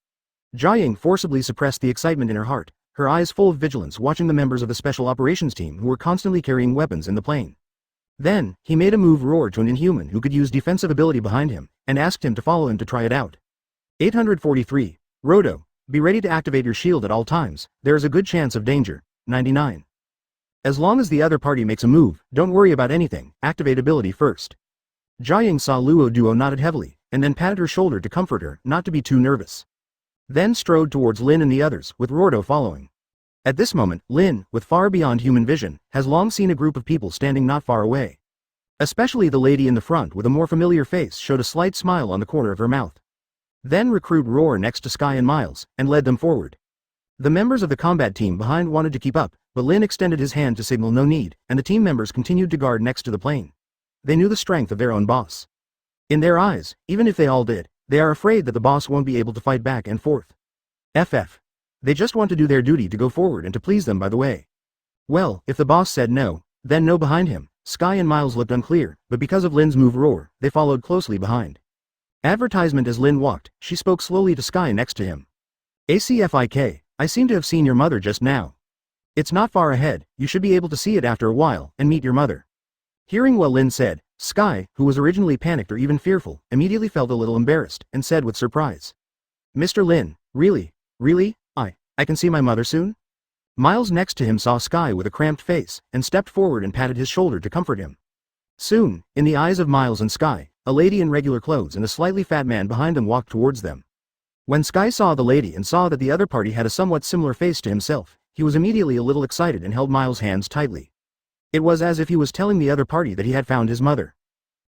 Jiaying forcibly suppressed the excitement in her heart, her eyes full of vigilance watching the members of the Special Operations Team who were constantly carrying weapons in the plane. Then, he made a move roar to an inhuman who could use defensive ability behind him, and asked him to follow him to try it out. 843. Rodo, be ready to activate your shield at all times, there is a good chance of danger. 99. As long as the other party makes a move, don't worry about anything, activate ability first. Jiaying saw Luo Duo nodded heavily, and then patted her shoulder to comfort her not to be too nervous. Then strode towards Lin and the others, with Rodo following. At this moment, Lin, with far beyond human vision, has long seen a group of people standing not far away. Especially the lady in the front with a more familiar face showed a slight smile on the corner of her mouth. Then recruit Roar next to Sky and Miles, and led them forward. The members of the combat team behind wanted to keep up, but Lin extended his hand to signal no need, and the team members continued to guard next to the plane. They knew the strength of their own boss. In their eyes, even if they all did, they are afraid that the boss won't be able to fight back and forth. They just want to do their duty to go forward and to please them by the way. Well, if the boss said no, then no behind him. Sky and Miles looked unclear, but because of Lin's move roar, they followed closely behind. Advertisement. As Lin walked, she spoke slowly to Sky next to him. ACFIK, I seem to have seen your mother just now. It's not far ahead, you should be able to see it after a while, and meet your mother. Hearing what Lin said, Sky, who was originally panicked or even fearful, immediately felt a little embarrassed, and said with surprise. Mr. Lin, really? I can see my mother soon? Miles next to him saw Sky with a cramped face, and stepped forward and patted his shoulder to comfort him. Soon, in the eyes of Miles and Sky, a lady in regular clothes and a slightly fat man behind them walked towards them. When Sky saw the lady and saw that the other party had a somewhat similar face to himself, he was immediately a little excited and held Miles' hands tightly. It was as if he was telling the other party that he had found his mother.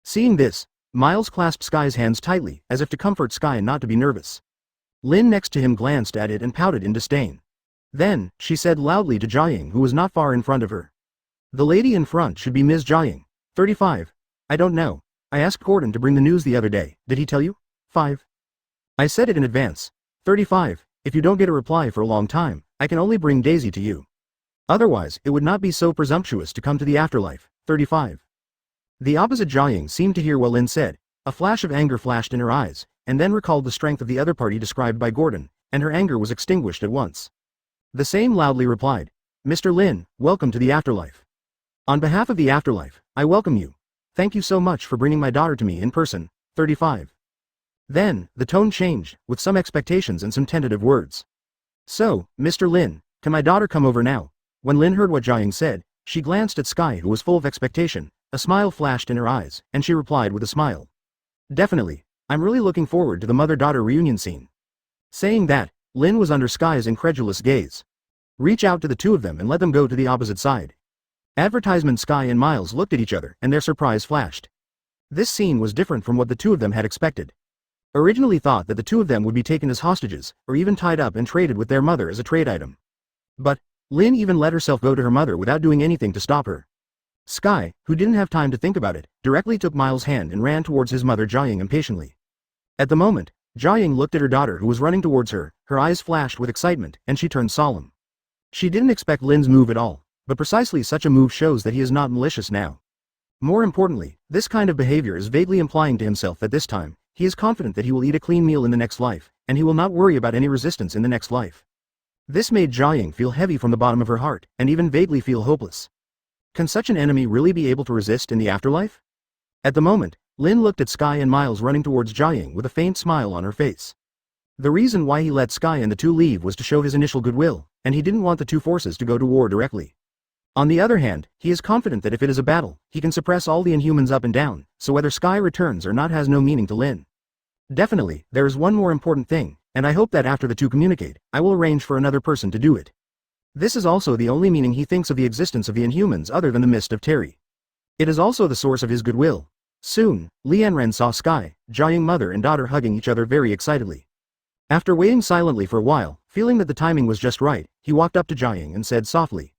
Seeing this, Miles clasped Sky's hands tightly, as if to comfort Sky and not to be nervous. Lin next to him glanced at it and pouted in disdain. Then, she said loudly to Jiaying, who was not far in front of her. The lady in front should be Ms. Jiaying. 35. I don't know. I asked Gordon to bring the news the other day, did he tell you? 5. I said it in advance. 35. If you don't get a reply for a long time, I can only bring Daisy to you. Otherwise, it would not be so presumptuous to come to the afterlife. 35. The opposite Jiaying seemed to hear what Lin said. A flash of anger flashed in her eyes, and then recalled the strength of the other party described by Gordon, and her anger was extinguished at once. The same loudly replied, Mr. Lin, welcome to the afterlife. On behalf of the afterlife, I welcome you. Thank you so much for bringing my daughter to me in person. 35. Then, the tone changed, with some expectations and some tentative words. So, Mr. Lin, can my daughter come over now? When Lin heard what Jiaying said, she glanced at Sky, who was full of expectation. A smile flashed in her eyes, and she replied with a smile. Definitely. I'm really looking forward to the mother-daughter reunion scene. Saying that, Lin was under Sky's incredulous gaze. Reach out to the two of them and let them go to the opposite side. Advertisement. Sky and Miles looked at each other and their surprise flashed. This scene was different from what the two of them had expected. Originally thought that the two of them would be taken as hostages, or even tied up and traded with their mother as a trade item. But, Lin even let herself go to her mother without doing anything to stop her. Sky, who didn't have time to think about it, directly took Miles' hand and ran towards his mother Jiaying impatiently. At the moment, Jiaying looked at her daughter who was running towards her, her eyes flashed with excitement, and she turned solemn. She didn't expect Lin's move at all, but precisely such a move shows that he is not malicious now. More importantly, this kind of behavior is vaguely implying to himself that this time, he is confident that he will eat a clean meal in the next life, and he will not worry about any resistance in the next life. This made Jiaying feel heavy from the bottom of her heart, and even vaguely feel hopeless. Can such an enemy really be able to resist in the afterlife? At the moment, Lin looked at Sky and Miles running towards Jiaying with a faint smile on her face. The reason why he let Sky and the two leave was to show his initial goodwill, and he didn't want the two forces to go to war directly. On the other hand, he is confident that if it is a battle, he can suppress all the Inhumans up and down, so whether Sky returns or not has no meaning to Lin. Definitely, there is one more important thing, and I hope that after the two communicate, I will arrange for another person to do it. This is also the only meaning he thinks of the existence of the Inhumans other than the mist of Terry. It is also the source of his goodwill. Soon, Lianren saw Sky, Jiaying mother and daughter hugging each other very excitedly. After waiting silently for a while, feeling that the timing was just right, he walked up to Jiaying and said softly,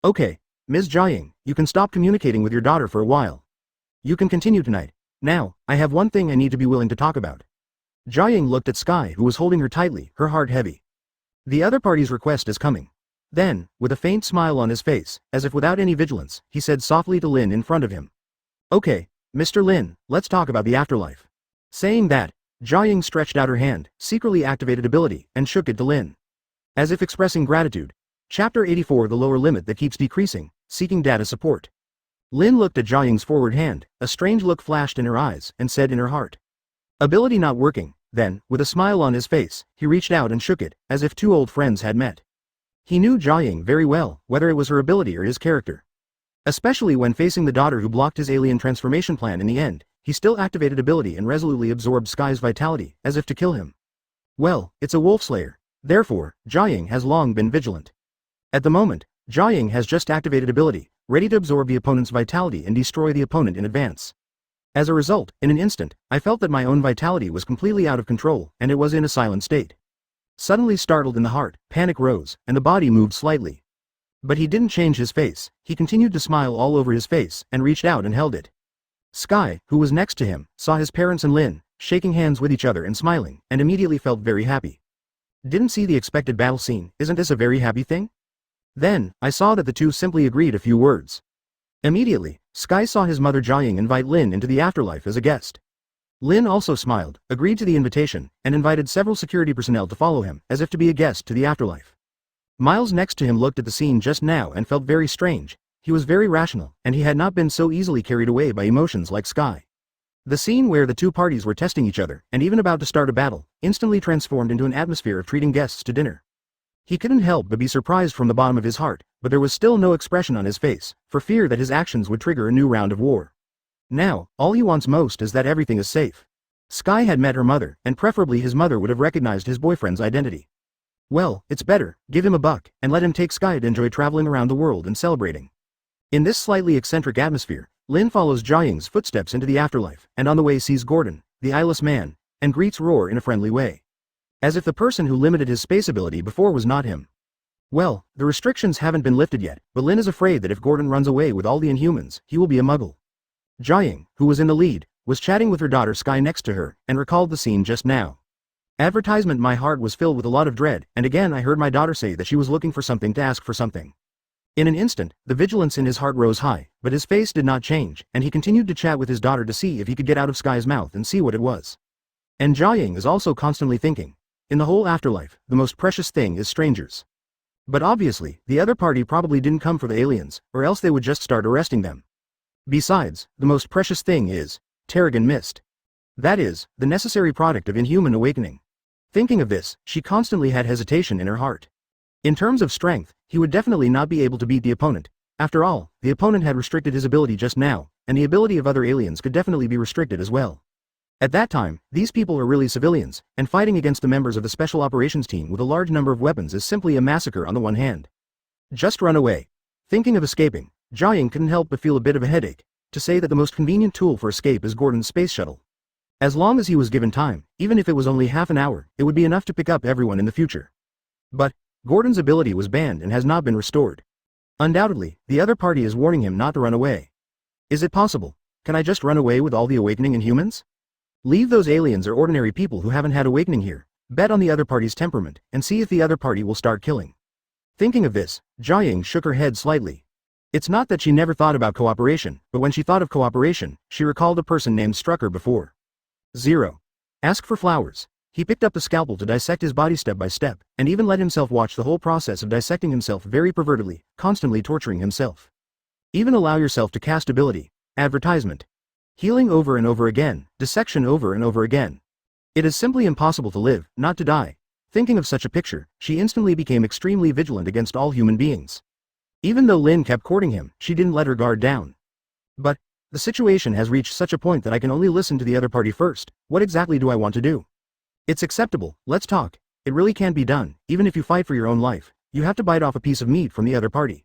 "Okay, Ms. Jiaying, you can stop communicating with your daughter for a while. You can continue tonight. Now, I have one thing I need to be willing to talk about." Jiaying looked at Sky who was holding her tightly, her heart heavy. The other party's request is coming. Then, with a faint smile on his face, as if without any vigilance, he said softly to Lin in front of him. "Okay, Mr. Lin, let's talk about the afterlife." Saying that, Jiaying stretched out her hand, secretly activated ability, and shook it to Lin. As if expressing gratitude. Chapter 84. The lower limit that keeps decreasing, seeking data support. Lin looked at Jiaying's forward hand, a strange look flashed in her eyes, and said in her heart. Ability not working. Then, with a smile on his face, he reached out and shook it, as if two old friends had met. He knew Jiaying very well, whether it was her ability or his character. Especially when facing the daughter who blocked his alien transformation plan in the end, he still activated ability and resolutely absorbed Sky's vitality, as if to kill him. Well, it's a wolf slayer. Therefore, Jiaying has long been vigilant. At the moment, Jiaying has just activated ability, ready to absorb the opponent's vitality and destroy the opponent in advance. As a result, in an instant, I felt that my own vitality was completely out of control, and it was in a silent state. Suddenly startled in the heart, panic rose, and the body moved slightly. But he didn't change his face, he continued to smile all over his face, and reached out and held it. Sky, who was next to him, saw his parents and Lin, shaking hands with each other and smiling, and immediately felt very happy. Didn't see the expected battle scene, isn't this a very happy thing? Then, I saw that the two simply agreed a few words. Immediately, Sky saw his mother Jiaying invite Lin into the afterlife as a guest. Lin also smiled, agreed to the invitation, and invited several security personnel to follow him, as if to be a guest to the afterlife. Miles next to him looked at the scene just now and felt very strange. He was very rational, and he had not been so easily carried away by emotions like Sky. The scene where the two parties were testing each other, and even about to start a battle, instantly transformed into an atmosphere of treating guests to dinner. He couldn't help but be surprised from the bottom of his heart, but there was still no expression on his face, for fear that his actions would trigger a new round of war. Now, all he wants most is that everything is safe. Sky had met her mother, and preferably his mother would have recognized his boyfriend's identity. Well, it's better, give him a buck, and let him take Sky to enjoy traveling around the world and celebrating. In this slightly eccentric atmosphere, Lin follows Jiaying's footsteps into the afterlife, and on the way sees Gordon, the eyeless man, and greets Roar in a friendly way. As if the person who limited his space ability before was not him. Well, the restrictions haven't been lifted yet, but Lin is afraid that if Gordon runs away with all the Inhumans, he will be a muggle. Jiaying, who was in the lead, was chatting with her daughter Sky next to her, and recalled the scene just now. Advertisement. My heart was filled with a lot of dread, and again I heard my daughter say that she was looking for something to ask for something. In an instant, the vigilance in his heart rose high, but his face did not change, and he continued to chat with his daughter to see if he could get out of Sky's mouth and see what it was. And Jiaying is also constantly thinking, in the whole afterlife, the most precious thing is strangers. But obviously, the other party probably didn't come for the aliens, or else they would just start arresting them. Besides, the most precious thing is Terrigen Mist. That is, the necessary product of Inhuman awakening. Thinking of this, she constantly had hesitation in her heart. In terms of strength, he would definitely not be able to beat the opponent. After all, the opponent had restricted his ability just now, and the ability of other aliens could definitely be restricted as well. At that time, these people are really civilians, and fighting against the members of the Special Operations Team with a large number of weapons is simply a massacre on the one hand. Just run away. Thinking of escaping, Jiaying couldn't help but feel a bit of a headache. To say that the most convenient tool for escape is Gordon's space shuttle. As long as he was given time, even if it was only half an hour, it would be enough to pick up everyone in the future. But Gordon's ability was banned and has not been restored. Undoubtedly, the other party is warning him not to run away. Is it possible? Can I just run away with all the awakening in humans? Leave those aliens or ordinary people who haven't had awakening here, bet on the other party's temperament, and see if the other party will start killing. Thinking of this, Jiaying shook her head slightly. It's not that she never thought about cooperation, but when she thought of cooperation, she recalled a person named Strucker before. 0. Ask for flowers. He picked up the scalpel to dissect his body step by step, and even let himself watch the whole process of dissecting himself very pervertedly, constantly torturing himself. Even allow yourself to cast ability. Advertisement. Healing over and over again, dissection over and over again. It is simply impossible to live, not to die. Thinking of such a picture, she instantly became extremely vigilant against all human beings. Even though Lin kept courting him, she didn't let her guard down. But the situation has reached such a point that I can only listen to the other party first. What exactly do I want to do? It's acceptable, let's talk. It really can't be done, even if you fight for your own life. You have to bite off a piece of meat from the other party.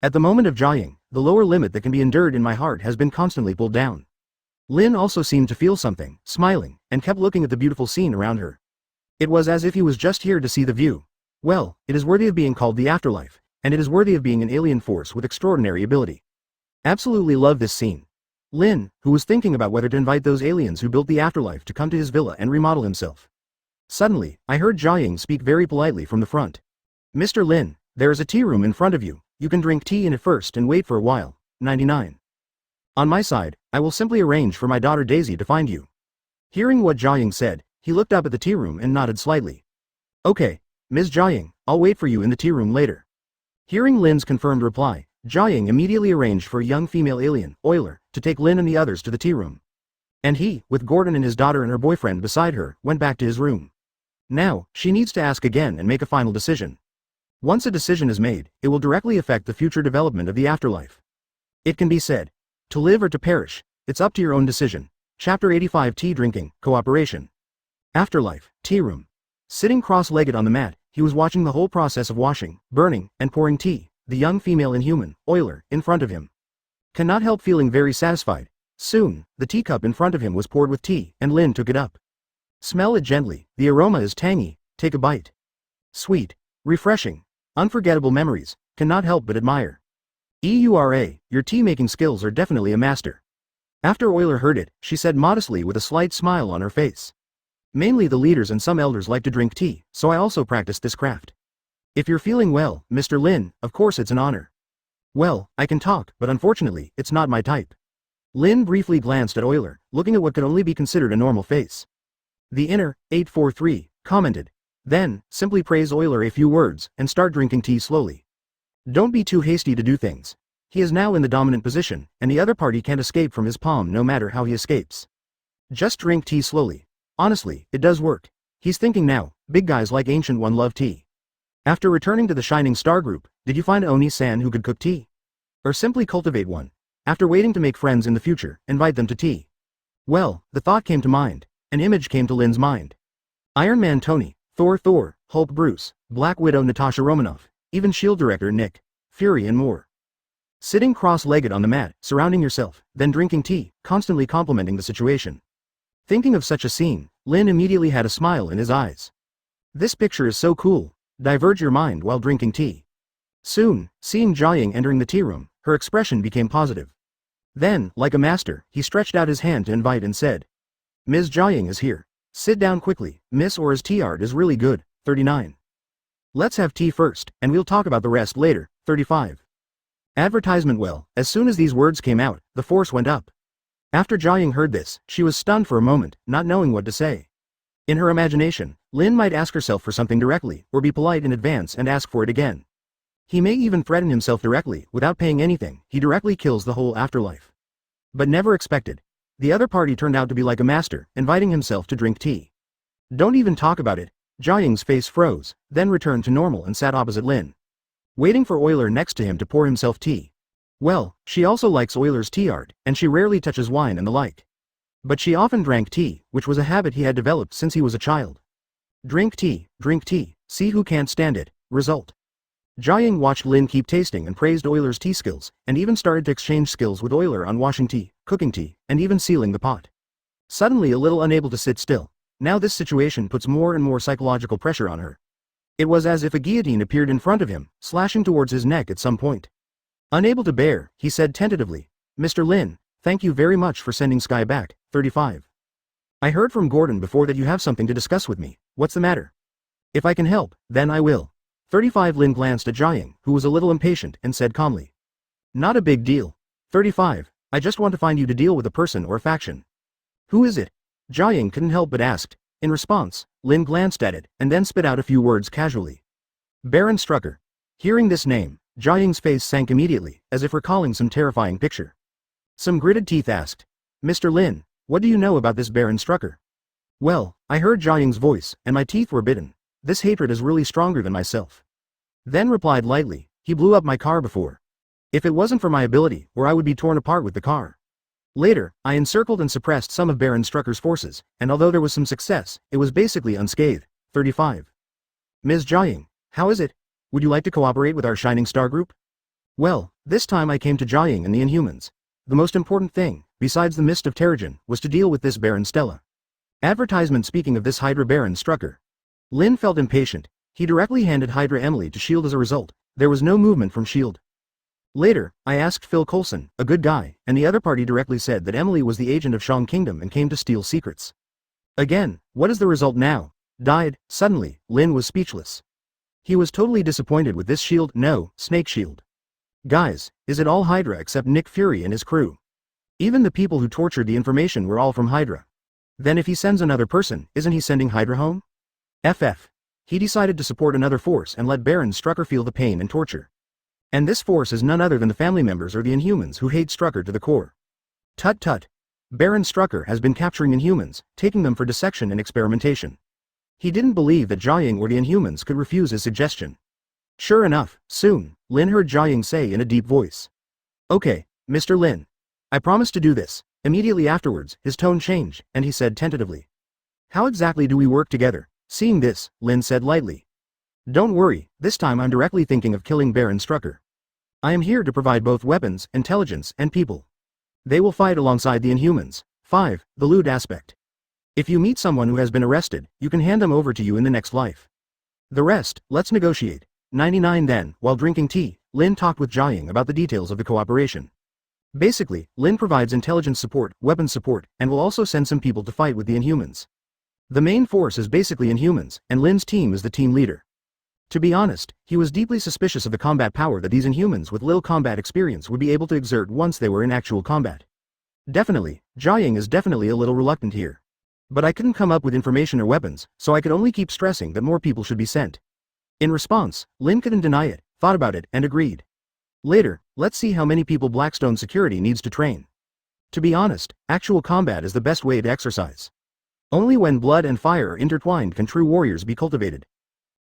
At the moment of Jiaying, the lower limit that can be endured in my heart has been constantly pulled down. Lin also seemed to feel something, smiling, and kept looking at the beautiful scene around her. It was as if he was just here to see the view. Well, it is worthy of being called the afterlife, and it is worthy of being an alien force with extraordinary ability. Absolutely love this scene. Lin, who was thinking about whether to invite those aliens who built the afterlife to come to his villa and remodel himself. Suddenly, I heard Jiaying speak very politely from the front. Mr. Lin, there is a tea room in front of you. You can drink tea in it first and wait for a while. 99. On my side, I will simply arrange for my daughter Daisy to find you. Hearing what Jiaying said, he looked up at the tea room and nodded slightly. Okay, Ms. Jiaying, I'll wait for you in the tea room later. Hearing Lin's confirmed reply, Jiaying immediately arranged for a young female alien, Euler, to take Lin and the others to the tea room. And he, with Gordon and his daughter and her boyfriend beside her, went back to his room. Now, she needs to ask again and make a final decision. Once a decision is made, it will directly affect the future development of the afterlife. It can be said, to live or to perish, it's up to your own decision. Chapter 85 Tea Drinking, Cooperation. Afterlife, Tea Room. Sitting cross-legged on the mat, he was watching the whole process of washing, burning, and pouring tea, the young female inhuman, Euler, in front of him. Cannot help feeling very satisfied. Soon, the teacup in front of him was poured with tea, and Lin took it up. Smell it gently, the aroma is tangy, take a bite. Sweet, refreshing, unforgettable memories, cannot help but admire. Eura, your tea-making skills are definitely a master. After Euler heard it, she said modestly with a slight smile on her face. Mainly the leaders and some elders like to drink tea, so I also practice this craft. If you're feeling well, Mr. Lin, of course it's an honor. Well, I can talk, but unfortunately, it's not my type. Lin briefly glanced at Euler, looking at what could only be considered a normal face. The inner, 843, commented. Then, simply praise Euler a few words, and start drinking tea slowly. Don't be too hasty to do things. He is now in the dominant position, and the other party can't escape from his palm no matter how he escapes. Just drink tea slowly. Honestly, it does work. He's thinking now, big guys like Ancient One love tea. After returning to the Shining Star Group, did you find Oni-san who could cook tea? Or simply cultivate one? After waiting to make friends in the future, invite them to tea. Well, the thought came to mind. An image came to Lin's mind. Iron Man Tony, Thor, Hulk Bruce, Black Widow Natasha Romanoff, even S.H.I.E.L.D. Director Nick Fury and more. Sitting cross-legged on the mat, surrounding yourself, then drinking tea, constantly complimenting the situation. Thinking of such a scene, Lin immediately had a smile in his eyes. This picture is so cool. Diverge your mind while drinking tea. Soon, seeing Jiaying entering the tea room, her expression became positive. Then, like a master, he stretched out his hand to invite and said, Ms. Jiaying is here. Sit down quickly, Miss, or his tea art is really good. 39. Let's have tea first, and we'll talk about the rest later. 35. Advertisement. Well, as soon as these words came out, the force went up. After Jiaying heard this, she was stunned for a moment, not knowing what to say. In her imagination, Lin might ask herself for something directly, or be polite in advance and ask for it again. He may even threaten himself directly, without paying anything, he directly kills the whole afterlife. But never expected. The other party turned out to be like a master, inviting himself to drink tea. Don't even talk about it. Jiaying's face froze, then returned to normal and sat opposite Lin, waiting for Euler next to him to pour himself tea. Well, she also likes Euler's tea art, and she rarely touches wine and the like. But she often drank tea, which was a habit he had developed since he was a child. Drink tea, see who can't stand it. Result. Jiaying watched Lin keep tasting and praised Euler's tea skills, and even started to exchange skills with Euler on washing tea, cooking tea, and even sealing the pot. Suddenly a little unable to sit still. Now this situation puts more and more psychological pressure on her. It was as if a guillotine appeared in front of him, slashing towards his neck at some point. Unable to bear, he said tentatively, "Mr. Lin, thank you very much for sending Sky back." 35. I heard from Gordon before that you have something to discuss with me. What's the matter? If I can help, then I will. 35. Lin glanced at Jiaying, who was a little impatient, and said calmly. Not a big deal. 35. I just want to find you to deal with a person or a faction. Who is it? Jiaying couldn't help but ask. In response, Lin glanced at it, and then spit out a few words casually. Baron Strucker. Hearing this name, Jiaying's face sank immediately, as if recalling some terrifying picture. Some gritted teeth asked. Mr. Lin, what do you know about this Baron Strucker? Well, I heard Jiaying's voice, and my teeth were bitten. This hatred is really stronger than myself. Then replied lightly, he blew up my car before. If it wasn't for my ability, or I would be torn apart with the car. Later, I encircled and suppressed some of Baron Strucker's forces, and although there was some success, it was basically unscathed. 35. Ms. Jiaying, how is it? Would you like to cooperate with our Shining Star group? Well, this time I came to Jiaying and the Inhumans. The most important thing, besides the Mist of Terrigen, was to deal with this Baron Stella. Advertisement speaking of this Hydra Baron Strucker. Lin felt impatient. He directly handed Hydra Emily to S.H.I.E.L.D. as a result. There was no movement from S.H.I.E.L.D. Later, I asked Phil Coulson, a good guy, and the other party directly said that Emily was the agent of Shang Kingdom and came to steal secrets. Again, what is the result now? Died. Suddenly, Lin was speechless. He was totally disappointed with this S.H.I.E.L.D. No, Snake S.H.I.E.L.D. Guys, is it all Hydra except Nick Fury and his crew? Even the people who tortured the information were all from Hydra. Then if he sends another person, isn't he sending Hydra home? FF. He decided to support another force and let Baron Strucker feel the pain and torture. And this force is none other than the family members or the Inhumans who hate Strucker to the core. Tut tut. Baron Strucker has been capturing Inhumans, taking them for dissection and experimentation. He didn't believe that Jiaying or the Inhumans could refuse his suggestion. Sure enough, soon, Lin heard Jiaying say in a deep voice. Okay, Mr. Lin. I promise to do this. Immediately afterwards, his tone changed, and he said tentatively. How exactly do we work together? Seeing this, Lin said lightly. Don't worry, this time I'm directly thinking of killing Baron Strucker. I am here to provide both weapons, intelligence, and people. They will fight alongside the Inhumans. 5. The loot aspect. If you meet someone who has been arrested, you can hand them over to you in the next life. The rest, let's negotiate. 99. Then, while drinking tea, Lin talked with Jiaying about the details of the cooperation. Basically, Lin provides intelligence support, weapon support, and will also send some people to fight with the Inhumans. The main force is basically Inhumans, and Lin's team is the team leader. To be honest, he was deeply suspicious of the combat power that these Inhumans with little combat experience would be able to exert once they were in actual combat. Definitely, Jiaying is definitely a little reluctant here. But I couldn't come up with information or weapons, so I could only keep stressing that more people should be sent. In response, Lin couldn't deny it, thought about it, and agreed. Later, let's see how many people Blackstone Security needs to train. To be honest, actual combat is the best way to exercise. Only when blood and fire are intertwined can true warriors be cultivated.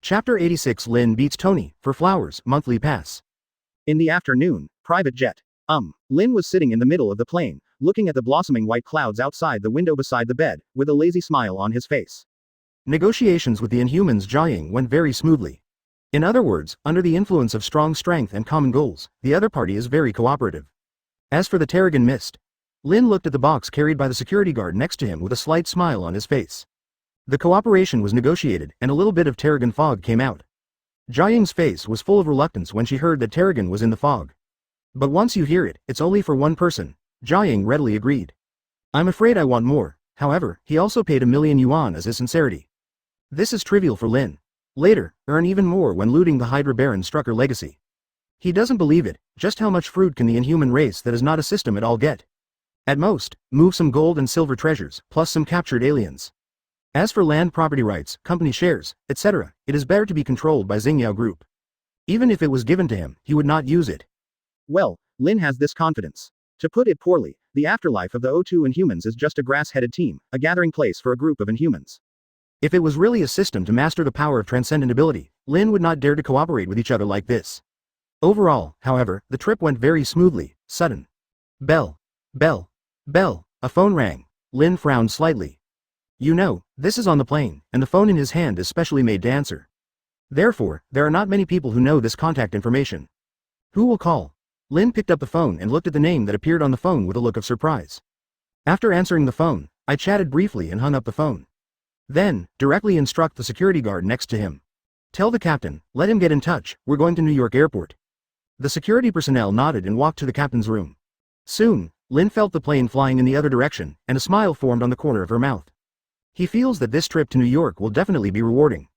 Chapter 86. Lin beats Tony, for flowers, monthly pass. In the afternoon, private jet. Lin was sitting in the middle of the plane, looking at the blossoming white clouds outside the window beside the bed, with a lazy smile on his face. Negotiations with the Inhumans Jiaying went very smoothly. In other words, under the influence of strong strength and common goals, the other party is very cooperative. As for the Terrigen Mist, Lin looked at the box carried by the security guard next to him with a slight smile on his face. The cooperation was negotiated, and a little bit of Terrigen fog came out. Jiaying's face was full of reluctance when she heard that Terrigen was in the fog. But once you hear it, it's only for one person. Jiaying readily agreed. I'm afraid I want more. However, he also paid 1,000,000 yuan as his sincerity. This is trivial for Lin. Later, earn even more when looting the Hydra Baron Strucker legacy. He doesn't believe it. Just how much fruit can the Inhuman race that is not a system at all get? At most, move some gold and silver treasures, plus some captured aliens. As for land property rights, company shares, etc., it is better to be controlled by Xingyao Group. Even if it was given to him, he would not use it. Well, Lin has this confidence. To put it poorly, the afterlife of the O2 Inhumans is just a grass-headed team, a gathering place for a group of Inhumans. If it was really a system to master the power of transcendent ability, Lin would not dare to cooperate with each other like this. Overall, however, the trip went very smoothly. Sudden. Bell. Bell. Bell. A phone rang. Lin frowned slightly. You know, this is on the plane, and the phone in his hand is specially made to answer. Therefore, there are not many people who know this contact information. Who will call? Lin picked up the phone and looked at the name that appeared on the phone with a look of surprise. After answering the phone, I chatted briefly and hung up the phone. Then, directly instruct the security guard next to him. Tell the captain, let him get in touch, we're going to New York Airport. The security personnel nodded and walked to the captain's room. Soon, Lin felt the plane flying in the other direction, and a smile formed on the corner of her mouth. He feels that this trip to New York will definitely be rewarding.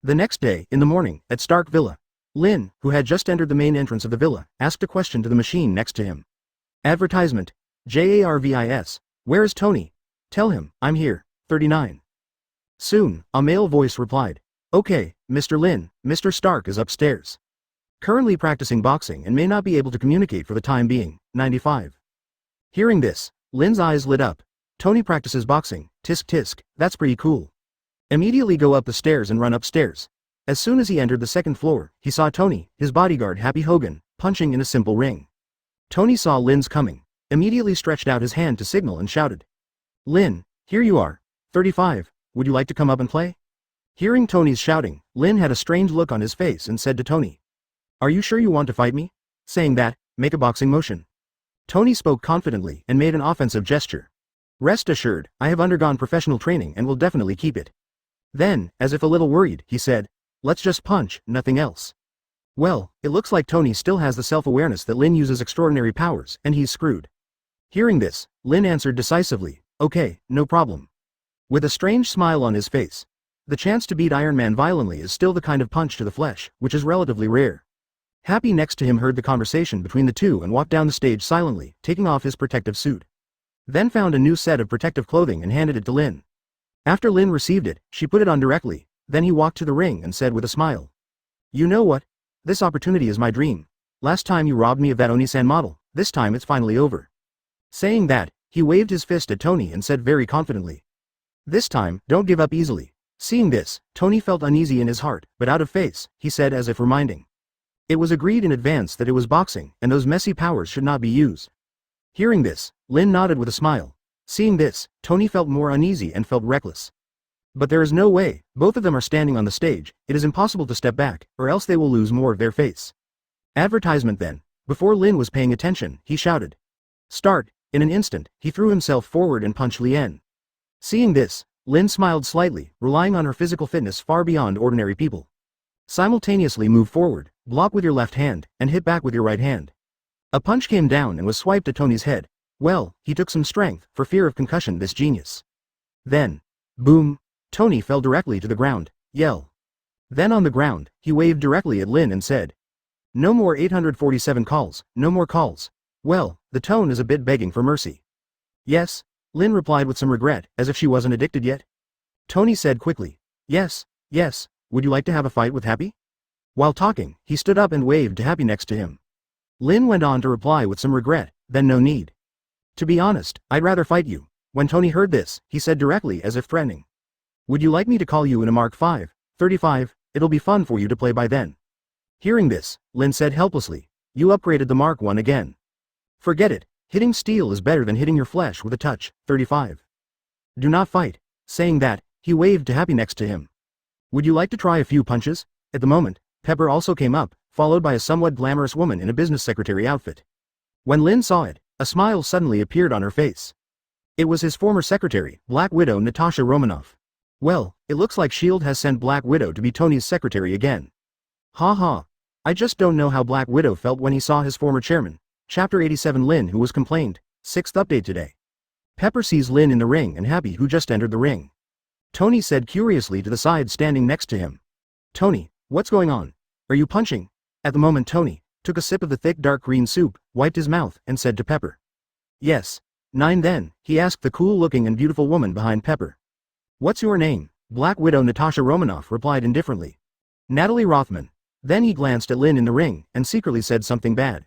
The next day, in the morning, at Stark Villa, Lin, who had just entered the main entrance of the villa, asked a question to the machine next to him. Advertisement. JARVIS. Where is Tony? Tell him, I'm here. 39. Soon, a male voice replied. Okay, Mr. Lin, Mr. Stark is upstairs. Currently practicing boxing and may not be able to communicate for the time being. 95. Hearing this, Lin's eyes lit up. Tony practices boxing, tisk tisk, that's pretty cool. Immediately go up the stairs and run upstairs. As soon as he entered the second floor, he saw Tony, his bodyguard Happy Hogan, punching in a simple ring. Tony saw Lin's coming, immediately stretched out his hand to signal and shouted. Lin, here you are. 35, would you like to come up and play? Hearing Tony's shouting, Lin had a strange look on his face and said to Tony. Are you sure you want to fight me? Saying that, make a boxing motion. Tony spoke confidently and made an offensive gesture. Rest assured, I have undergone professional training and will definitely keep it. Then, as if a little worried, he said, let's just punch, nothing else. Well, it looks like Tony still has the self-awareness that Lin uses extraordinary powers, and he's screwed. Hearing this, Lin answered decisively, okay, no problem. With a strange smile on his face. The chance to beat Iron Man violently is still the kind of punch to the flesh, which is relatively rare. Happy next to him heard the conversation between the two and walked down the stage silently, taking off his protective suit. Then found a new set of protective clothing and handed it to Lin. After Lin received it, she put it on directly, then he walked to the ring and said with a smile. You know what? This opportunity is my dream. Last time you robbed me of that Oni-san model, this time it's finally over. Saying that, he waved his fist at Tony and said very confidently. This time, don't give up easily. Seeing this, Tony felt uneasy in his heart, but out of face, he said as if reminding. It was agreed in advance that it was boxing, and those messy powers should not be used. Hearing this, Lin nodded with a smile. Seeing this, Tony felt more uneasy and felt reckless. But there is no way, both of them are standing on the stage, it is impossible to step back, or else they will lose more of their face. Advertisement then. Before Lin was paying attention, he shouted. Start. In an instant, he threw himself forward and punched Lien. Seeing this, Lin smiled slightly, relying on her physical fitness far beyond ordinary people. Simultaneously move forward, block with your left hand, and hit back with your right hand. A punch came down and was swiped at Tony's head. Well, he took some strength, for fear of concussion this genius. Then, boom, Tony fell directly to the ground, yell. Then on the ground, he waved directly at Lin and said. No more 847 calls, no more calls. Well, the tone is a bit begging for mercy. Yes, Lin replied with some regret, as if she wasn't addicted yet. Tony said quickly. Yes, yes, would you like to have a fight with Happy? While talking, he stood up and waved to Happy next to him. Lin went on to reply with some regret, then no need. To be honest, I'd rather fight you. When Tony heard this, he said directly as if threatening. Would you like me to call you in a Mark 5, 35, it'll be fun for you to play by then. Hearing this, Lin said helplessly, you upgraded the Mark 1 again. Forget it, hitting steel is better than hitting your flesh with a touch, 35. Do not fight. Saying that, he waved to Happy next to him. Would you like to try a few punches? At the moment, Pepper also came up, followed by a somewhat glamorous woman in a business secretary outfit. When Lin saw it, a smile suddenly appeared on her face. It was his former secretary, Black Widow Natasha Romanoff. Well, it looks like S.H.I.E.L.D. has sent Black Widow to be Tony's secretary again. Ha ha. I just don't know how Black Widow felt when he saw his former chairman, Chapter 87 Lin who was complained. 6th update today. Pepper sees Lin in the ring and Happy who just entered the ring. Tony said curiously to the side standing next to him. Tony, what's going on? Are you punching? At the moment Tony took a sip of the thick dark green soup, wiped his mouth, and said to Pepper. Yes. 9 then, he asked the cool-looking and beautiful woman behind Pepper. What's your name? Black Widow Natasha Romanoff replied indifferently. Natalie Rothman. Then he glanced at Lin in the ring, and secretly said something bad.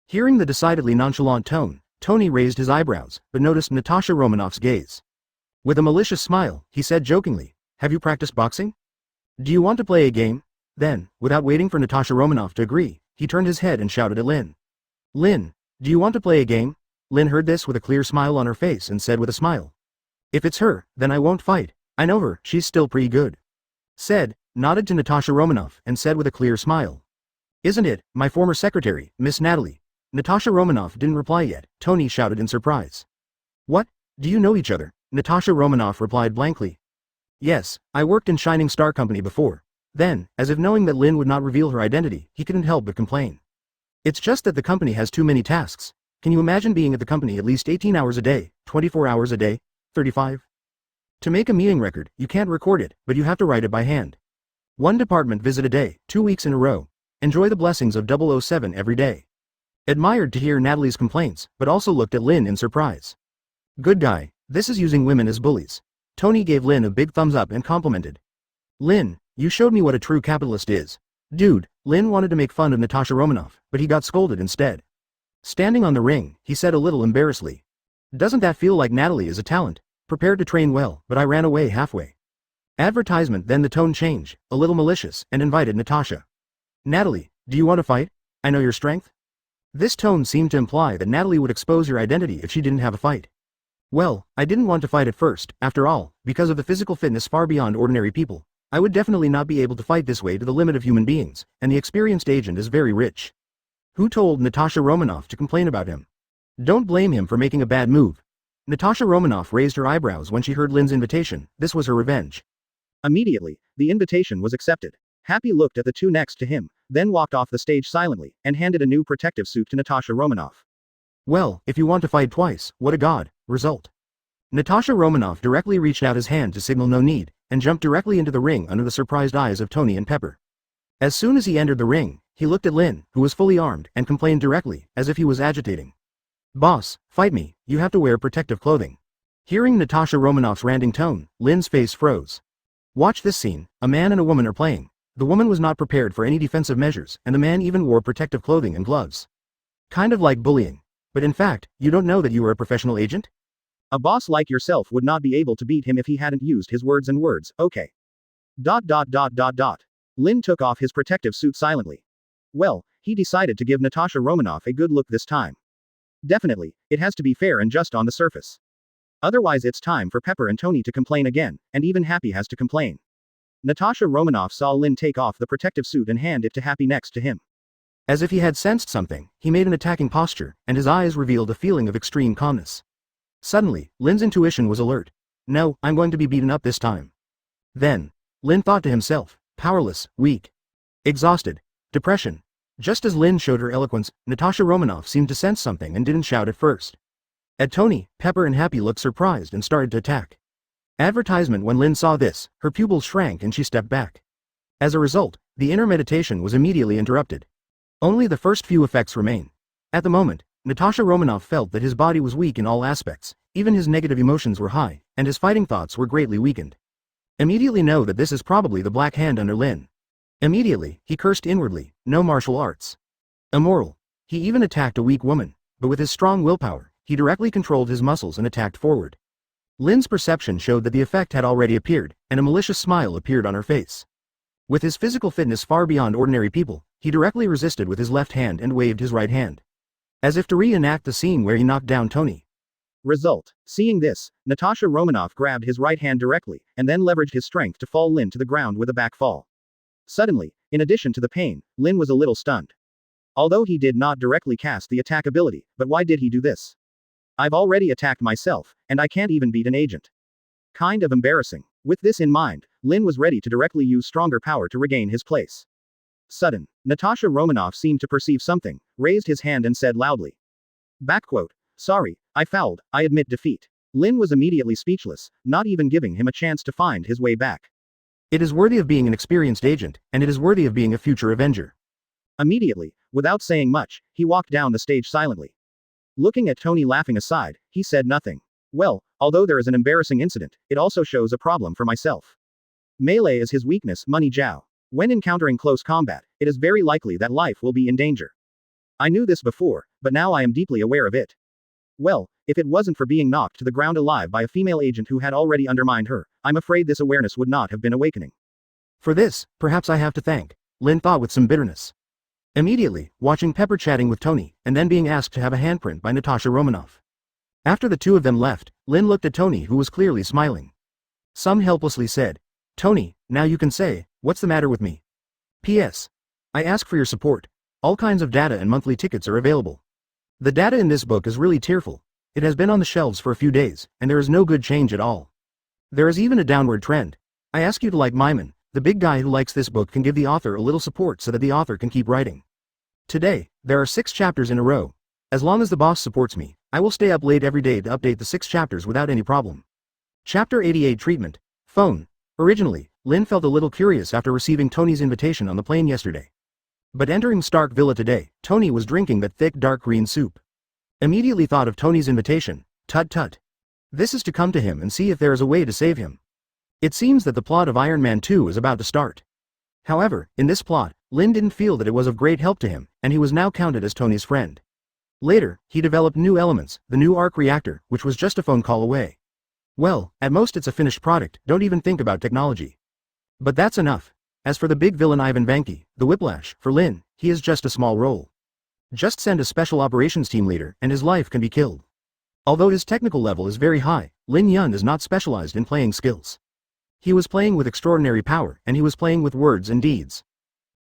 Hearing the decidedly nonchalant tone, Tony raised his eyebrows, but noticed Natasha Romanoff's gaze. With a malicious smile, he said jokingly, have you practiced boxing? Do you want to play a game? Then, without waiting for Natasha Romanoff to agree, he turned his head and shouted at Lin. Lin, do you want to play a game? Lin heard this with a clear smile on her face and said with a smile. If it's her, then I won't fight. I know her, she's still pretty good. Said, nodded to Natasha Romanoff and said with a clear smile. Isn't it, my former secretary, Miss Natalie? Natasha Romanoff didn't reply yet. Tony shouted in surprise. What? Do you know each other? Natasha Romanoff replied blankly. Yes, I worked in Shining Star Company before. Then, as if knowing that Lynn would not reveal her identity, he couldn't help but complain. It's just that the company has too many tasks. Can you imagine being at the company at least 18 hours a day, 24 hours a day, 35? To make a meeting record, you can't record it, but you have to write it by hand. One department visit a day, 2 weeks in a row. Enjoy the blessings of 007 every day. Admired to hear Natalie's complaints, but also looked at Lynn in surprise. Good guy, this is using women as bullies. Tony gave Lynn a big thumbs up and complimented. Lynn, you showed me what a true capitalist is. Dude, Lynn wanted to make fun of Natasha Romanoff, but he got scolded instead. Standing on the ring, he said a little embarrassedly. Doesn't that feel like Natalie is a talent? Prepared to train well, but I ran away halfway. Advertisement. Then the tone changed, a little malicious, and invited Natasha. Natalie, do you want to fight? I know your strength. This tone seemed to imply that Natalie would expose your identity if she didn't have a fight. Well, I didn't want to fight at first, after all, because of the physical fitness far beyond ordinary people. I would definitely not be able to fight this way to the limit of human beings, and the experienced agent is very rich. Who told Natasha Romanoff to complain about him? Don't blame him for making a bad move. Natasha Romanoff raised her eyebrows when she heard Lynn's invitation. This was her revenge. Immediately, the invitation was accepted. Happy looked at the two next to him, then walked off the stage silently, and handed a new protective suit to Natasha Romanoff. Well, if you want to fight twice, what a god, result. Natasha Romanoff directly reached out his hand to signal no need, and jumped directly into the ring under the surprised eyes of Tony and Pepper. As soon as he entered the ring, he looked at Lynn, who was fully armed, and complained directly, as if he was agitating. Boss, fight me, you have to wear protective clothing. Hearing Natasha Romanoff's ranting tone, Lynn's face froze. Watch this scene, a man and a woman are playing. The woman was not prepared for any defensive measures, and the man even wore protective clothing and gloves. Kind of like bullying. But in fact, you don't know that you are a professional agent? A boss like yourself would not be able to beat him if he hadn't used his words and words, okay. ... Lynn took off his protective suit silently. Well, he decided to give Natasha Romanoff a good look this time. Definitely, it has to be fair and just on the surface. Otherwise it's time for Pepper and Tony to complain again, and even Happy has to complain. Natasha Romanoff saw Lynn take off the protective suit and hand it to Happy next to him. As if he had sensed something, he made an attacking posture, and his eyes revealed a feeling of extreme calmness. Suddenly, Lynn's intuition was alert. No, I'm going to be beaten up this time. Then, Lynn thought to himself, powerless, weak, exhausted, depression. Just as Lynn showed her eloquence, Natasha Romanoff seemed to sense something and didn't shout at first. At Tony, Pepper and Happy looked surprised and started to attack. Advertisement. When Lynn saw this, her pupils shrank and she stepped back. As a result, the inner meditation was immediately interrupted. Only the first few effects remain. At the moment, Natasha Romanoff felt that his body was weak in all aspects, even his negative emotions were high, and his fighting thoughts were greatly weakened. Immediately know that this is probably the black hand under Lynn. Immediately, he cursed inwardly, no martial arts. Immoral. He even attacked a weak woman, but with his strong willpower, he directly controlled his muscles and attacked forward. Lynn's perception showed that the effect had already appeared, and a malicious smile appeared on her face. With his physical fitness far beyond ordinary people, he directly resisted with his left hand and waved his right hand. As if to reenact the scene where he knocked down Tony. Result. Seeing this, Natasha Romanoff grabbed his right hand directly, and then leveraged his strength to fall Lynn to the ground with a back fall. Suddenly, in addition to the pain, Lynn was a little stunned. Although he did not directly cast the attack ability, but why did he do this? I've already attacked myself, and I can't even beat an agent. Kind of embarrassing. With this in mind, Lynn was ready to directly use stronger power to regain his place. Sudden, Natasha Romanoff seemed to perceive something, raised his hand and said loudly. Backquote. Sorry, I fouled, I admit defeat. Lynn was immediately speechless, not even giving him a chance to find his way back. It is worthy of being an experienced agent, and it is worthy of being a future Avenger. Immediately, without saying much, he walked down the stage silently. Looking at Tony laughing aside, he said nothing. Well, although there is an embarrassing incident, it also shows a problem for myself. Melee is his weakness, Money Zhao. When encountering close combat, it is very likely that life will be in danger. I knew this before, but now I am deeply aware of it. Well, if it wasn't for being knocked to the ground alive by a female agent who had already undermined her, I'm afraid this awareness would not have been awakening. For this, perhaps I have to thank, Lynn thought with some bitterness. Immediately, watching Pepper chatting with Tony, and then being asked to have a handprint by Natasha Romanoff. After the two of them left, Lin looked at Tony, who was clearly smiling. Some helplessly said, "Tony, now you can say, what's the matter with me? P.S. I ask for your support. All kinds of data and monthly tickets are available. The data in this book is really tearful. It has been on the shelves for a few days, and there is no good change at all. There is even a downward trend. I ask you to like Myman, the big guy who likes this book can give the author a little support so that the author can keep writing. Today, there are 6 chapters in a row. As long as the boss supports me, I will stay up late every day to update the 6 chapters without any problem." Chapter 88 Treatment. Phone. Originally, Lin felt a little curious after receiving Tony's invitation on the plane yesterday. But entering Stark Villa today, Tony was drinking that thick dark green soup. Immediately thought of Tony's invitation. Tut tut. This is to come to him and see if there is a way to save him. It seems that the plot of Iron Man 2 is about to start. However, in this plot, Lin didn't feel that it was of great help to him, and he was now counted as Tony's friend. Later, he developed new elements, the new arc reactor, which was just a phone call away. Well, at most it's a finished product, don't even think about technology. But that's enough. As for the big villain Ivan Vanki, the Whiplash, for Lin, he is just a small role. Just send a special operations team leader and his life can be killed. Although his technical level is very high, Lin Yun is not specialized in playing skills. He was playing with extraordinary power, and he was playing with words and deeds.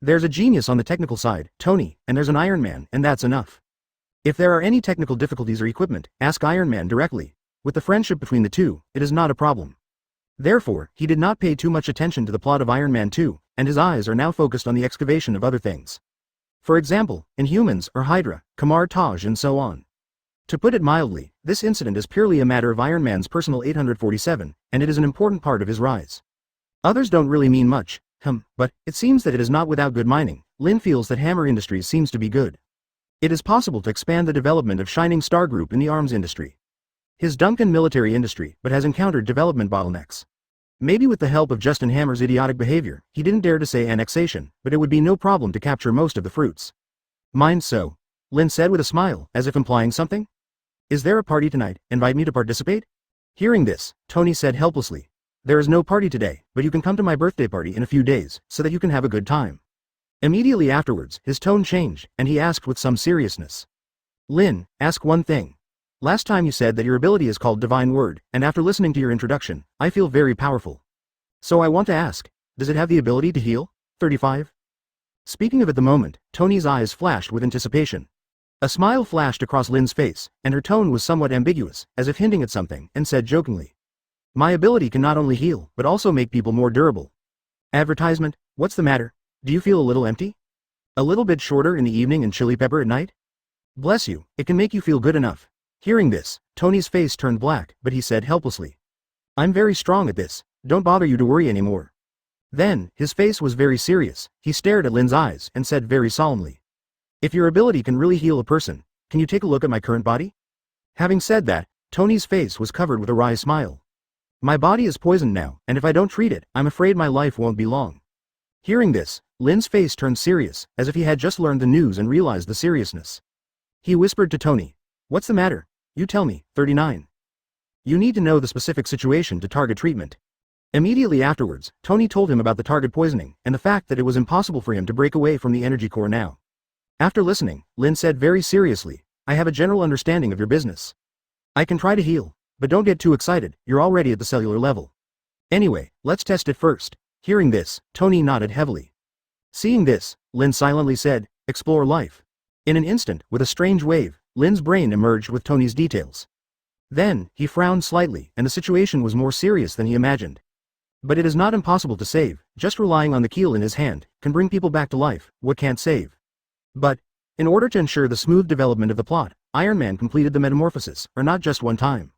There's a genius on the technical side, Tony, and there's an Iron Man, and that's enough. If there are any technical difficulties or equipment, ask Iron Man directly. With the friendship between the two, it is not a problem. Therefore, he did not pay too much attention to the plot of Iron Man 2, and his eyes are now focused on the excavation of other things. For example, Inhumans or Hydra, Kamar Taj and so on. To put it mildly, this incident is purely a matter of Iron Man's personal 847, and it is an important part of his rise. Others don't really mean much, but it seems that it is not without good mining. Lin feels that Hammer Industries seems to be good. It is possible to expand the development of Shining Star Group in the arms industry. His Duncan military industry, but has encountered development bottlenecks. Maybe with the help of Justin Hammer's idiotic behavior, he didn't dare to say annexation, but it would be no problem to capture most of the fruits. Mind so? Lin said with a smile, as if implying something. Is there a party tonight? Invite me to participate? Hearing this, Tony said helplessly. There is no party today, but you can come to my birthday party in a few days, so that you can have a good time. Immediately afterwards, his tone changed, and he asked with some seriousness. Lin, ask one thing. Last time you said that your ability is called Divine Word, and after listening to your introduction, I feel very powerful. So I want to ask, does it have the ability to heal? 35? Speaking of at the moment, Tony's eyes flashed with anticipation. A smile flashed across Lin's face, and her tone was somewhat ambiguous, as if hinting at something, and said jokingly. My ability can not only heal, but also make people more durable. Advertisement, what's the matter? Do you feel a little empty? A little bit shorter in the evening and chili pepper at night? Bless you, it can make you feel good enough. Hearing this, Tony's face turned black, but he said helplessly. I'm very strong at this, don't bother you to worry anymore. Then, his face was very serious, he stared at Lin's eyes and said very solemnly. If your ability can really heal a person, can you take a look at my current body? Having said that, Tony's face was covered with a wry smile. My body is poisoned now, and if I don't treat it, I'm afraid my life won't be long. Hearing this, Lin's face turned serious, as if he had just learned the news and realized the seriousness. He whispered to Tony. What's the matter? You tell me. 39. You need to know the specific situation to target treatment. Immediately afterwards, Tony told him about the target poisoning, and the fact that it was impossible for him to break away from the energy core now. After listening, Lin said very seriously, I have a general understanding of your business. I can try to heal, but don't get too excited, you're already at the cellular level. Anyway, let's test it first. Hearing this, Tony nodded heavily. Seeing this, Lin silently said, explore life. In an instant, with a strange wave, Lin's brain emerged with Tony's details. Then, he frowned slightly, and the situation was more serious than he imagined. But it is not impossible to save, just relying on the keel in his hand, can bring people back to life, what can't save. But, in order to ensure the smooth development of the plot, Iron Man completed the metamorphosis, or not just one time.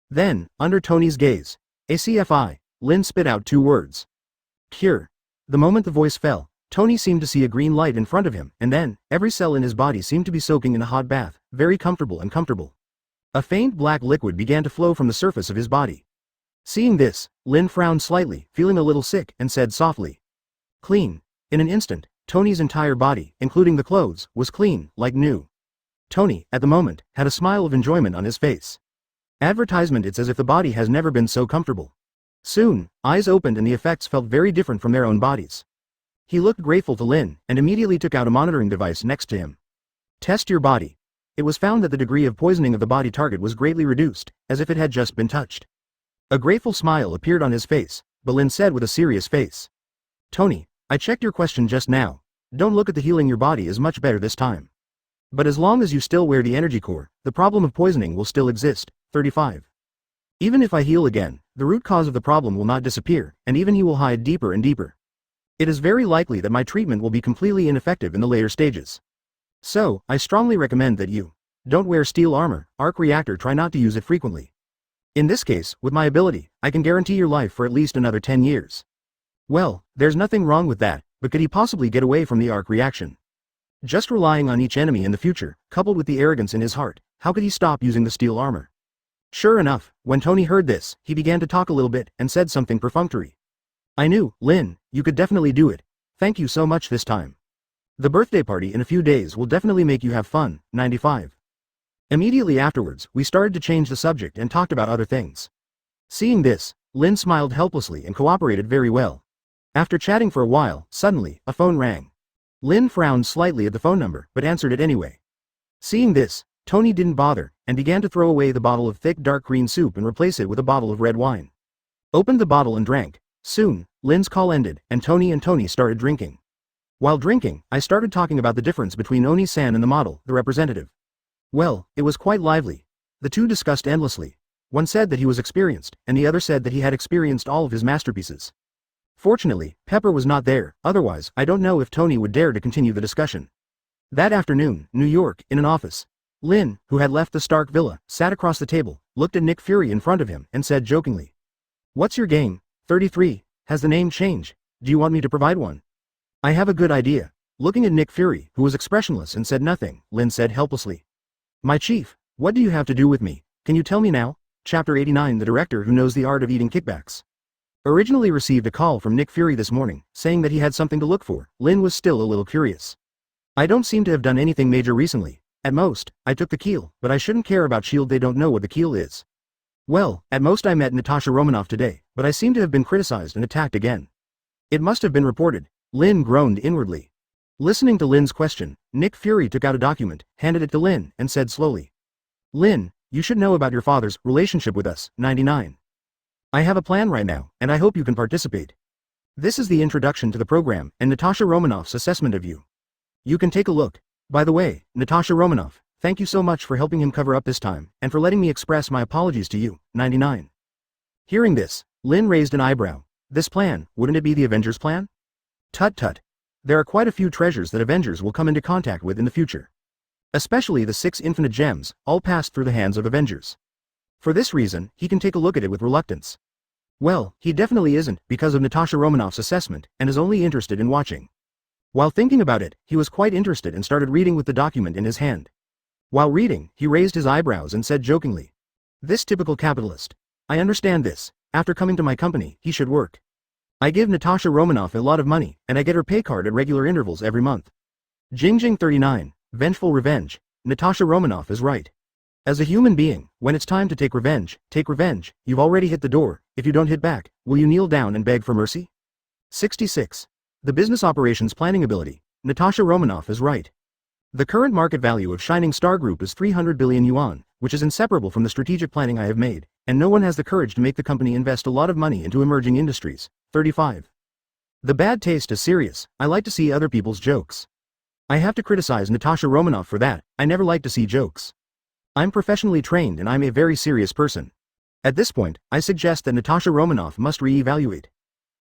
Then, under Tony's gaze, ACFI, Lin spit out 2 words. Cure. The moment the voice fell, Tony seemed to see a green light in front of him, and then, every cell in his body seemed to be soaking in a hot bath, very comfortable and comfortable. A faint black liquid began to flow from the surface of his body. Seeing this, Lin frowned slightly, feeling a little sick, and said softly. Clean. In an instant, Tony's entire body, including the clothes, was clean, like new. Tony, at the moment, had a smile of enjoyment on his face. Advertisement. It's as if the body has never been so comfortable. Soon, eyes opened and the effects felt very different from their own bodies. He looked grateful to Lin, and immediately took out a monitoring device next to him. Test your body. it was found that the degree of poisoning of the body target was greatly reduced, as if it had just been touched. A grateful smile appeared on his face, but Lin said with a serious face. Tony, I checked your question just now. Don't look at the healing, your body is much better this time. But as long as you still wear the energy core, the problem of poisoning will still exist. 35. Even if I heal again, the root cause of the problem will not disappear, and even he will hide deeper and deeper. It is very likely that my treatment will be completely ineffective in the later stages. So, I strongly recommend that you don't wear steel armor, arc reactor, try not to use it frequently. In this case, with my ability, I can guarantee your life for at least another 10 years. Well, there's nothing wrong with that, but could he possibly get away from the arc reaction? Just relying on each enemy in the future, coupled with the arrogance in his heart, how could he stop using the steel armor? Sure enough, when Tony heard this, he began to talk a little bit and said something perfunctory. I knew, Lin, you could definitely do it. Thank you so much this time. The birthday party in a few days will definitely make you have fun. 95. Immediately afterwards, we started to change the subject and talked about other things. Seeing this, Lin smiled helplessly and cooperated very well. After chatting for a while, suddenly, a phone rang. Lin frowned slightly at the phone number, but answered it anyway. Seeing this, Tony didn't bother, and began to throw away the bottle of thick dark green soup and replace it with a bottle of red wine. Opened the bottle and drank. Soon, Lin's call ended, and Tony started drinking. While drinking, I started talking about the difference between Oni-san and the model, the representative. Well, it was quite lively. The two discussed endlessly. One said that he was experienced, and the other said that he had experienced all of his masterpieces. Fortunately, Pepper was not there, otherwise, I don't know if Tony would dare to continue the discussion. That afternoon, New York, in an office. Lin, who had left the Stark Villa, sat across the table, looked at Nick Fury in front of him, and said jokingly. What's your game? 33. Has the name changed? Do you want me to provide one? I have a good idea. Looking at Nick Fury, who was expressionless and said nothing, Lin said helplessly. My chief, what do you have to do with me? Can you tell me now? Chapter 89. The director who knows the art of eating kickbacks. Originally received a call from Nick Fury this morning, saying that he had something to look for. Lin was still a little curious. I don't seem to have done anything major recently. At most, I took the keel, but I shouldn't care about S.H.I.E.L.D. They don't know what the keel is. Well, at most I met Natasha Romanoff today, but I seem to have been criticized and attacked again. It must have been reported. Lin groaned inwardly. Listening to Lin's question, Nick Fury took out a document, handed it to Lin, and said slowly. Lin, you should know about your father's relationship with us. 99. I have a plan right now, and I hope you can participate. This is the introduction to the program and Natasha Romanoff's assessment of you. You can take a look. By the way, Natasha Romanoff, thank you so much for helping him cover up this time, and for letting me express my apologies to you. 99. Hearing this, Lin raised an eyebrow. This plan, wouldn't it be the Avengers plan? Tut tut. There are quite a few treasures that Avengers will come into contact with in the future. Especially the 6 infinite gems, all passed through the hands of Avengers. For this reason, he can take a look at it with reluctance. Well, he definitely isn't, because of Natasha Romanoff's assessment, and is only interested in watching. While thinking about it, he was quite interested and started reading with the document in his hand. While reading, he raised his eyebrows and said jokingly. This typical capitalist. I understand this. After coming to my company, he should work. I give Natasha Romanoff a lot of money, and I get her pay card at regular intervals every month. Jingjing 39. Vengeful revenge. Natasha Romanoff is right. As a human being, when it's time to take revenge, take revenge. You've already hit the door. If you don't hit back, will you kneel down and beg for mercy? 66. The business operations planning ability. Natasha Romanoff is right. The current market value of Shining Star Group is 300 billion yuan, which is inseparable from the strategic planning I have made, and no one has the courage to make the company invest a lot of money into emerging industries. 35. The bad taste is serious. I like to see other people's jokes. I have to criticize Natasha Romanoff for that. I never like to see jokes. I'm professionally trained and I'm a very serious person. At this point, I suggest that Natasha Romanoff must re-evaluate.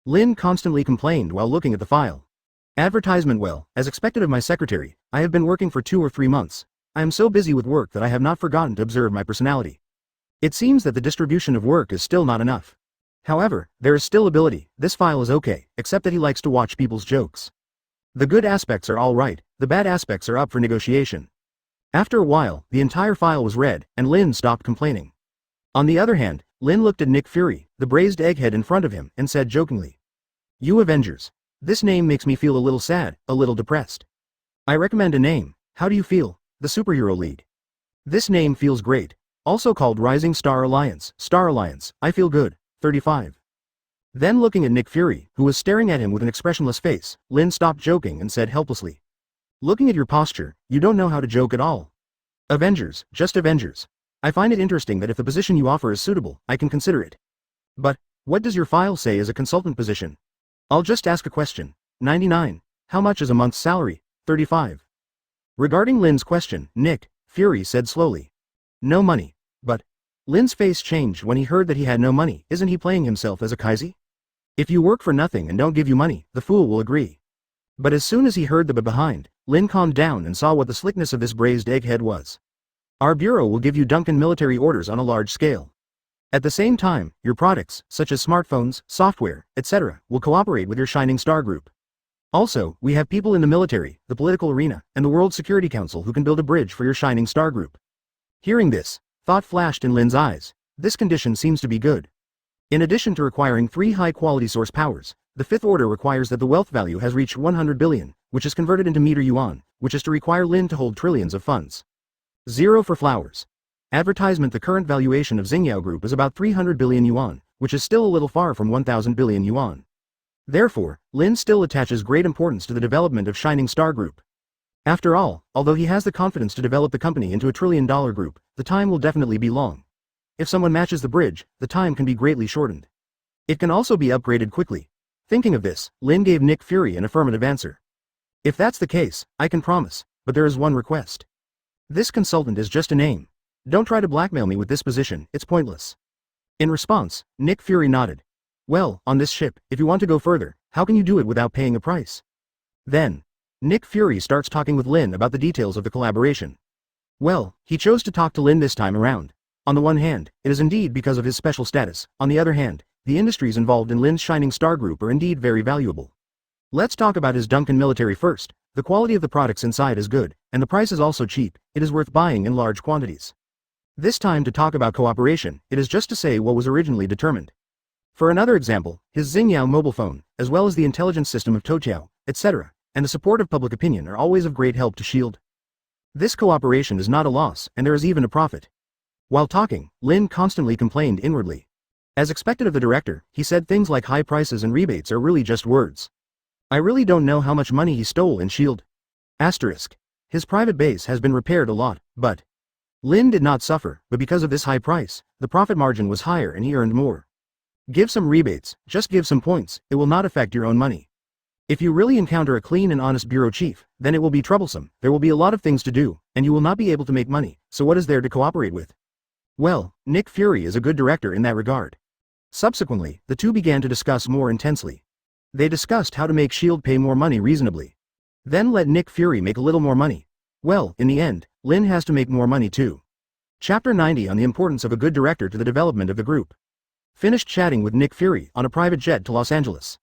Lin constantly complained while looking at the file. Advertisement. Well, as expected of my secretary, I have been working for 2 or 3 months. I am so busy with work that I have not forgotten to observe my personality. It seems that the distribution of work is still not enough. However, there is still ability. This file is okay, except that he likes to watch people's jokes. The good aspects are all right, the bad aspects are up for negotiation. After a while, the entire file was read, and Lin stopped complaining. On the other hand, Lin looked at Nick Fury, the braised egghead in front of him, and said jokingly. You Avengers. This name makes me feel a little sad, a little depressed. I recommend a name. How do you feel? The Superhero League. This name feels great. Also called Rising Star Alliance. I feel good. 35. Then looking at Nick Fury, who was staring at him with an expressionless face, Lin stopped joking and said helplessly. Looking at your posture, you don't know how to joke at all. Avengers, just Avengers. I find it interesting that if the position you offer is suitable, I can consider it. But, what does your file say as a consultant position? I'll just ask a question. 99. How much is a month's salary? 35. Regarding Lin's question, Nick Fury said slowly. No money. But, Lin's face changed when he heard that he had no money. Isn't he playing himself as a Kaisi? If you work for nothing and don't give you money, the fool will agree. But as soon as he heard the behind, Lin calmed down and saw what the slickness of this braised egghead was. Our bureau will give you Duncan military orders on a large scale. At the same time, your products, such as smartphones, software, etc., will cooperate with your Shining Star Group. Also, we have people in the military, the political arena, and the World Security Council who can build a bridge for your Shining Star Group. Hearing this, thought flashed in Lin's eyes. This condition seems to be good. In addition to requiring 3 high-quality source powers, the 5th order requires that the wealth value has reached 100 billion, which is converted into meter yuan, which is to require Lin to hold trillions of funds. 0 for flowers. Advertisement. The current valuation of Xingyao Group is about 300 billion yuan, which is still a little far from 1000 billion yuan. Therefore, Lin still attaches great importance to the development of Shining Star Group. After all, although he has the confidence to develop the company into a trillion-dollar group, the time will definitely be long. If someone matches the bridge, the time can be greatly shortened. It can also be upgraded quickly. Thinking of this, Lin gave Nick Fury an affirmative answer. If that's the case, I can promise, but there is one request. This consultant is just a name. Don't try to blackmail me with this position, it's pointless. In response, Nick Fury nodded. Well, on this ship, if you want to go further, how can you do it without paying a price? Then, Nick Fury starts talking with Lin about the details of the collaboration. Well, he chose to talk to Lin this time around. On the one hand, it is indeed because of his special status. On the other hand, the industries involved in Lin's Shining Star Group are indeed very valuable. Let's talk about his Duncan military first. The quality of the products inside is good, and the price is also cheap. It is worth buying in large quantities. This time to talk about cooperation, it is just to say what was originally determined. For another example, his Xingyao mobile phone, as well as the intelligence system of Toutiao, etc., and the support of public opinion are always of great help to S.H.I.E.L.D. This cooperation is not a loss, and there is even a profit. While talking, Lin constantly complained inwardly. As expected of the director, he said things like high prices and rebates are really just words. I really don't know how much money he stole in S.H.I.E.L.D. Asterisk. His private base has been repaired a lot, but Lin did not suffer, but because of this high price, the profit margin was higher and he earned more. Give some rebates, just give some points, it will not affect your own money. If you really encounter a clean and honest bureau chief, then it will be troublesome, there will be a lot of things to do, and you will not be able to make money, so what is there to cooperate with? Well, Nick Fury is a good director in that regard. Subsequently, the two began to discuss more intensely. They discussed how to make S.H.I.E.L.D. pay more money reasonably. Then let Nick Fury make a little more money. Well, in the end, Lin has to make more money too. Chapter 90 on the importance of a good director to the development of the group. Finished chatting with Nick Fury on a private jet to Los Angeles.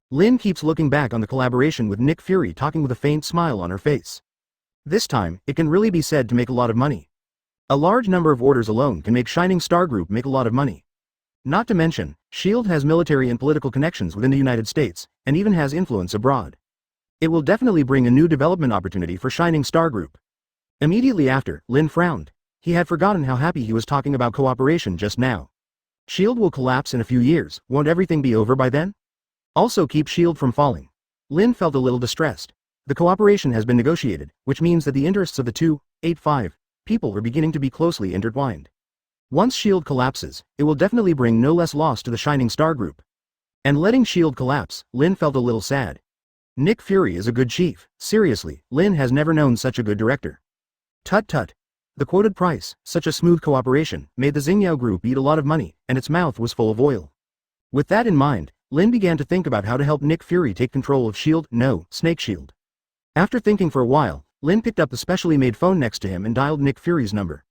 Lin keeps looking back on the collaboration with Nick Fury, talking with a faint smile on her face. This time, it can really be said to make a lot of money. A large number of orders alone can make Shining Star Group make a lot of money. Not to mention, S.H.I.E.L.D. has military and political connections within the United States, and even has influence abroad. It will definitely bring a new development opportunity for Shining Star Group. Immediately after, Lin frowned. He had forgotten how happy he was talking about cooperation just now. S.H.I.E.L.D. will collapse in a few years, won't everything be over by then? Also keep S.H.I.E.L.D. from falling. Lin felt a little distressed. The cooperation has been negotiated, which means that the interests of the 285 people are beginning to be closely intertwined. Once S.H.I.E.L.D. collapses, it will definitely bring no less loss to the Shining Star Group. And letting S.H.I.E.L.D. collapse, Lin felt a little sad. Nick Fury is a good chief. Seriously, Lin has never known such a good director. Tut tut. The quoted price, such a smooth cooperation, made the Xingyao Group eat a lot of money, and its mouth was full of oil. With that in mind, Lin began to think about how to help Nick Fury take control of S.H.I.E.L.D. No, Snake Shield. After thinking for a while, Lin picked up the specially made phone next to him and dialed Nick Fury's number.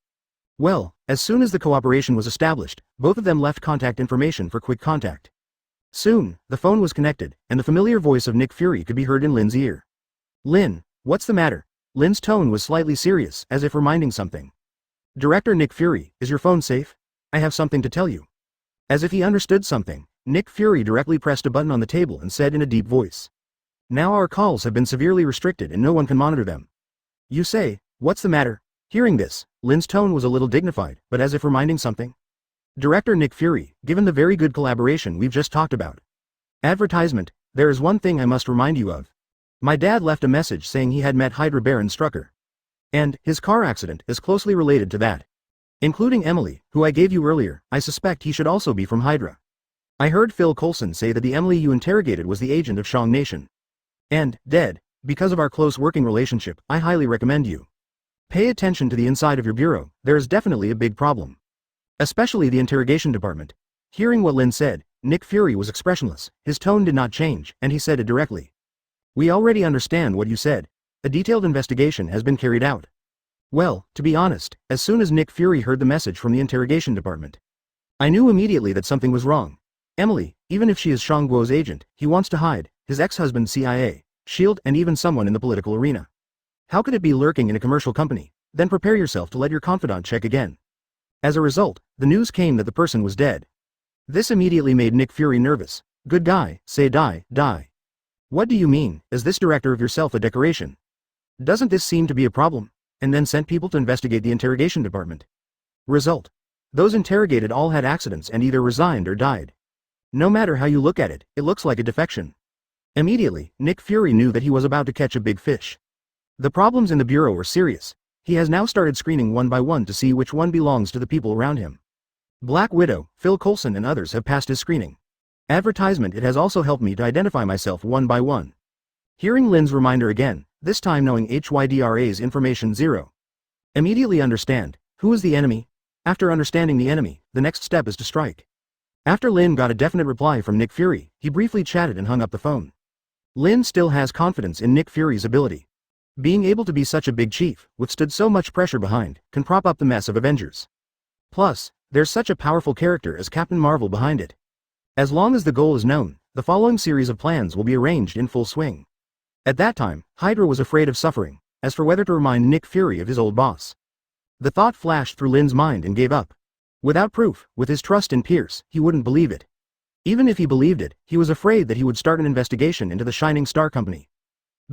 Well, as soon as the cooperation was established, both of them left contact information for quick contact. Soon, the phone was connected, and the familiar voice of Nick Fury could be heard in Lin's ear. Lin, what's the matter? Lin's tone was slightly serious, as if reminding something. Director Nick Fury, is your phone safe? I have something to tell you. As if he understood something, Nick Fury directly pressed a button on the table and said in a deep voice. Now our calls have been severely restricted and no one can monitor them. You say, what's the matter? Hearing this, Lin's tone was a little dignified, but as if reminding something. Director Nick Fury, given the very good collaboration we've just talked about. Advertisement, there is one thing I must remind you of. My dad left a message saying he had met Hydra Baron Strucker. And his car accident is closely related to that. Including Emily, who I gave you earlier. I suspect he should also be from Hydra. I heard Phil Coulson say that the Emily you interrogated was the agent of Shang Nation. And, dead, because of our close working relationship, I highly recommend you pay attention to the inside of your bureau. There is definitely a big problem. Especially the interrogation department. Hearing what Lin said, Nick Fury was expressionless, his tone did not change, and he said it directly. We already understand what you said. A detailed investigation has been carried out. Well, to be honest, as soon as Nick Fury heard the message from the interrogation department, I knew immediately that something was wrong. Emily, even if she is Shang Guo's agent, he wants to hide, his ex-husband CIA, SHIELD, and even someone in the political arena. How could it be lurking in a commercial company? Then prepare yourself to let your confidant check again. As a result, the news came that the person was dead. This immediately made Nick Fury nervous. Good guy, say die, die. What do you mean, is this director of yourself a decoration? Doesn't this seem to be a problem? And then sent people to investigate the interrogation department. Result. Those interrogated all had accidents and either resigned or died. No matter how you look at it, it looks like a defection. Immediately, Nick Fury knew that he was about to catch a big fish. The problems in the bureau were serious. He has now started screening one by one to see which one belongs to the people around him. Black Widow, Phil Coulson and others have passed his screening. Advertisement. It has also helped me to identify myself one by one. Hearing Lin's reminder again, this time knowing HYDRA's information 0. Immediately understand, who is the enemy? After understanding the enemy, the next step is to strike. After Lin got a definite reply from Nick Fury, he briefly chatted and hung up the phone. Lin still has confidence in Nick Fury's ability. Being able to be such a big chief, withstood so much pressure behind, can prop up the mess of Avengers. Plus, there's such a powerful character as Captain Marvel behind it. As long as the goal is known, the following series of plans will be arranged in full swing. At that time, Hydra was afraid of suffering, as for whether to remind Nick Fury of his old boss. The thought flashed through Lin's mind and gave up. Without proof, with his trust in Pierce, he wouldn't believe it. Even if he believed it, he was afraid that he would start an investigation into the Shining Star Company.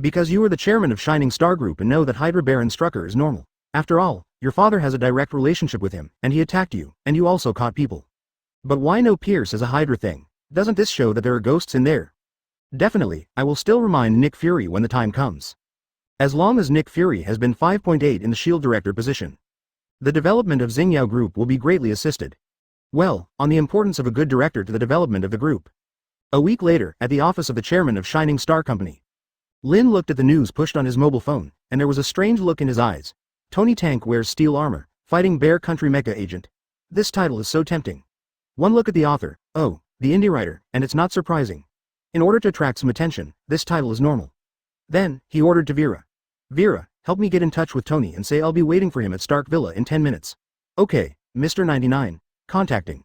Because you are the chairman of Shining Star Group and know that Hydra Baron Strucker is normal. After all, your father has a direct relationship with him, and he attacked you, and you also caught people. But why no Pierce as a Hydra thing? Doesn't this show that there are ghosts in there? Definitely, I will still remind Nick Fury when the time comes. As long as Nick Fury has been 5.8 in the SHIELD director position, the development of Xingyao Group will be greatly assisted. Well, on the importance of a good director to the development of the group. A week later, at the office of the chairman of Shining Star Company, Lin looked at the news pushed on his mobile phone, and there was a strange look in his eyes. Tony Tank wears steel armor, fighting Bear Country Mecha Agent. This title is so tempting. One look at the author, oh, the indie writer, and it's not surprising. In order to attract some attention, this title is normal. Then, he ordered to Vera. Vera, help me get in touch with Tony and say I'll be waiting for him at Stark Villa in 10 minutes. Okay, Mr. 99. Contacting.